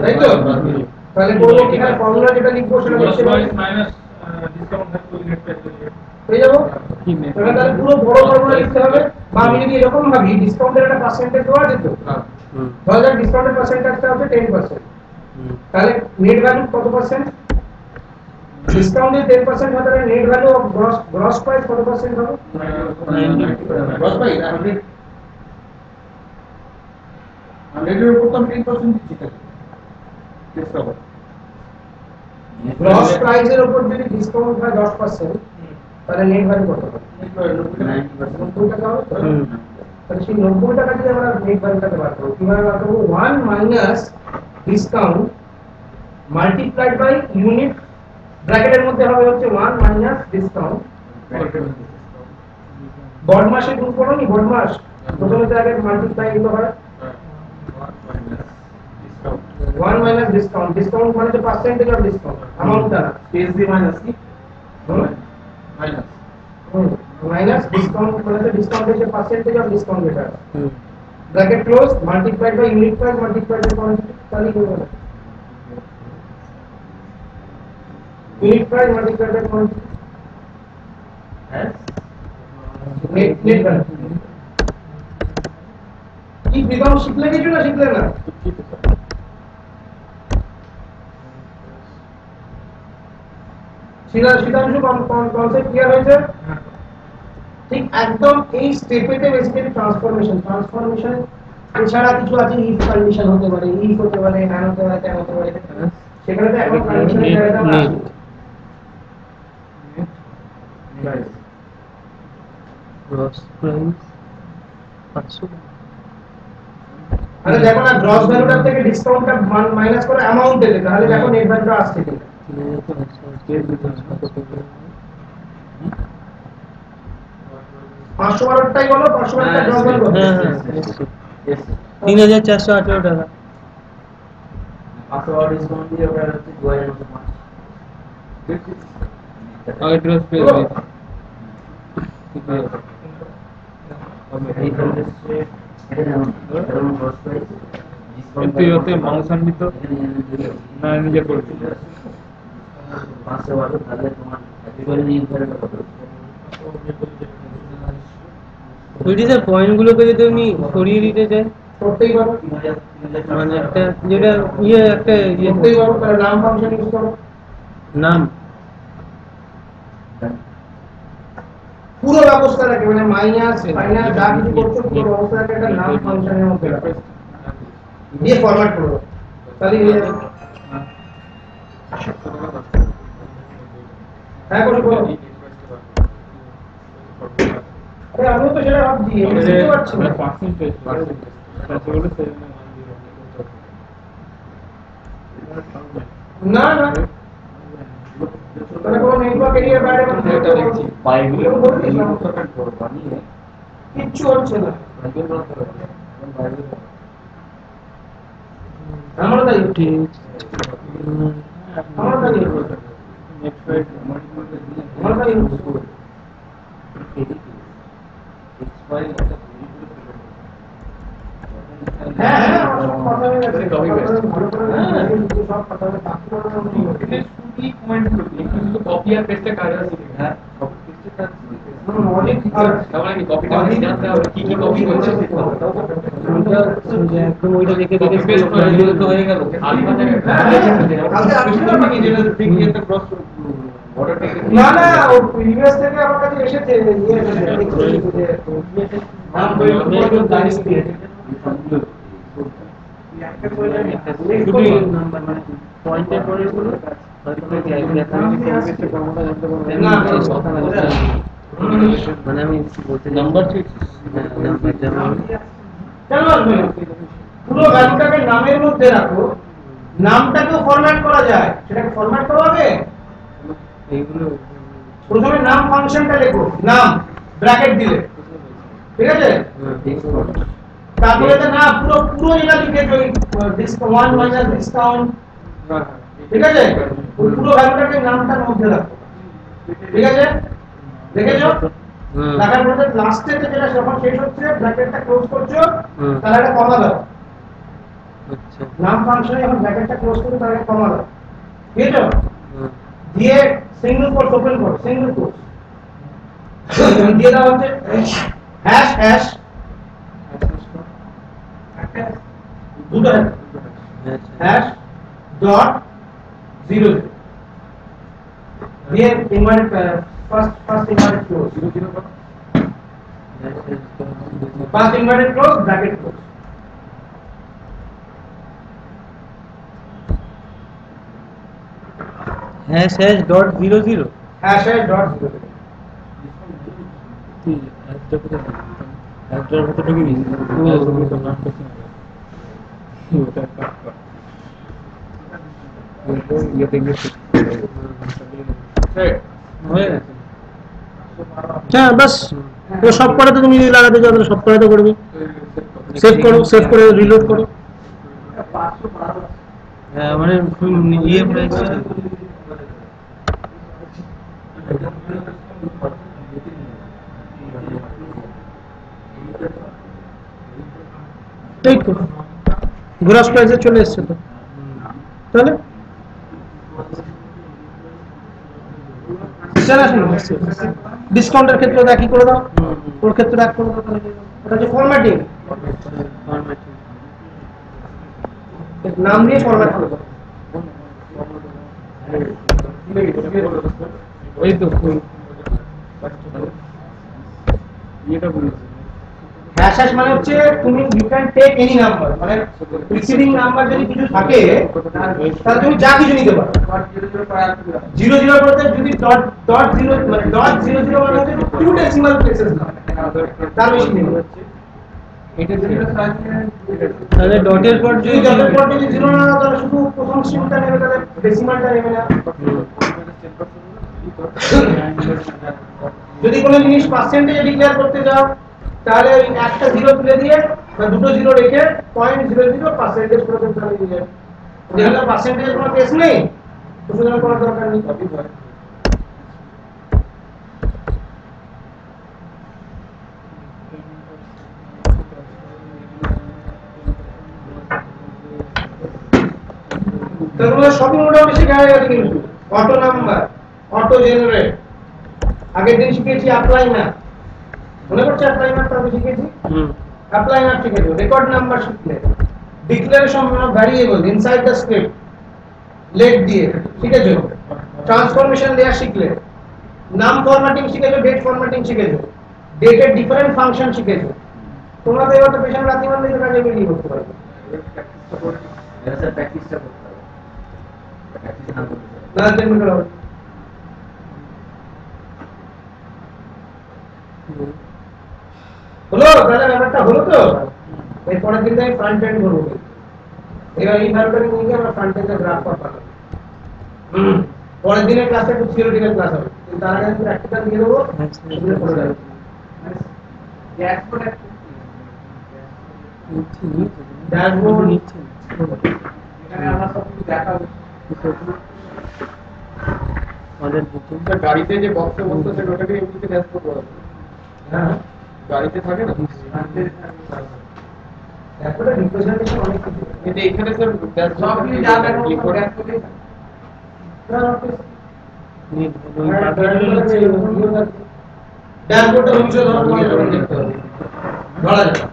Speaker 1: তাই তো? তাহলে করবো কি, না ফর্মুলা যেটা লিখবো সেটা লিখতে পারি, পেয়ে যাবো। এবার তাহলে পুরো বড় ফর্মুলা লিখতে হবে, বা আমি যদি এরকম ভাবি ডিসকাউন্টের একটা পার্সেন্টেজ দেওয়া আছে তো, ধরা যাক ডিসকাউন্টের পার্সেন্টেজটা হচ্ছে 10%, তাহলে নেট ভ্যালু কত পার্সেন্ট? ডিসকাউন্টের 10% হয়, তাহলে net value of gross price কত পার্সেন্ট হবে?
Speaker 7: বস ভাই আপনি
Speaker 6: 100 এর উপর তো 10% দিচ্ছি তাহলে ডিসকাউন্ট।
Speaker 1: গ্রস প্রাইসের উপর যদি ডিসকাউন্ট হয় 10%, তাহলে নেট ভ্যালু কত হবে? 90 টাকা হবে তো? তাহলে সেই 90 টাকা দিয়ে আমরা নেট ভ্যালুটাকে বার করব। কিভাবে বার করব? 1 minus discount multiplied by unit, ব্র্যাকেটের মধ্যে হবে হচ্ছে 1 মাইনাস ডিসকাউন্ট। বডমাসে গুণ করো নি, বডমাস প্রথমে তো আগে মাল্টিপ্লাই দিতে হয়, 1 মাইনাস ডিসকাউন্ট, ডিসকাউন্ট মানে তো পার্সেন্টেজ অফ ডিসকাউন্ট, অ্যামাউন্টটা
Speaker 6: পেজ দি মাইনাস কি
Speaker 1: মাইনাস মাইনাস ডিসকাউন্ট মানে তো ডিসকাউন্টের যে পার্সেন্টেজ অফ ডিসকাউন্ট যেটা bracket close multiplied by unit price multiplied by quantity, তাহলে কি হবে? Unit price multiplied by quantity, net value. কি বিধান শিখলে কিছু না শিখলে না? সিদ্ধাংশু কনসেপ্ট ক্লিয়ার হয়েছে? ঠিক একদম এই স্টেপেতে বেসিক্যালি ট্রান্সফরমেশন এছাড়া কিছু আছে, ইফ কন্ডিশন হতে পারে, ইফ হতে পারে, হ্যান হতে পারে, ত্যান হতে পারে, সেখানে তো এখন কন্ডিশনের জায়গাটা আমরা আসি।
Speaker 2: গ্রস প্রাইস 500,
Speaker 1: তাহলে দেখো না গ্রস ভ্যালুটা থেকে ডিসকাউন্টটা মাইনাস করে অ্যামাউন্ট দেবে, তাহলে দেখো নেট ভ্যালুটা আসছে কিনা। 512টাই বলো, 512টা গ্রস ভ্যালু।
Speaker 2: হ্যাঁ হ্যাঁ 3418 টাকা।
Speaker 7: 500 ডিসকাউন্ট দিয়ে ওটা হচ্ছে 2005।
Speaker 5: আগে ক্রস পেয়ে
Speaker 1: পুরো।
Speaker 7: এই হচ্ছে এটা যেমন ক্রস প্রাইস
Speaker 5: কিন্তু ইতে মাউস আনবি তো না নিজে করবি
Speaker 7: 512 তাহলে তোমার একেবারে নির্ধারণ কত?
Speaker 2: ওইটি স্যার পয়েন্টগুলোকে যদি আমি সরিয়ে দিতে চাই,
Speaker 1: করতেই পারো,
Speaker 2: মানে একটা যেটা ইয়ে একটা ইয়ে
Speaker 1: করতেই পারো, তাহলে নাম ফাংশন ইউজ করো।
Speaker 2: নাম
Speaker 1: পুরো ব্যবস্থাটাকে মানে মাইনাস মাইনাস যা কিছু করছো পুরো ব্যবস্থাটাকে একটা নাম ফাংশনের মধ্যে রাখো, দিয়ে ফরম্যাট করো, তাহলে হয়ে যাবে। হ্যাঁ করে করো। আরে আমিও তো সেটা ভাবছি, আমি বুঝতে পারছি না।
Speaker 5: পার্সেন্টেজ তাহলে
Speaker 1: না না তাহলে কোনো নেটওয়ার্ক এরিয়ার বাইরে
Speaker 5: এটা দেখছি
Speaker 1: বাইরে কিচ্ছু হচ্ছে না। আমরা তাই আমরা তাই আমরা তাই হ্যাঁ হ্যাঁ সব কথা হয়ে গেছে,
Speaker 5: Copy paste।
Speaker 1: ভালো করে সব কথা হয়ে
Speaker 5: এটা শুধু কমেন্ট করবি কিন্তু কপি আর পেস্টে কাজ আছে
Speaker 7: হ্যাঁ সব কিছু কাজ
Speaker 1: অনেক
Speaker 5: তার মানে কি কপিটা আমি জানতে হবে কি কি কপি করছে
Speaker 2: একদম ওইটা দেখে দেখে
Speaker 5: পেস্ট করে দিলে তো হয়ে গেল আলফা
Speaker 1: না না ও প্রিভিয়াস থেকে আমার কাছে এসেছে ইয়ে নাম
Speaker 2: শুধু নাম্বার মানে পয়েন্টের পরে গুলো মানে আমি বলতে নাম্বার নাম্বার যেমন
Speaker 1: কেন আসবে না? পুরো ভ্যালুটাকে নামের মধ্যে রাখো, নামটাকেও ফরম্যাট করা যায়, সেটাকে ফরম্যাট করো আগে।
Speaker 2: এইগুলো
Speaker 1: প্রথমে নাম ফাংশনটা লেখো, নাম ব্র্যাকেট দিলে, ঠিক আছে? তারপরে তো না পুরো পুরো যেটা লিখেছো ডিসকাউন্ট মাইনাস ডিসকাউন্ট, ঠিক আছে? ওই পুরো ভ্যালুটাকে নামটার মধ্যে রাখো, ঠিক আছে? দেখেছো? লাগার পরে লাস্টে যেটা যখন শেষ হচ্ছে ব্র্যাকেটটা ক্লোজ করছো, তাহলে একটা কমা দাও।
Speaker 2: আচ্ছা
Speaker 1: নাম ফাংশনে যখন ব্র্যাকেটটা ক্লোজ করছো তাহলে কমা দাও, ঠিক আছে? দিয়ে সিঙ্গেল কোট ওপেন করো, সিঙ্গেল কোট দিয়ে দাও হচ্ছে হ্যাশ হ্যাশ দুটো হ্যাশ ডট 0 দিয়ে inverted first inverted close, first inverted close bracket close.
Speaker 2: Hash hash dot 00
Speaker 1: hash hash dot 0
Speaker 5: একটার ভিতরে ঢুকে গেছি
Speaker 2: হয়ে গেছে।
Speaker 1: হ্যাঁ বাস তো সব করাতে তুমি যদি লাগাতে চাও তাহলে সব করাতে করবে, সেভ করো, সেভ করে রিলোড করো।
Speaker 2: হ্যাঁ মানে ইয়ে প্রাইস
Speaker 1: এই তো গ্রস প্রাইসে চলে এসেছে তো, তাহলে ডিসকাউন্টের ক্ষেত্রে একই করে দাও, ওর ক্ষেত্রে এক করে দাও, তাহলে ওটা হচ্ছে ফরম্যাটিং, নাম দিয়ে ফরম্যাট করে দাও।
Speaker 5: ওই তো এটা বলেছি
Speaker 1: হ্যাশ হ্যাশ মানে হচ্ছে তুমি you can take any number, মানে প্রিসিডিং নাম্বার যদি কিছু থাকে তাহলে তুমি যা কিছু নিতে পারো। 00 বলতে যদি ডট ডট 0 মানে ডট 00 মানে হচ্ছে টু ডেসিমাল প্লেসেস না, তার বেশি নেই।
Speaker 2: তাহলে ডটের পর
Speaker 1: যদি ডটের পর যদি 0 না হয় তাহলে শুধু প্রথম স্ট্রিংটা নেবে, তাহলে ডেসিমালটা নেবে না। যদি কোনো জিনিস পার্সেন্টেজে ডিক্লেয়ার করতে যাও তাহলে ওই একটা 0 তুলে দিয়ে বা দুটো 0 রেখে 0.00 পার্সেন্টেজ করে দিতে হবে। যেহেতু পার্সেন্টেজের কোনো কেস নেই তো সুতরাং কোনো দরকার নেই। তাহলে সবই মোটামুটি শেখা হয়ে গেছে কিন্তু অটো নাম্বার, অটো জেনারেট, আগের দিন শিখেছি অ্যাপ্লাই ম্যাপ, মনে করছে অ্যাপ্লাই ম্যাপ আমি শিখেছি। অ্যাপ্লাই ম্যাপ শিখেছি, রেকর্ড নাম্বার শিখলে, declaration of variable inside the script let দিয়ে শিখেছো, ট্রান্সফরমেশন দেয়া শিখলে, নাম ফরম্যাটিং শিখেছো, ডেট ফরম্যাটিং শিখেছো, ডেটের ডিফারেন্ট ফাংশন শিখেছো। তোমরা তো এবার তো পেছনে রাতিমান দিকে কাজে বেরিয়ে করতে পারবে।
Speaker 7: স্যার প্র্যাকটিসটা করতে হবে, প্র্যাকটিস না করতে
Speaker 1: না তেমন করে হবে। হলো তাহলে ব্যাপারটা হলো তো। এর পরের দিন আমি ফ্রন্ট এন্ড করবো, এবার এই ভার্বটা নিয়ে গিয়ে আমরা ফ্রন্ট এন্ডের গ্রাফ পাবো। পরের দিনের ক্লাসে একটু থিওরিটিক্যাল ক্লাস হবে, কিন্তু তার আগে আমি প্র্যাকটিক্যাল দিয়ে দেবো, সেগুলো করে যাবে। ড্যাশবোর্ড এখানে আমরা সব কিছু দেখাবো।
Speaker 5: গাড়িতে যে বক্সে বলতেছে ওটাকে এমনিতে ড্যাশবোর্ড বলা হয়।
Speaker 1: হ্যাঁ
Speaker 5: গাড়িতে থাকে না,
Speaker 1: ড্যাশবোর্ডের রিপ্রেজেন্টেশন অনেক কিছু।
Speaker 5: কিন্তু এখানে স্যার
Speaker 6: সব কিছু যা দেখো ড্যাশবোর্ডে
Speaker 1: ড্যাশবোর্ডটা হচ্ছে ধরনের দেখতে হবে, ধরা যাবে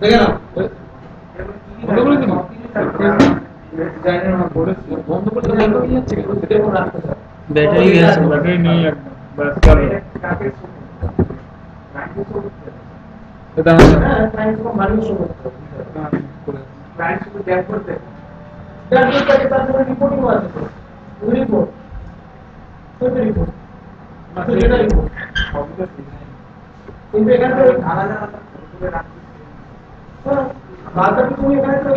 Speaker 1: দেখে নাও।
Speaker 5: বন্ধ করে দিবি বন্ধ করতে বন্ধ হয়ে যাচ্ছে কেন? সেটা এখন রাখতে স্যার
Speaker 2: ব্যাটারি গেছে,
Speaker 4: ব্যাটারি নেই একদম, ব্যাস গেল। এটা
Speaker 1: হ্যাঁ ক্লায়েন্ট को मालूम शो करता है, क्लाइंट को डैशबोर्ड पे के साथ में रिपोर्टिंग आती है, वो रिपोर्ट तो रिपोर्ट मतलब डेटा रिपोर्ट কিন্তু এখানে তো আলাদা আলাদা করে রাখতে হ্যাঁ বারবার কি তুমি এখানে তো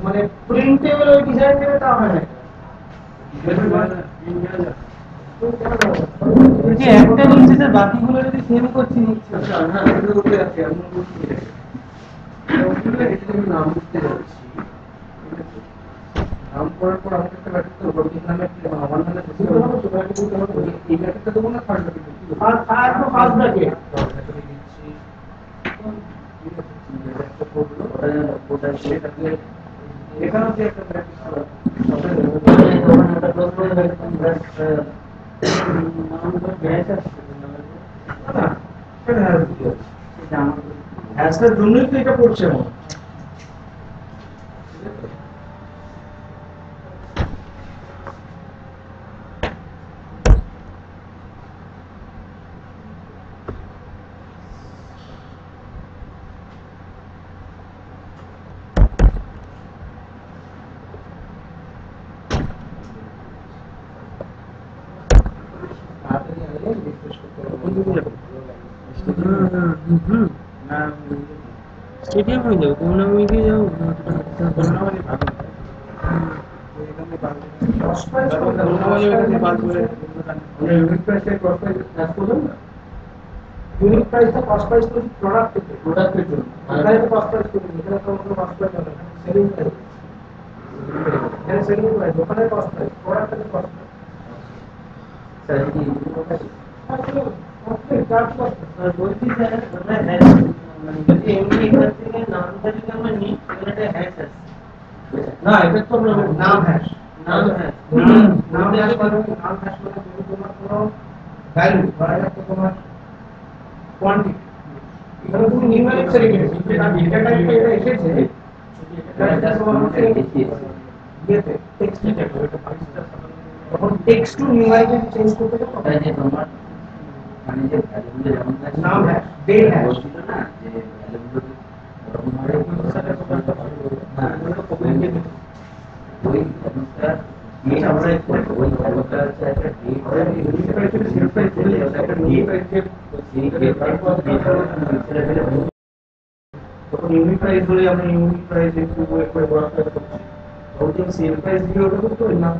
Speaker 1: মানে প্রিন্টেবল ওই ডিজাইন দেবে তা হয় না।
Speaker 2: যে একটা নিচে স্যার বাকিগুলো যদি সেম করছি নিচ্ছে
Speaker 6: না এগুলো উঠে যাচ্ছে আমি বুঝতে যাচ্ছি ওগুলো এটা আমি নাম বুঝতে যাচ্ছি নাম করার পর আমাকে একটা ব্যাপার তো বড় নামে আমার নামে দিতে হবে তো ব্যাপারটা বলতে হবে এই ব্যাপারটা দেবো না ফার্স্ট ব্যাপারটা
Speaker 1: আর একদম ফার্স্ট ব্র্যাকেট
Speaker 6: দিচ্ছি একটা করলো ওটা সেটাকে এখানেও যে একটা প্র্যাকটিস করা
Speaker 7: ওটা ক্লোজ করে একদম ব্যাস
Speaker 1: না সেটা হ্যাশটার জন্যই তো এটা পড়ছে মনে
Speaker 2: স্টেডিয়াম হয়ে যাবে, করুণাময়ীকে যাও
Speaker 1: यूनिक प्राइस का कॉस्ट प्राइस तो प्रोडक्ट के जন্য এখানে তো কস্ট প্রাইস করে এখানে তো কোনো কস্ট প্রাইস হবে না, সেলিং প্রাইস এখানে সেলিং প্রাইস ওখানে কস্ট প্রাইস প্রোডাক্টের কস্ট
Speaker 7: স্যার কি
Speaker 2: বলছি স্যার আমরা মানে যদি এমনি এখান থেকে নামটা যদি আমরা নিই তাহলে একটা হ্যাশ আছে
Speaker 1: না এটা তো নাম হ্যাশ
Speaker 2: নাম হ্যাশ
Speaker 1: নাম হ্যাশ মানে নাম হ্যাশ মানে যদি তোমার কোনো ভ্যালু ধরা যাচ্ছে তোমার কোয়ান্টিটি এখানে তুমি নিউমেরিক সেরিকেট যেটা ডেটা টাইপটা এটা এসেছে এটা তোমার হচ্ছে ইয়েতে টেক্সট এটা তখন টেক্সট টু নিউমেরিক চেঞ্জ করতে যাও
Speaker 7: ওটা যে তোমার মানে যে ভ্যালুগুলো যেমন আছে
Speaker 1: নাম হ্যাশ ডেট হ্যাশ
Speaker 7: বলছিল না যে ভ্যালুগুলো ওই ভ্যালুটা এটা আমরা ওই ভ্যালুটা হচ্ছে একটা ডেট
Speaker 6: প্রাইস ধরে আমরা ইউনিট প্রাইস একটু করে বড় করছি ওটা সেল প্রাইস দিয়ে ওটা করতে হয় না